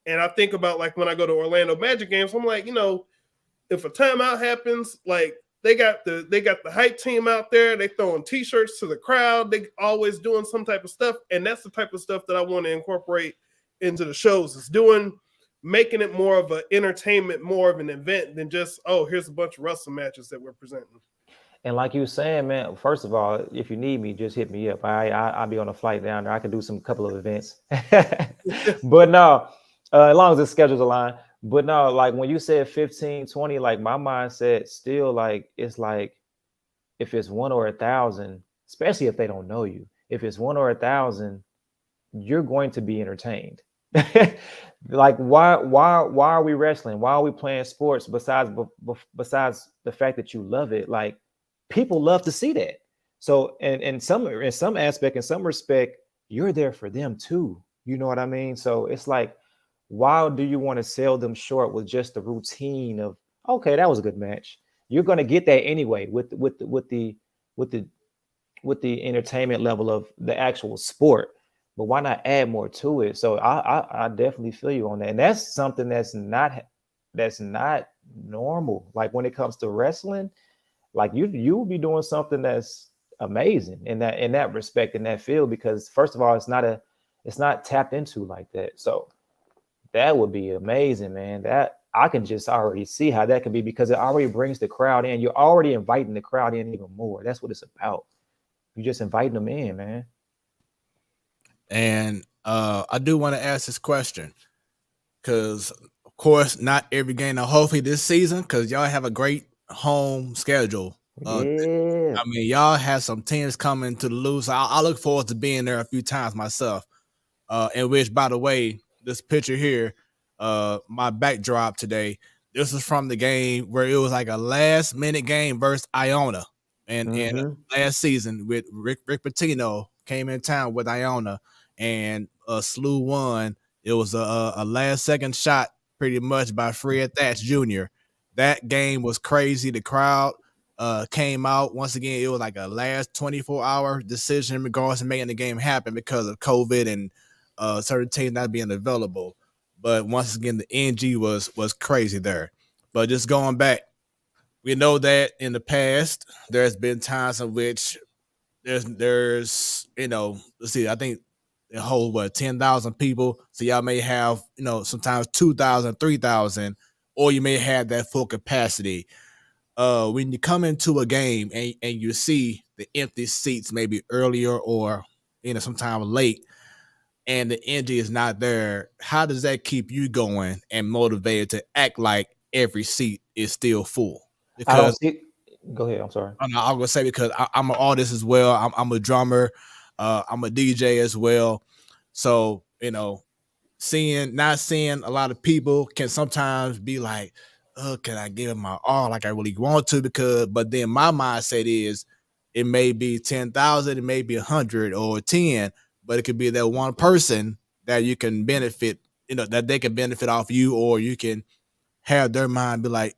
S6: and I think about like when I go to Orlando Magic games, I'm like, if a timeout happens, like they got the hype team out there, they throwing t-shirts to the crowd, they always doing some type of stuff, and that's the type of stuff that I want to incorporate into the shows. It's making it more of an entertainment, more of an event than just, oh, here's a bunch of wrestling matches that we're presenting.
S7: And like you were saying, man, first of all, if you need me, just hit me up. I'll be on a flight down there. I can do some couple of events. But no, as long as the schedules align. But no, like when you said 15, 20, like my mindset still, like, it's like, if it's 1 or 1,000, especially if they don't know you, if it's 1 or 1,000, you're going to be entertained. Like, why are we wrestling? Why are we playing sports besides the fact that you love it? Like, people love to see that. So in some aspect, in some respect, you're there for them too. You know what I mean? So it's like, why do you want to sell them short with just the routine of, okay, that was a good match? You're going to get that anyway with the entertainment level of the actual sport. But why not add more to it? So I definitely feel you on that. And that's something that's not normal. Like when it comes to wrestling, like you will be doing something that's amazing in that respect, in that field, because first of all, it's not tapped into like that. So that would be amazing, man. That I can just already see how that can be, because it already brings the crowd in. You're already inviting the crowd in even more. That's what it's about. You're just inviting them in, man.
S1: And I do want to ask this question, because of course not every game. Now, hopefully this season, because y'all have a great home schedule.
S7: Yeah.
S1: I mean, y'all have some teams coming to the loose. I look forward to being there a few times myself. In which, by the way, this picture here, my backdrop today, this is from the game where it was like a last minute game versus Iona, and last season with Rick Pitino came in town with Iona, and Slew won. It was a last second shot, pretty much, by Fred Thatch Jr. That game was crazy. The crowd came out. Once again, it was like a last 24-hour decision in regards to making the game happen because of COVID and certain teams not being available. But once again, the energy was crazy there. But just going back, we know that in the past there's been times in which there's let's see, I think it holds 10,000 people. So y'all may have sometimes 2,000, 3,000, or you may have that full capacity. When you come into a game and you see the empty seats maybe earlier or sometime late, and the energy is not there, how does that keep you going and motivated to act like every seat is still full?
S7: Because I don't see. Go ahead. I'm sorry.
S1: I'm gonna say, because I'm an artist as well. I'm a drummer. I'm a DJ as well. So not seeing a lot of people can sometimes be like, can I give it my all like I really want to? But then my mindset is, it may be 10,000, it may be 100 or 10, but it could be that one person that you can benefit that they can benefit off you, or you can have their mind be like,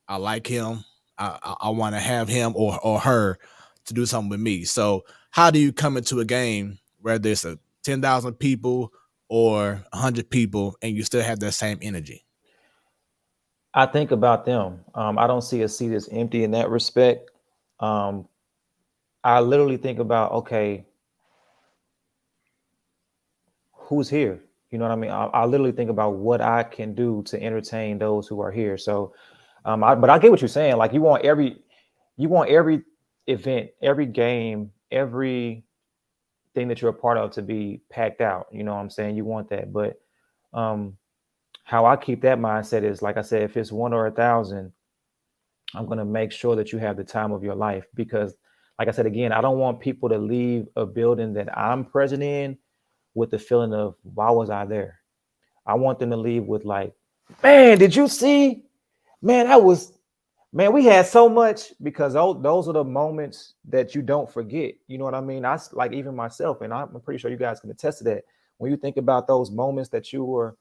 S1: I like him. I want to have him or her to do something with me. So how do you come into a game, whether it's 10,000 people or 100 people, and you still have that same energy?
S7: I think about them. I don't see a seat as empty in that respect. I literally think about, okay, who's here? You know what I mean? I literally think about what I can do to entertain those who are here. So, but I get what you're saying. Like you want every event, every game, every thing that you're a part of to be packed out. You know what I'm saying? You want that. But how I keep that mindset is, like I said, if it's 1 or 1,000, I'm going to make sure that you have the time of your life, because like I said, again, I don't want people to leave a building that I'm present in with the feeling of, why was I there? I want them to leave with like, man, did you see? Man, we had so much, because those are the moments that you don't forget. You know what I mean? I like, even myself, and I'm pretty sure you guys can attest to that. When you think about those moments that you were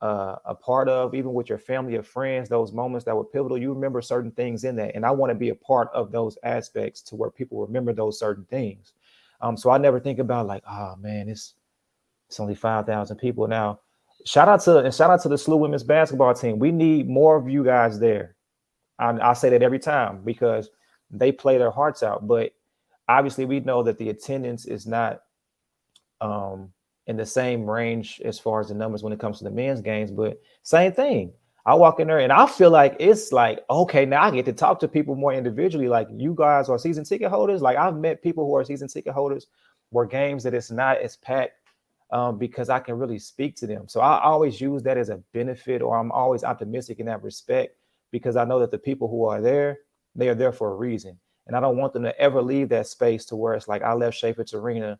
S7: a part of, even with your family or friends, those moments that were pivotal, you remember certain things in that. And I want to be a part of those aspects to where people remember those certain things. So I never think about like, oh man, it's only 5,000 people. Now, shout out to the SLU women's basketball team. We need more of you guys there. I say that every time because they play their hearts out. But obviously, we know that the attendance is not in the same range as far as the numbers when it comes to the men's games. But same thing. I walk in there and I feel like it's like, okay, now I get to talk to people more individually. Like, you guys are season ticket holders. Like, I've met people who are season ticket holders where games that it's not as packed, because I can really speak to them. So I always use that as a benefit, or I'm always optimistic in that respect, because I know that the people who are there, they are there for a reason. And I don't want them to ever leave that space to where it's like, I left Chaffetz Arena.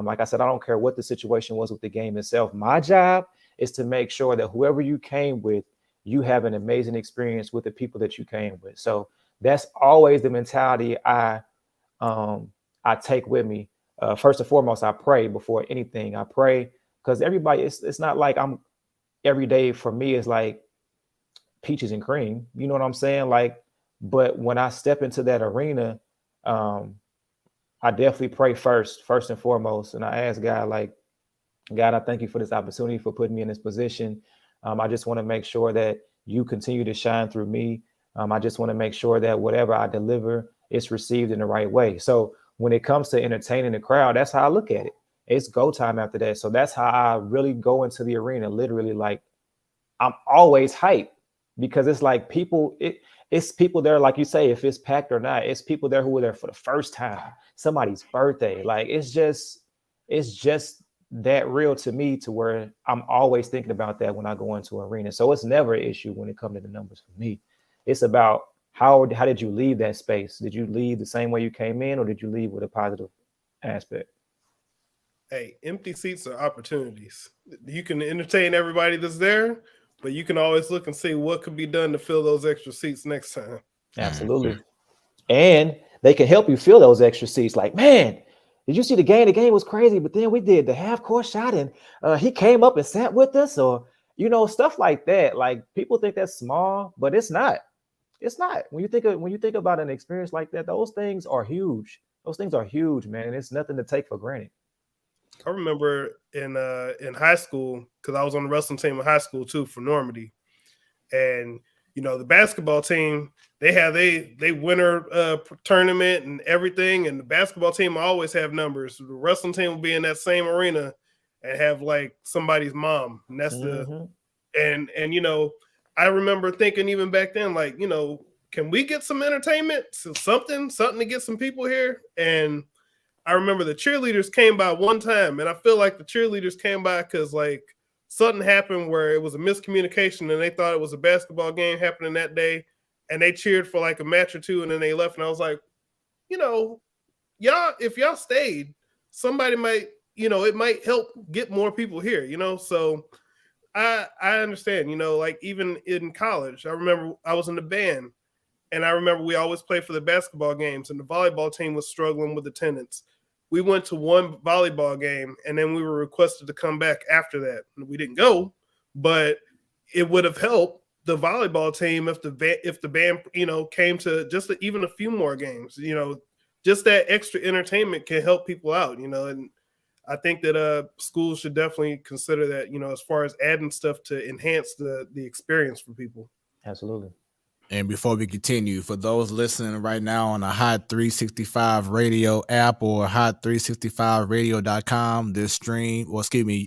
S7: Like I said, I don't care what the situation was with the game itself. My job is to make sure that whoever you came with, you have an amazing experience with the people that you came with. So that's always the mentality I take with me. First and foremost, I pray before anything. I pray because everybody, it's not like I'm every day for me is like peaches and cream. You know what I'm saying? Like, but when I step into that arena, I definitely pray first and foremost. And I ask God, like, God, I thank you for this opportunity, for putting me in this position. I just want to make sure that you continue to shine through me. I just want to make sure that whatever I deliver is received in the right way. So when it comes to entertaining the crowd, that's how I look at it. It's go time after that. So that's how I really go into the arena. Literally, like, I'm always hyped, because it's like it's people there, like you say, if it's packed or not, it's people there who were there for the first time, somebody's birthday. Like, it's just that real to me, to where I'm always thinking about that when I go into an arena. So it's never an issue when it comes to the numbers for me. It's about how did you leave that space? Did you leave the same way you came in, or did you leave with a positive aspect?
S6: Hey, empty seats are opportunities. You can entertain everybody that's there, but you can always look and see what could be done to fill those extra seats next time.
S7: Absolutely. And they can help you fill those extra seats. Like, man, did you see the game? The game was crazy, but then we did the half court shot and he came up and sat with us, or, stuff like that. Like, people think that's small, but it's not. It's not. When you think about an experience like that, those things are huge. Those things are huge, man. And it's nothing to take for granted.
S6: I remember in high school, because I was on the wrestling team in high school too for Normandy, and the basketball team, they have they winter tournament and everything, and the basketball team always have numbers. The wrestling team will be in that same arena and have like somebody's mom, and that's and I remember thinking even back then, like, can we get some entertainment, something to get some people here? And I remember the cheerleaders came by one time, and I feel like the cheerleaders came by because like something happened where it was a miscommunication, and they thought it was a basketball game happening that day, and they cheered for like a match or two, and then they left. And I was like, y'all, if y'all stayed, somebody might, it might help get more people here, So I understand, like even in college, I remember I was in the band, and I remember we always played for the basketball games, and the volleyball team was struggling with attendance. we went to one volleyball game, and then we were requested to come back after that. We didn't go, but it would have helped the volleyball team if the band, came to just even a few more games. Just that extra entertainment can help people out. And I think that schools should definitely consider that. As far as adding stuff to enhance the experience for people.
S7: Absolutely.
S1: And before we continue, for those listening right now on the Hot 365 Radio app or hot365radio.com, this stream,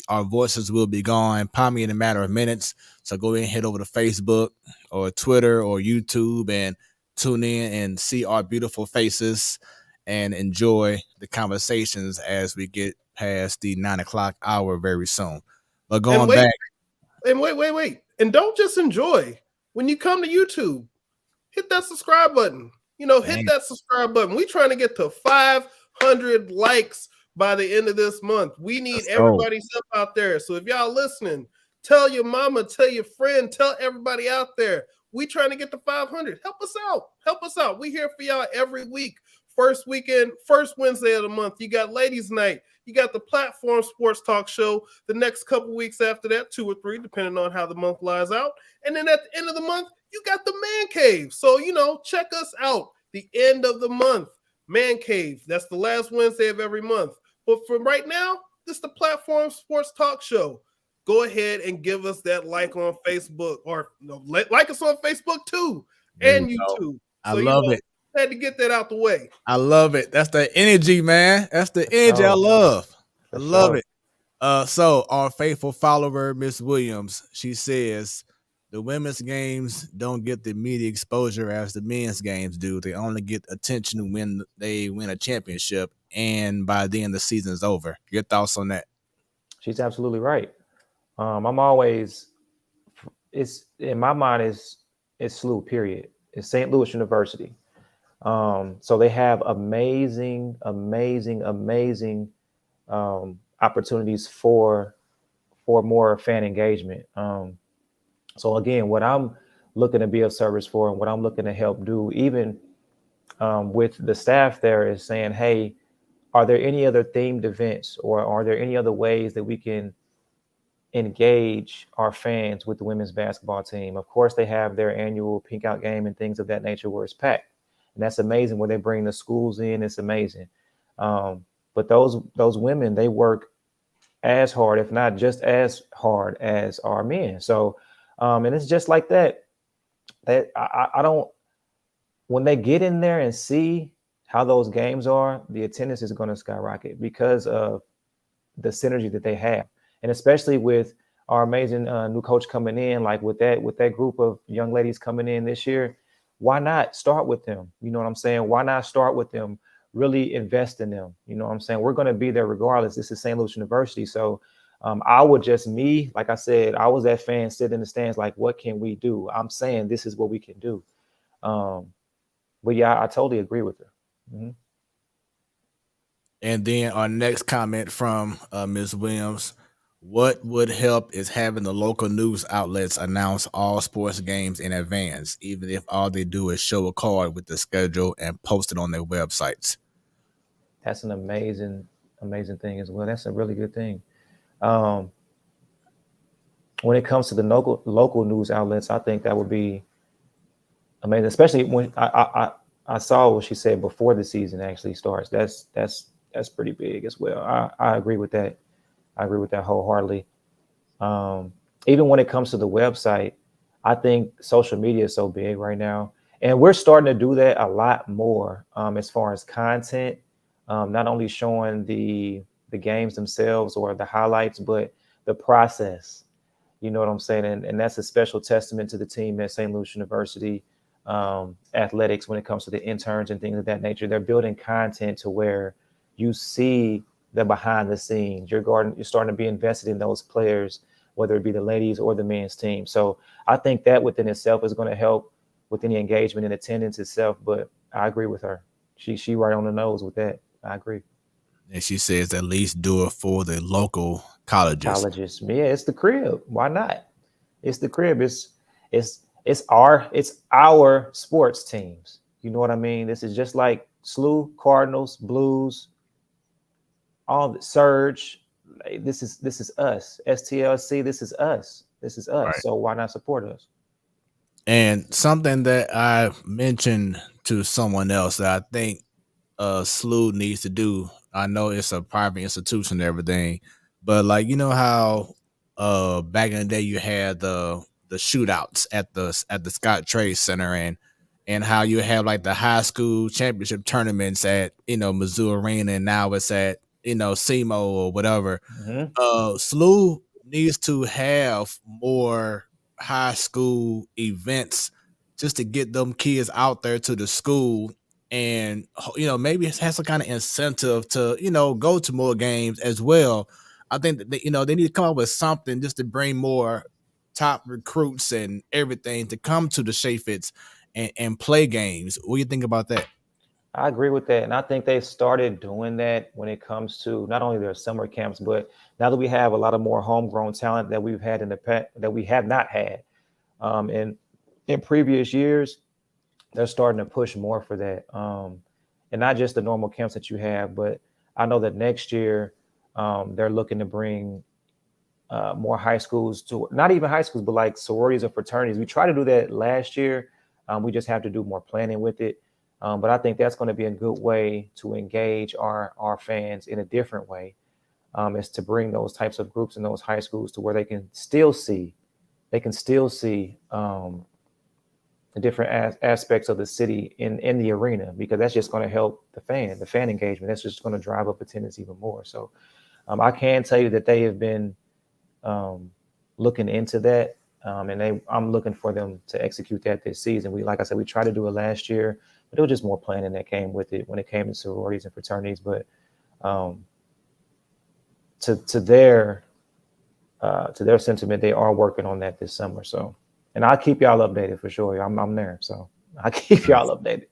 S1: our voices will be gone probably in a matter of minutes. So go ahead and head over to Facebook or Twitter or YouTube and tune in and see our beautiful faces and enjoy the conversations as we get past the 9 o'clock hour very soon. But going back.
S6: And wait. And don't just enjoy. When you come to YouTube, hit that subscribe button. Hit that subscribe button. We're trying to get to 500 likes by the end of this month. We need everybody's help out there. So if y'all listening, tell your mama, tell your friend, tell everybody out there. We trying to get to 500. Help us out. We here for y'all every week. First Wednesday of the month. You got Ladies Night. You got the Platform Sports Talk Show. The next couple weeks after that, 2 or 3, depending on how the month lies out. And then at the end of the month, you got the Man Cave. So, check us out. The end of the month, Man Cave. That's the last Wednesday of every month. But for right now, this is the Platform Sports Talk Show. Go ahead and give us that like on Facebook, or like us on Facebook too, and YouTube.
S1: I love it.
S6: Had to get that out the way.
S1: I love it. That's the energy, man. That's the energy I love. I love it. So our faithful follower, Miss Williams, she says the women's games don't get the media exposure as the men's games do. They only get attention when they win a championship, and by then the season's over. Your thoughts on that?
S7: She's absolutely right. I'm always, it's in my mind is SLU, period. It's St. Louis University. So they have amazing opportunities for more fan engagement. So again, what I'm looking to be of service for and what I'm looking to help do, even with the staff there, is saying, hey, are there any other themed events, or are there any other ways that we can engage our fans with the women's basketball team? Of course, they have their annual pink out game and things of that nature where it's packed. And that's amazing when they bring the schools in. It's amazing. But those women, they work as hard, if not just as hard as our men. So, and it's just like that. That I don't, when they get in there and see how those games are, the attendance is going to skyrocket because of the synergy that they have. And especially with our amazing new coach coming in, like with that group of young ladies coming in this year, why not start with them? You know what I'm saying? Why not start with them? Really invest in them. You know what I'm saying? We're going to be there regardless. This is St. Louis University. So I would just, like I said, I was that fan sitting in the stands like, what can we do? I'm saying this is what we can do. But yeah, I totally agree with her. Mm-hmm.
S1: And then our next comment from Ms. Williams, what would help is having the local news outlets announce all sports games in advance, even if all they do is show a card with the schedule and post it on their websites.
S7: That's an amazing thing as well. That's a really good thing. When it comes to the local news outlets, I think that would be amazing, especially when I saw what she said before the season actually starts. That's pretty big as well. I agree with that. I agree with that wholeheartedly. Even when it comes to the website, I think social media is so big right now. And we're starting to do that a lot more as far as content, not only showing the games themselves or the highlights, but the process. You know what I'm saying? And that's a special testament to the team at St. Louis University athletics when it comes to the interns and things of that nature. They're building content to where you see the behind the scenes. You're starting to be invested in those players, whether it be the ladies or the men's team. So I think that within itself is going to help with any engagement and attendance itself. But I agree with her. She right on the nose with that. I agree.
S1: And she says at least do it for the local colleges.
S7: Yeah, it's the crib. Why not? It's the crib. It's our sports teams. You know what I mean? This is just like SLU, Cardinals, Blues, all the Surge. This is us. STLC. This is us. This is us.
S1: Right.
S7: So why not support us?
S1: And something that I mentioned to someone else that I think SLU needs to do. I know it's a private institution and everything, but like you know how back in the day you had the shootouts at the Scott Trade Center and how you have like the high school championship tournaments at Mizzou Arena, and now it's at SEMO or whatever. SLU needs to have more high school events just to get them kids out there to the school, and maybe it has some kind of incentive to go to more games as well. I think that they need to come up with something just to bring more top recruits and everything to come to the Shafits and play games. What do you think about that?
S7: I agree with that. And I think they've started doing that when it comes to not only their summer camps, but now that we have a lot of more homegrown talent that we've had in the past that we have not had. In previous years, they're starting to push more for that. And not just the normal camps that you have, but I know that next year they're looking to bring more high schools to, not even high schools, but like sororities and fraternities. We tried to do that last year. We just have to do more planning with it. But I think that's going to be a good way to engage our fans in a different way, is to bring those types of groups in those high schools to where they can still see the different aspects of the city in the arena, because that's just going to help the fan engagement. That's just going to drive up attendance even more. So I can tell you that they have been looking into that. And I'm looking for them to execute that this season. Like I said, we tried to do it last year, but it was just more planning that came with it when it came to sororities and fraternities. But to their sentiment, they are working on that this summer. So, and I'll keep y'all updated for sure. I'm there, so I'll keep y'all updated.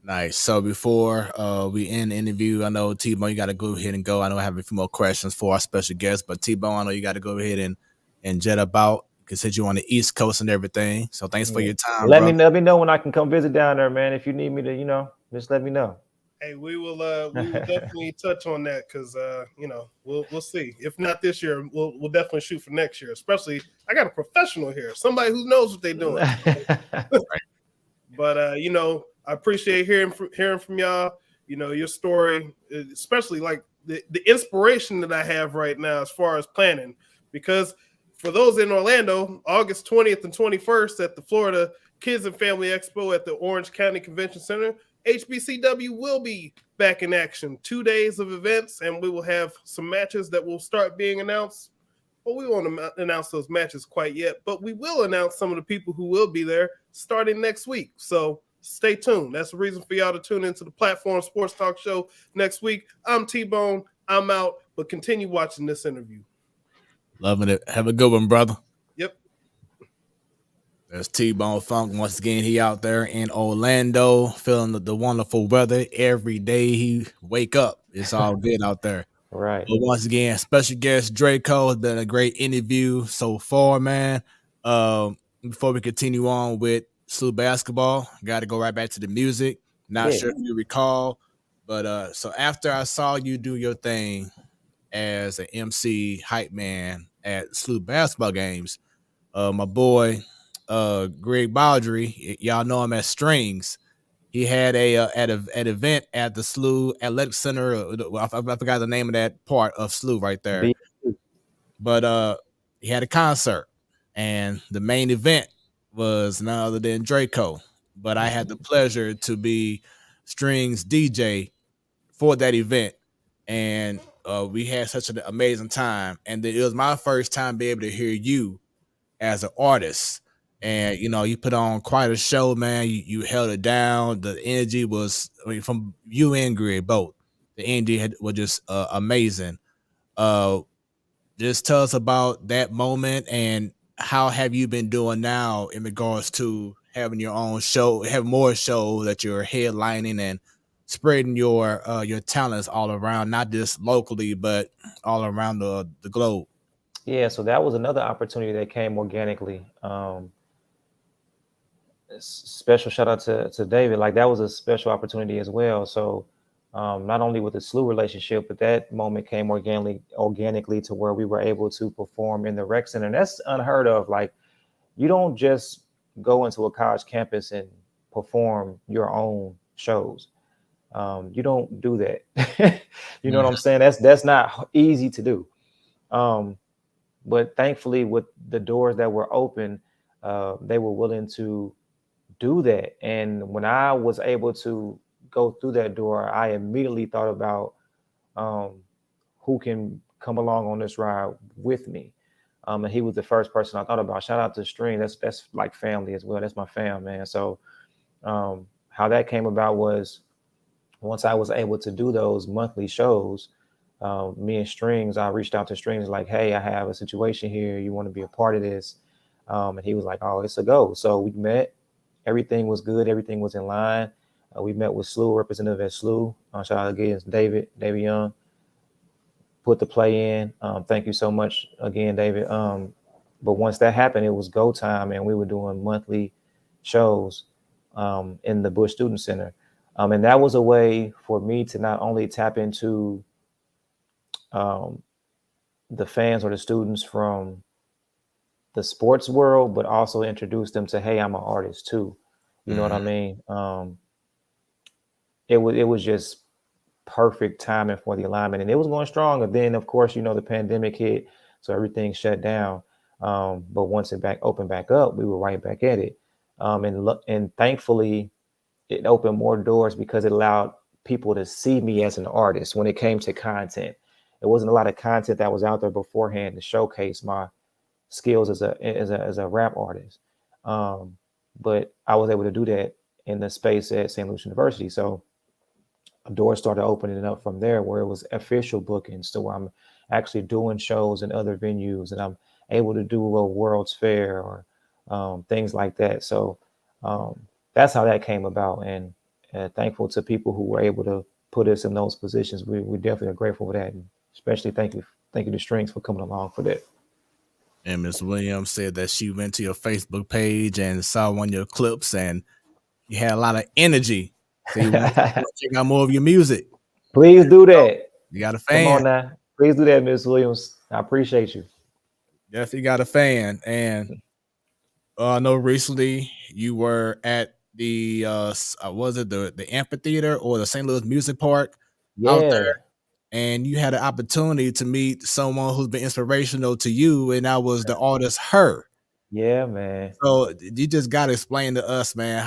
S1: Nice. So before we end the interview, I know T-Bone, you got to go ahead and go. I know I have a few more questions for our special guest, but T-Bone, I know you got to go ahead and jet about, because since you're on the East Coast and everything. So thanks for your time.
S7: Let me know when I can come visit down there, man. If you need me to, just let me know.
S6: Hey, we will definitely touch on that, because we'll see. If not this year, we'll definitely shoot for next year. Especially, I got a professional here, somebody who knows what they're doing. But I appreciate hearing from y'all. Your story, especially like the inspiration that I have right now as far as planning, because for those in Orlando, August 20th and 21st at the Florida Kids and Family Expo at the Orange County Convention Center, HBCW will be back in action. 2 days of events, and we will have some matches that will start being announced. Well, we won't announce those matches quite yet, but we will announce some of the people who will be there starting next week. So stay tuned. That's the reason for y'all to tune into the Platform Sports Talk show next week. I'm T-Bone. I'm out, but continue watching this interview.
S1: Loving it. Have a good one, brother.
S6: Yep.
S1: There's T-Bone Funk. Once again, he out there in Orlando, feeling the wonderful weather. Every day he wake up, it's all good out there.
S7: Right.
S1: But once again, special guest Dre'Co. Has been a great interview so far, man. Before we continue on with SLU basketball, got to go right back to the music. Not sure if you recall, but so after I saw you do your thing as an MC Hypeman at SLU basketball games, my boy Greg Baldry, y'all know him as Strings. He had an event at the SLU Athletic Center. I forgot the name of that part of SLU right there. But he had a concert, and the main event was none other than Dre'Co. But I had the pleasure to be Strings DJ for that event, and we had such an amazing time. And it was my first time being able to hear you as an artist. And you put on quite a show, man. You held it down. The energy was, from you and Greg both. The energy was just amazing. Just tell us about that moment, and how have you been doing now in regards to having your own show, have more shows that you're headlining and spreading your talents all around, not just locally, but all around the globe.
S7: Yeah, so that was another opportunity that came organically. Special shout out to David. Like, that was a special opportunity as well. So not only with the SLU relationship, but that moment came organically to where we were able to perform in the rec center. And that's unheard of. Like, you don't just go into a college campus and perform your own shows. You don't do that. You know what I'm saying? That's not easy to do. But thankfully, with the doors that were open, they were willing to do that. And when I was able to go through that door, I immediately thought about who can come along on this ride with me. And he was the first person I thought about. Shout out to String. That's like family as well. That's my fam, man. So how that came about was once I was able to do those monthly shows, me and Strings, I reached out to Strings like, hey, I have a situation here. You want to be a part of this? And he was like, oh, it's a go. So we met. Everything was good. Everything was in line. We met with SLU, representative at SLU. Shout out again, David Young. Put the play in. Thank you so much again, David. But once that happened, it was go time, and we were doing monthly shows in the Bush Student Center. And that was a way for me to not only tap into the fans or the students from the sports world, but also introduce them to, hey, I'm an artist too. You know what I mean? It was just perfect timing for the alignment, and it was going strong. And then, of course, the pandemic hit, so everything shut down. But once it opened back up, we were right back at it. And thankfully, it opened more doors because it allowed people to see me as an artist. When it came to content, there wasn't a lot of content that was out there beforehand to showcase my skills as a rap artist. But I was able to do that in the space at St. Louis University. So doors started opening up from there, where it was official bookings, so where I'm actually doing shows in other venues, and I'm able to do a World's Fair or things like that. So that's how that came about, and thankful to people who were able to put us in those positions. We definitely are grateful for that, and especially thank you to Strings for coming along for that.
S1: And Ms. Williams said that she went to your Facebook page and saw one of your clips, and you had a lot of energy. So you want to check out more of your music.
S7: Please do that.
S1: You got a fan.
S7: Come on now. Please do that, Ms. Williams. I appreciate you.
S1: Definitely got a fan. And I know recently you were at the was it the amphitheater or the St. Louis Music Park out there, and you had an opportunity to meet someone who's been inspirational to you, and that was the artist Her.
S7: Yeah, man.
S1: So you just got to explain to us, man,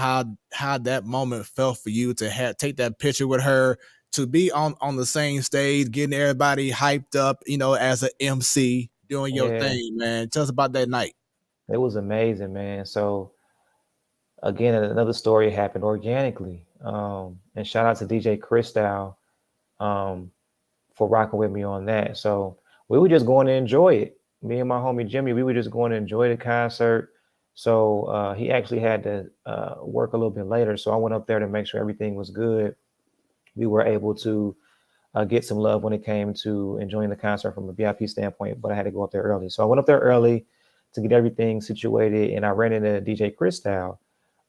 S1: how that moment felt for you to take that picture with her, to be on the same stage, getting everybody hyped up, as an MC, doing your thing, man. Tell us about that night.
S7: It was amazing, man. So again, another story happened organically. And shout out to DJ Cristal for rocking with me on that. So we were just going to enjoy it. Me and my homie Jimmy, we were just going to enjoy the concert. So he actually had to work a little bit later. So I went up there to make sure everything was good. We were able to get some love when it came to enjoying the concert from a VIP standpoint, but I had to go up there early. So I went up there early to get everything situated, and I ran into DJ Cristal.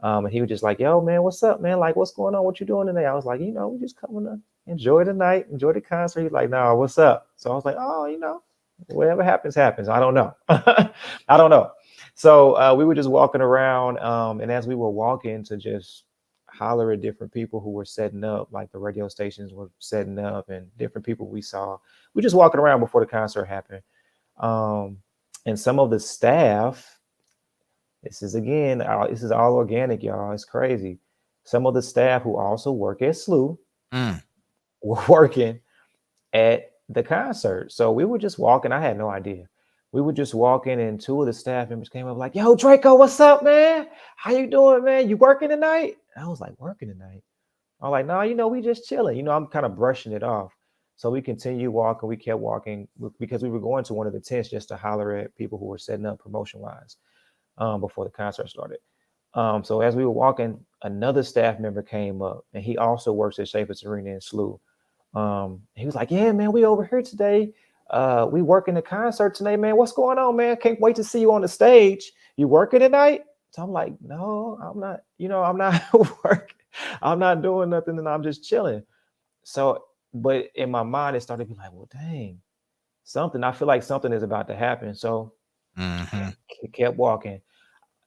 S7: And he was just like, yo, man, what's up, man? Like, what's going on? What you doing today? I was like, we just coming to enjoy the night, enjoy the concert. He's like, no, what's up? So I was like, oh, whatever happens, happens. I don't know. I don't know. So we were just walking around. And as we were walking to just holler at different people who were setting up, like the radio stations were setting up, and different people we saw, we just walking around before the concert happened. And some of the staff, this is all organic, y'all. It's crazy. Some of the staff who also work at SLU were working at the concert. So we were just walking. I had no idea. We were just walking, and two of the staff members came up like, yo, Dre'Co, what's up, man? How you doing, man? You working tonight? And I was like, working tonight? I'm like, no, we just chilling. I'm kind of brushing it off. So we continued walking. We kept walking because we were going to one of the tents just to holler at people who were setting up promotion-wise before the concert started. So as we were walking, another staff member came up, and he also works at Chaffetz Arena in SLU. He was like, yeah, man, we over here today. We working the concert tonight, man. What's going on, man? Can't wait to see you on the stage. You working tonight? So I'm like, no, I'm not. I'm not working. I'm not doing nothing, and I'm just chilling. So, but in my mind, it started to be like, well, dang, something. I feel like something is about to happen. So kept walking.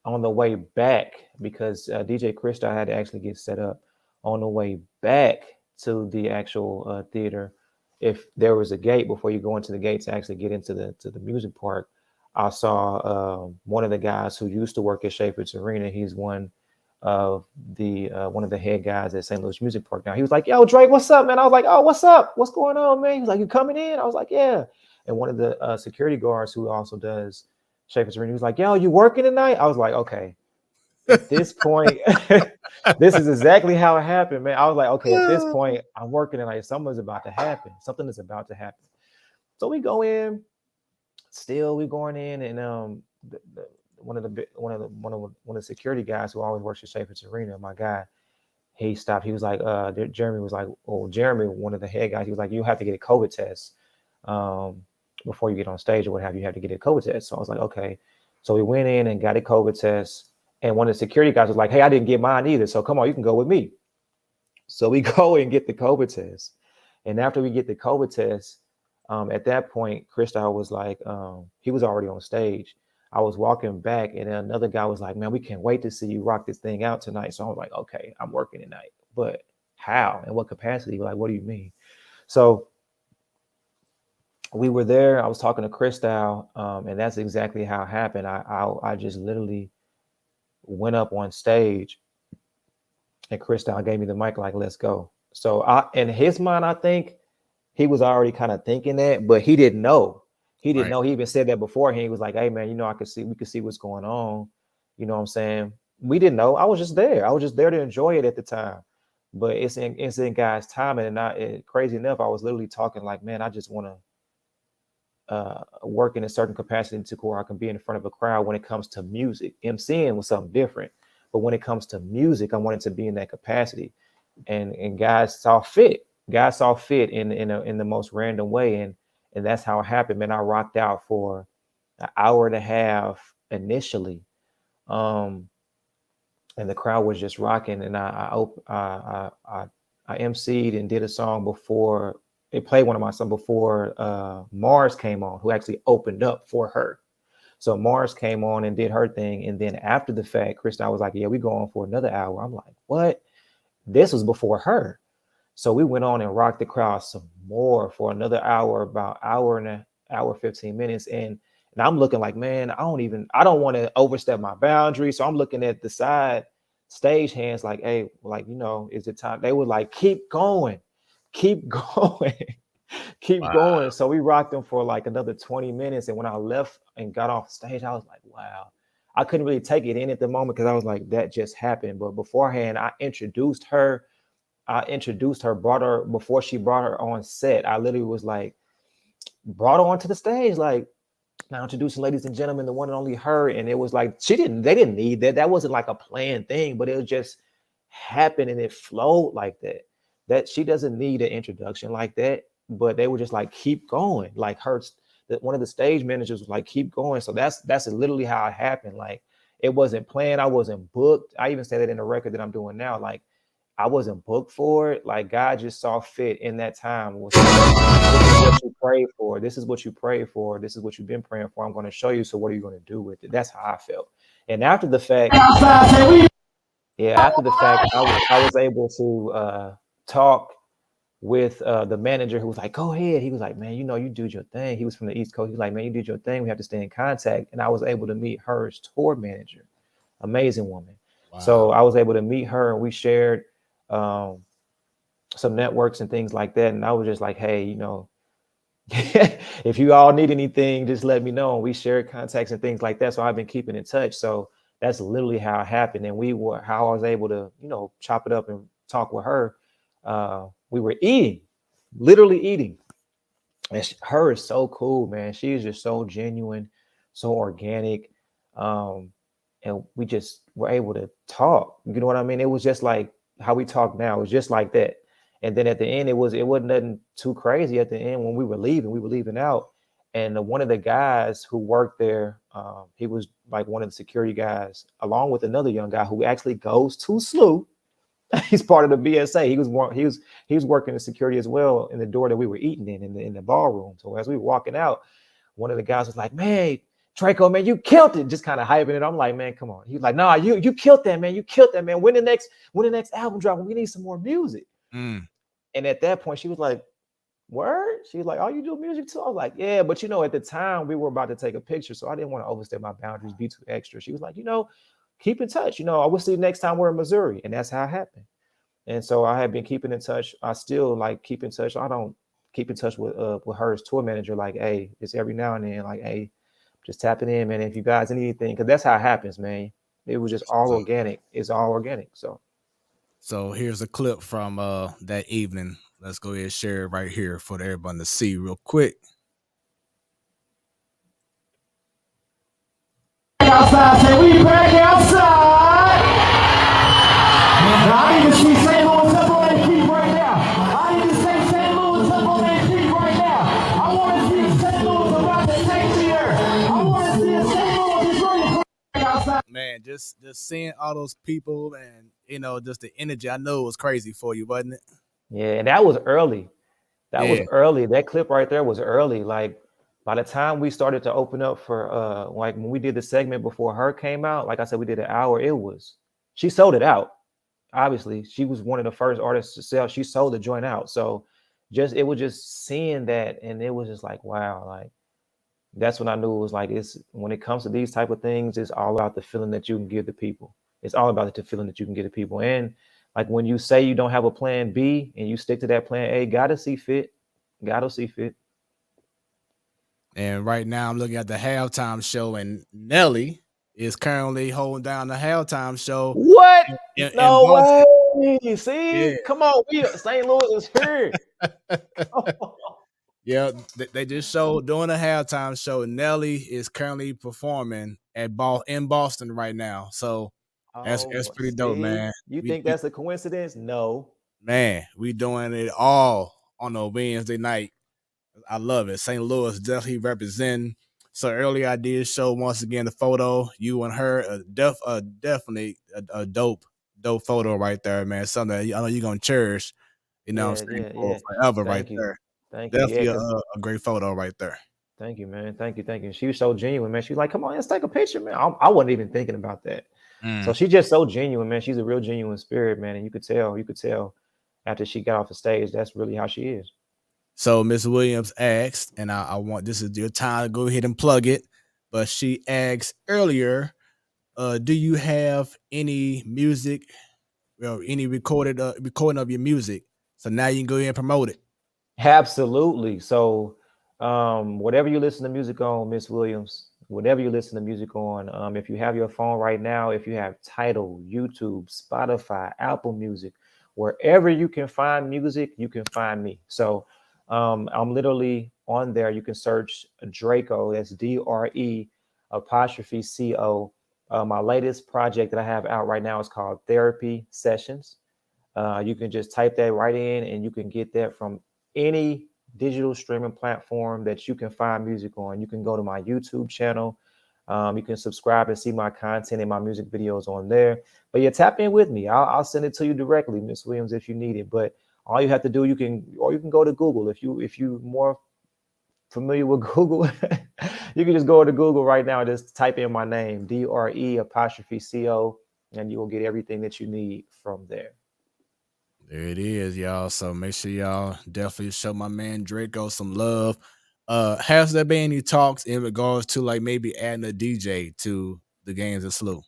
S7: On the way back, because DJ Krista had to actually get set up. On the way back to the actual theater, if there was a gate before you go into the gate to actually get into the music park, I saw one of the guys who used to work at Shaffer's Arena. He's one of the head guys at St. Louis Music Park now. He was like, "Yo, Drake, what's up, man?" I was like, "Oh, what's up? What's going on, man?" He was like, "You coming in?" I was like, "Yeah." And one of the security guards who also does Shaffer's Arena, he was like, "Yo, you working tonight?" I was like, "Okay." At this point, this is exactly how it happened, man. I was like, "Okay, at this point, I'm working tonight. Something's about to happen. Something is about to happen." So we go in. Still, we going in, and one of the security guys who always works at Shaffer's Arena, my guy, he stopped. He was like, Jeremy was like, Jeremy, one of the head guys, he was like, "You have to get a COVID test before you get on stage or what have you. You have to get a COVID test." So I was like, "Okay." So we went in and got a COVID test, and one of the security guys was like, "Hey, I didn't get mine either. So come on, you can go with me." So we go and get the COVID test, and after we get the COVID test, at that point, Christoph was like, he was already on stage. I was walking back, and then another guy was like, "Man, we can't wait to see you rock this thing out tonight." So I was like, "Okay, I'm working tonight, but how? In what capacity? Like, what do you mean?" So we were there. I was talking to Christoph, and that's exactly how it happened. I just literally went up on stage, and Christoph gave me the mic, like, "Let's go." So in his mind, I think he was already kind of thinking that, but he didn't know. He didn't know. He even said that beforehand. He was like, "Hey, man, we could see what's going on." You know what I'm saying? We didn't know. I was just there. I was just there to enjoy it at the time. But it's in God's timing. And crazy enough, I was literally talking like, "Man, I just want to work in a certain capacity to where I can be in front of a crowd when it comes to music." MCing was something different. But when it comes to music, I wanted to be in that capacity. And God saw fit. God saw fit in the most random way, and that's how it happened. Man, I rocked out for an hour and a half initially, and the crowd was just rocking. And I emceed and did a song before it played one of my songs before Mars came on, who actually opened up for her. So Mars came on and did her thing, and then after the fact, Krista was like, "Yeah, we go on for another hour." I'm like, "What?" This was before her. So we went on and rocked the crowd some more for another hour, about hour 15 minutes. And I'm looking like, man, I don't want to overstep my boundaries. So I'm looking at the stage hands like, "Hey, like, is it time?" They were like, "Keep going, keep going, keep going." So we rocked them for like another 20 minutes. And when I left and got off stage, I was like, wow. I couldn't really take it in at the moment because I was like, that just happened. But beforehand, I introduced her, brought her before she brought her on set. I literally was like, brought her onto the stage, like, "Now introducing, ladies and gentlemen, the one and only her." And it was like, they didn't need that. That wasn't like a planned thing, but it just happened and it flowed like that. That she doesn't need an introduction like that, but they were just like, "Keep going." Like one of the stage managers was like, "Keep going." So that's literally how it happened. Like, it wasn't planned. I wasn't booked. I even said it in the record that I'm doing now. Like, I wasn't booked for it. Like, God just saw fit in that time. Was like, "This is what you prayed for. This is what you prayed for. This is what you've been praying for. I'm going to show you. So what are you going to do with it?" That's how I felt. And after the fact, I was able to talk with the manager, who was like, "Go ahead." He was like, "Man, you do your thing." He was from the East Coast. He was like, "Man, you did your thing. We have to stay in contact." And I was able to meet her tour manager, amazing woman. Wow. So I was able to meet her, and we shared some networks and things like that. And I was just like, "Hey, if you all need anything, just let me know." And we shared contacts and things like that. So I've been keeping in touch. So that's literally how it happened. And how I was able to, chop it up and talk with her. We were literally eating. And her is so cool, man. She is just so genuine, so organic. And we just were able to talk. You know what I mean? It was just like how we talk now. It was just like that. And then at the end, it wasn't nothing too crazy. At the end, when we were leaving out. And one of the guys who worked there, he was like one of the security guys, along with another young guy who actually goes to SLU. He's part of the BSA. He was working in security as well in the door that we were eating in the ballroom. So as we were walking out, one of the guys was like, "Man, Dre'Co, man, you killed it!" Just kind of hyping it. I'm like, "Man, come on." He's like, "Nah, you killed that, man. You killed that, man. When the next album drop? We need some more music."
S1: Mm.
S7: And at that point, she was like, "Word?" She was like, "Oh, you do music too?" I was like, "Yeah," but at the time we were about to take a picture, so I didn't want to overstep my boundaries, be too extra. She was like, "Keep in touch. I will see you next time we're in Missouri," and that's how it happened. And so I have been keeping in touch. I still keep in touch. I don't keep in touch with her as tour manager. Like, hey, it's every now and then. Like, hey, just tapping in, man. If you guys need anything, because that's how it happens, man. It was just all organic. It's all organic.
S1: So here's a clip from that evening. Let's go ahead and share it right here for everyone to see real quick.
S8: Outside, say we back outside. I need to see St. Louis up on that key right now. I need to see St. Louis up on that key right now. I want to see if St. Louis about to take me there. I want to see if St. Louis is ready to outside.
S1: Man, just seeing all those people and just the energy. I know it was crazy for you, wasn't it?
S7: Yeah, and that was early. That was early. That clip right there was early. Like by the time we started to open up for when we did the segment before her came out, like I said, we did an hour. She sold it out. Obviously, she was one of the first artists to sell. She sold the joint out. So it was just seeing that, and it was just like, wow, like that's when I knew it was like it's when it comes to these type of things, it's all about the feeling that you can give the people. It's all about the feeling that you can give the people. And like when you say you don't have a plan B and you stick to that plan A, gotta see fit.
S1: And right now I'm looking at the halftime show, and Nelly is currently holding down the halftime show.
S7: What?
S1: In
S7: No
S1: Boston.
S7: way. See? Come on. St. Louis is here.
S1: Yeah, they just showed during the halftime show. Nelly is currently performing in Boston right now. So that's pretty dope, man.
S7: You think that's a coincidence? No.
S1: Man, we doing it all on a Wednesday night. I love it. St. Louis definitely representing. So earlier I did show once again the photo, you and her, definitely a dope photo right there, man. Something that I know you're gonna cherish. For forever, right there.
S7: Thank you.
S1: Definitely a great photo right there.
S7: Thank you, man. Thank you. She was so genuine, man. She was like, "Come on, let's take a picture, man." I wasn't even thinking about that. So she's just so genuine, man. She's a real genuine spirit, man. And you could tell after she got off the stage, that's really how she is.
S1: So Miss Williams asked, and I want this is your time to go ahead and plug it. But she asked earlier, do you have any music, any recording of your music? So now you can go ahead and promote it.
S7: Absolutely. So whatever you listen to music on, Miss Williams, whatever you listen to music on, if you have your phone right now, if you have Tidal, YouTube, Spotify, Apple Music, wherever you can find music, you can find me. So I'm literally on there. You can search Dre'Co. That's DRE''CO. My latest project that I have out right now is called Therapy Sessions. You can just type that right in, and you can get that from any digital streaming platform that you can find music on. You can go to my YouTube channel. You can subscribe and see my content and my music videos on there. But yeah, tap in with me. I'll send it to you directly, Miss Williams, if you need it. But all you have to do, you can go to Google. If you more familiar with Google, you can just go to Google right now and just type in my name, DRE''CO, and you will get everything that you need from there.
S1: There it is, y'all. So make sure y'all definitely show my man Dre'Co some love. Has there been any talks in regards to like maybe adding a DJ to the games at SLU?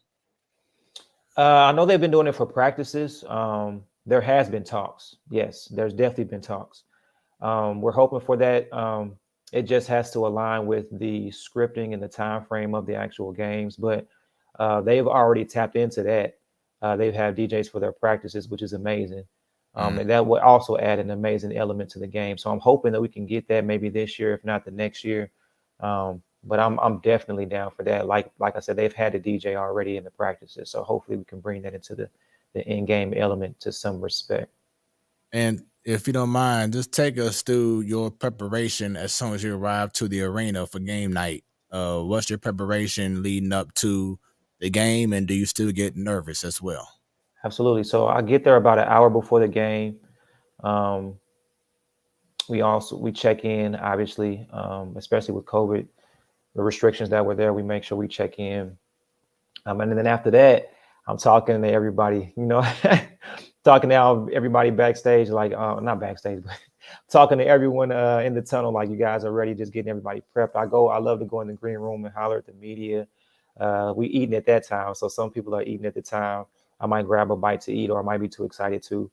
S7: I know they've been doing it for practices. There has been talks. Yes, there's definitely been talks. We're hoping for that. It just has to align with the scripting and the time frame of the actual games. But they've already tapped into that. They've had DJs for their practices, which is amazing. And that would also add an amazing element to the game. So I'm hoping that we can get that maybe this year, if not the next year. But I'm definitely down for that. Like I said, they've had a DJ already in the practices. So hopefully we can bring that into the in-game element to some respect.
S1: And if you don't mind, just take us through your preparation as soon as you arrive to the arena for game night. What's your preparation leading up to the game, and do you still get nervous as well?
S7: Absolutely. So I get there about an hour before the game. We check in, obviously, especially with COVID, the restrictions that were there. We make sure we check in, and then after that, I'm talking to everybody. Talking to everybody backstage, like not backstage, but talking to everyone in the tunnel, like you guys are ready, just getting everybody prepped. I love to go in the green room and holler at the media. We eating at that time, so some people are eating at the time. I might grab a bite to eat, or I might be too excited to.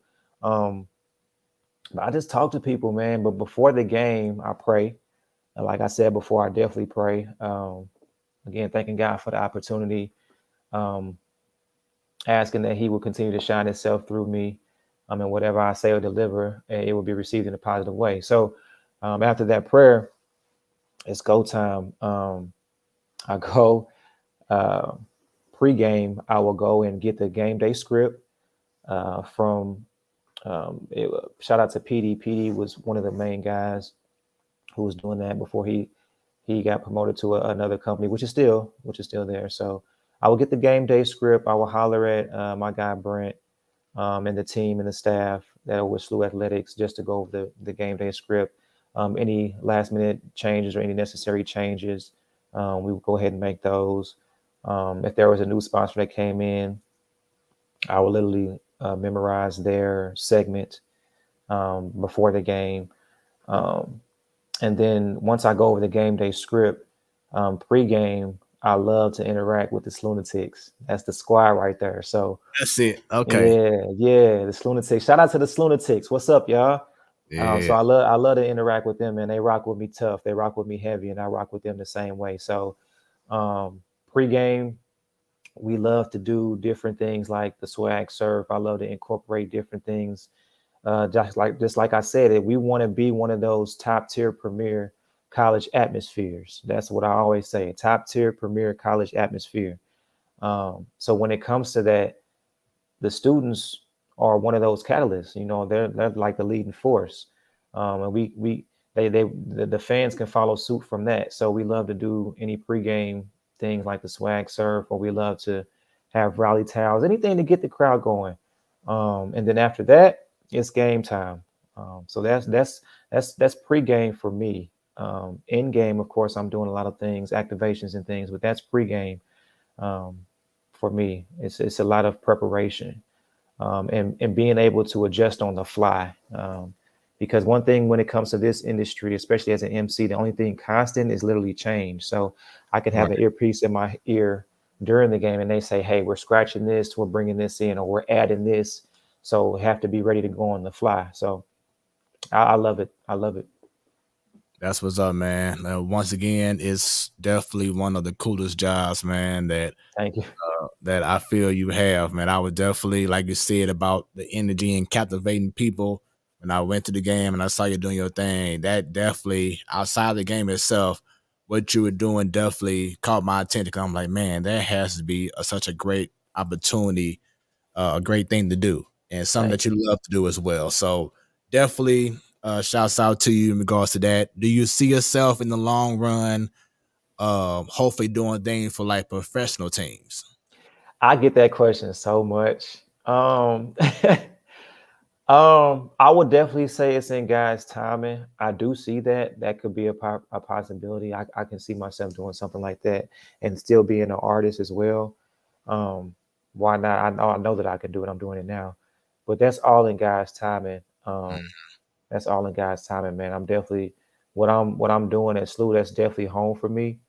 S7: But I just talk to people, man. But before the game, I pray. And like I said before, I definitely pray. Again, thanking God for the opportunity, asking that He will continue to shine Himself through me. And whatever I say or deliver, it will be received in a positive way. So after that prayer, it's go time. I go pregame. I will go and get the game day script from. Shout out to PD. PD was one of the main guys who was doing that before he got promoted to another company, which is still there. So I will get the game day script. I will holler at my guy Brent and the team and the staff that are with Smoooth Athletics just to go over the game day script. Any last minute changes or any necessary changes, we will go ahead and make those. If there was a new sponsor that came in, I will literally memorize their segment before the game. And then once I go over the game day script, pregame, I love to interact with the Lunatics. That's the squad right there. So
S1: that's it. Okay.
S7: Yeah, the Lunatics. Shout out to the Lunatics. What's up, y'all?
S1: Yeah.
S7: So I love to interact with them, and they rock with me tough. They rock with me heavy, and I rock with them the same way. So pregame, we love to do different things like the swag surf. I love to incorporate different things. Just like I said, we want to be one of those top tier premier college atmospheres. That's what I always say, top tier premier college atmosphere. So when it comes to that, the students are one of those catalysts. They're like the leading force, and the fans can follow suit from that. So we love to do any pregame things like the swag surf, or we love to have rally towels, anything to get the crowd going. And then after that, it's game time. So that's pregame for me. In game, of course, I'm doing a lot of things, activations and things, but that's pregame. For me, it's a lot of preparation, and being able to adjust on the fly. Because one thing when it comes to this industry, especially as an MC, the only thing constant is literally change. So I could have an earpiece in my ear during the game and they say, hey, we're scratching this, we're bringing this in, or we're adding this. So we have to be ready to go on the fly. So I love it. I love it.
S1: That's what's up, man. Once again, it's definitely one of the coolest jobs, man, that
S7: thank you.
S1: That I feel you have, man. I would definitely, like you said, about the energy and captivating people. When I went to the game and I saw you doing your thing, that definitely, outside the game itself, what you were doing definitely caught my attention. Cause I'm like, man, that has to be such a great opportunity, a great thing to do, and something that you love to do as well. So definitely shouts out to you in regards to that. Do you see yourself in the long run hopefully doing things for like professional teams?
S7: I get that question so much. I would definitely say it's in God's timing. I do see that could be a possibility. I can see myself doing something like that and still being an artist as well. Why not? I know that I can do it. I'm doing it now, but that's all in God's timing. That's all in God's timing, man. I'm definitely what I'm doing at SLU. That's definitely home for me.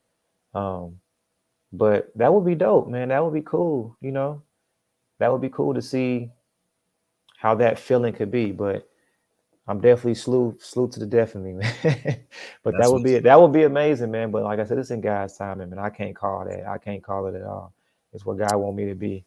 S7: But that would be dope, man. That would be cool. That would be cool to see how that feeling could be. But I'm definitely SLU to the death of me, man. But that would be amazing, man. But like I said, it's in God's timing, man. I can't call that. I can't call it at all. It's what God want me to be.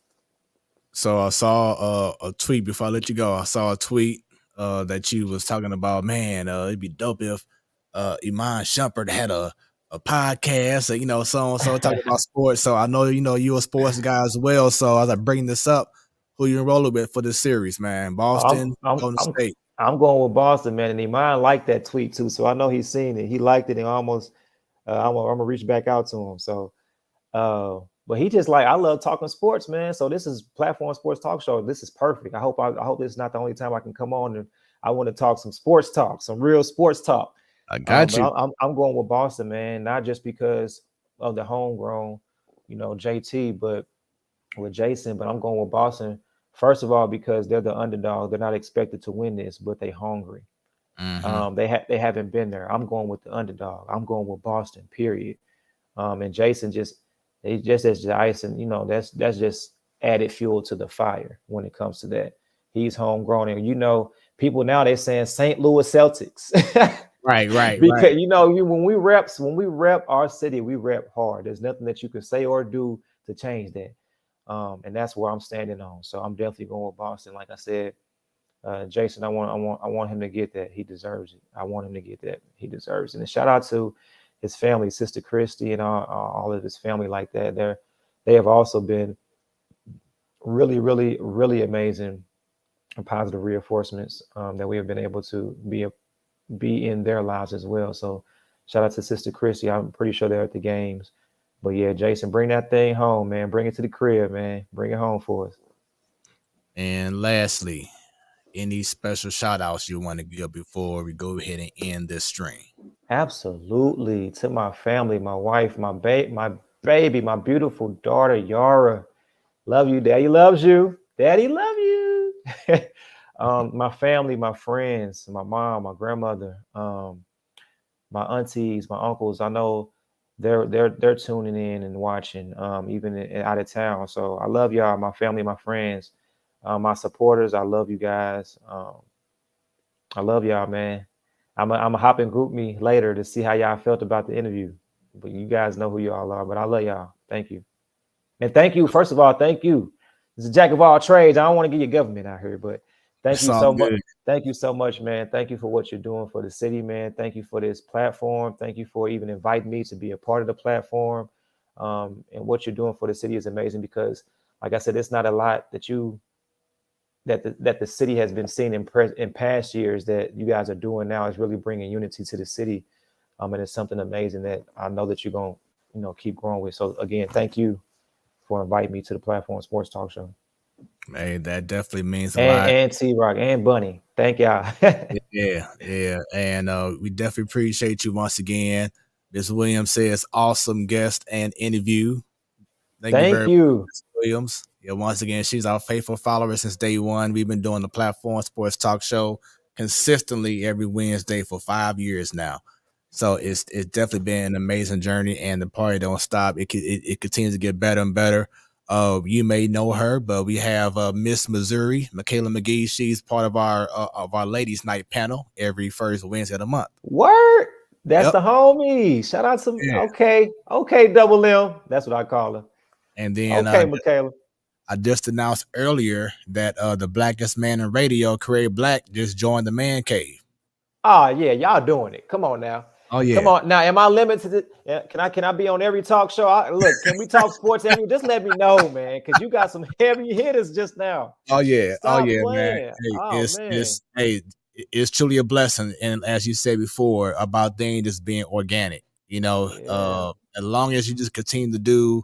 S1: So I saw a tweet before I let you go. I saw a tweet that you was talking about, man, it'd be dope if Iman Shumpert had a podcast, so talking about sports. So I know you're a sports guy as well. So I was like bringing this up. Who you enrolling with for this series, man? Boston, Golden State.
S7: I'm going with Boston, man, and Iman liked that tweet too. So I know he's seen it. He liked it, and almost I'm gonna reach back out to him. So, But he just like, I love talking sports, man. So this is Platform Sports Talk Show. This is perfect. I hope this is not the only time I can come on, and I want to talk some sports talk, some real sports talk.
S1: I got you.
S7: But I'm going with Boston, man, not just because of the homegrown, JT, but with Jason. But I'm going with Boston. First of all, because they're the underdog. They're not expected to win this, but they're hungry.
S1: Mm-hmm.
S7: They haven't been there. I'm going with the underdog. I'm going with Boston, period. And Jason just as icing, that's just added fuel to the fire when it comes to that. He's homegrown. And people now they're saying St. Louis Celtics.
S1: Right.
S7: Because when we rep our city, we rep hard. There's nothing that you can say or do to change that. And that's where I'm standing on. So I'm definitely going with Boston. Like I said, Jason, I want him to get that. He deserves it. I want him to get that. He deserves it. And shout out to his family, Sister Christy, and all of his family like that. They have also been really, really, really amazing and positive reinforcements that we have been able to be in their lives as well. So shout out to Sister Christy. I'm pretty sure they're at the games. But yeah, Jason, bring that thing home, man. Bring it to the crib, man. Bring it home for us.
S1: And lastly, any special shout outs you want to give before we go ahead and end this stream?
S7: Absolutely. To my family, my wife, my baby, my beautiful daughter, Yara. Love you. Daddy loves you. Daddy love you. My family, my friends, my mom, my grandmother, my aunties, my uncles. I know they're tuning in and watching, even out of town. So I love y'all, my family, my friends, my supporters. I love you guys. I love y'all, man. I'm a hop in group me later to see how y'all felt about the interview. But you guys know who y'all are. But I love y'all. Thank you. And thank you. First of all, thank you. This is Jack of all trades. I don't want to get your government out here, but thank you so much. Thank you so much, man. Thank you for what you're doing for the city, man. Thank you for this platform. Thank you for even inviting me to be a part of the platform. And what you're doing for the city is amazing because, like I said, it's not a lot that the city has been seeing in past years that you guys are doing now is really bringing unity to the city. And it's something amazing that I know that you're going to, keep growing with. So again, thank you for inviting me to the Platform Sports Talk Show.
S1: Hey, that definitely means a lot.
S7: And T-Rock and Bunny. Thank y'all.
S1: Yeah. And we definitely appreciate you once again. Ms. Williams says awesome guest and interview. Thank you very much, Ms. Williams. Yeah, once again, she's our faithful follower since day one. We've been doing the Platform Sports Talk Show consistently every Wednesday for 5 years now. So it's definitely been an amazing journey, and the party don't stop. It continues to get better and better. You may know her, but we have Miss Missouri, Michaela McGee. She's part of our ladies' night panel every first Wednesday of the month.
S7: Word. That's the homie. Shout out to okay, Double M. That's what I call her.
S1: And then
S7: Michaela.
S1: I just announced earlier that the blackest man in radio, Craig Black, just joined the Man Cave.
S7: Oh yeah, y'all doing it. Come on now.
S1: Oh yeah.
S7: Come on now. Am I limited? Can I be on every talk show? Look, can we talk sports every? Just let me know, man, because you got some heavy hitters just now.
S1: Oh yeah.
S7: Stop
S1: man.
S7: Hey,
S1: it's truly a blessing, and as you said before about things just being organic. As long as you just continue to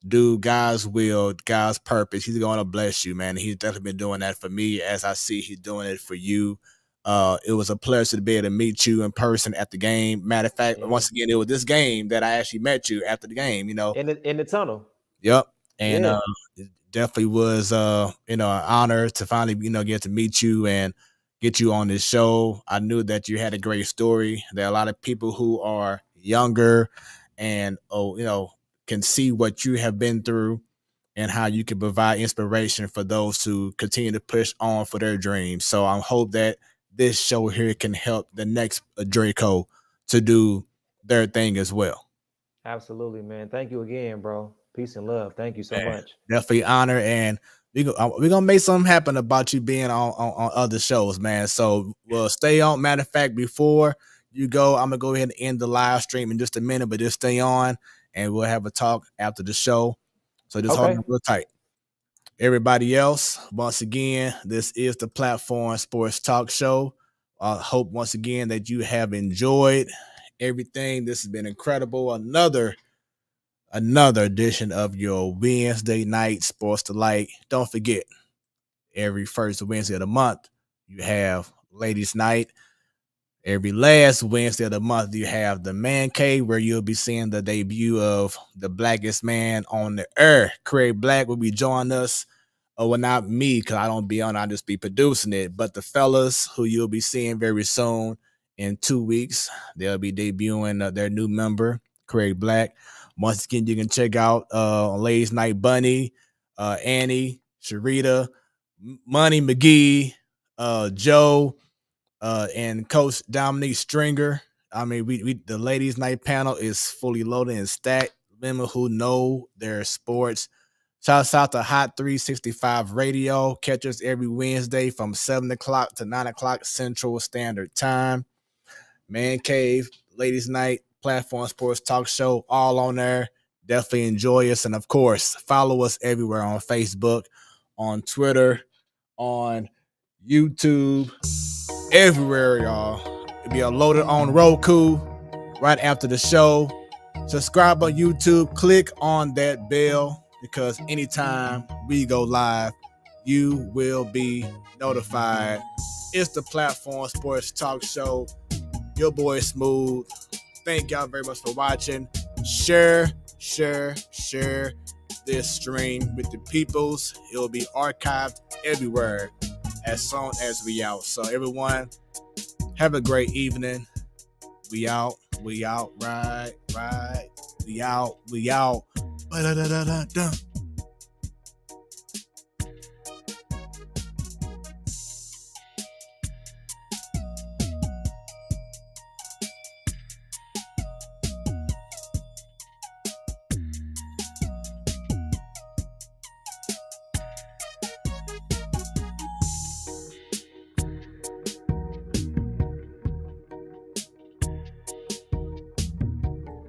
S1: do God's will, God's purpose, He's going to bless you, man. He's definitely been doing that for me, as I see He's doing it for you. It was a pleasure to be able to meet you in person at the game. Matter of fact, once again, it was this game that I actually met you after the game. In
S7: the tunnel.
S1: Yep, and it definitely was an honor to finally get to meet you and get you on this show. I knew that you had a great story. There are a lot of people who are younger and can see what you have been through and how you can provide inspiration for those who continue to push on for their dreams. So I hope that this show here can help the next Dre'Co to do their thing as well.
S7: Absolutely, man. Thank you again, bro. Peace and love. Thank you so much.
S1: Definitely honor, and we're gonna make something happen about you being on other shows, man. So we'll stay on. Matter of fact, before you go, I'm gonna go ahead and end the live stream in just a minute, but just stay on, and we'll have a talk after the show. So just hold on real tight. Everybody else, once again, this is the Platform Sports Talk Show. I hope once again that you have enjoyed everything. This has been incredible. Another another edition of your Wednesday night sports delight. Don't forget, every first Wednesday of the month, you have Ladies Night. Every last Wednesday of the month, you have the Man Cave, where you'll be seeing the debut of the blackest man on the earth. Craig Black will be joining us. Oh, well, not me, because I don't be on, I just be producing it. But the fellas who you'll be seeing very soon in 2 weeks, they'll be debuting their new member, Craig Black. Once again, you can check out Ladies Night Bunny, Annie, Sharita, Money McGee, Joe, and Coach Dominique Stringer. I mean, we the Ladies Night panel is fully loaded and stacked. Women who know their sports. Shouts out to Hot 365 Radio. Catch us every Wednesday from 7 o'clock to 9 o'clock Central Standard Time. Man Cave, Ladies Night, Platform Sports Talk Show, all on there. Definitely enjoy us. And, of course, follow us everywhere on Facebook, on Twitter, on YouTube, everywhere, y'all. It'll be uploaded on Roku right after the show. Subscribe on YouTube. Click on that bell, because anytime we go live, you will be notified. It's the Platform Sports Talk Show. Your boy Smoooth. Thank y'all very much for watching. Share this stream with the peoples. It will be archived everywhere as soon as we out. So everyone, have a great evening. We out, right. We out. Da-da-da-da-da.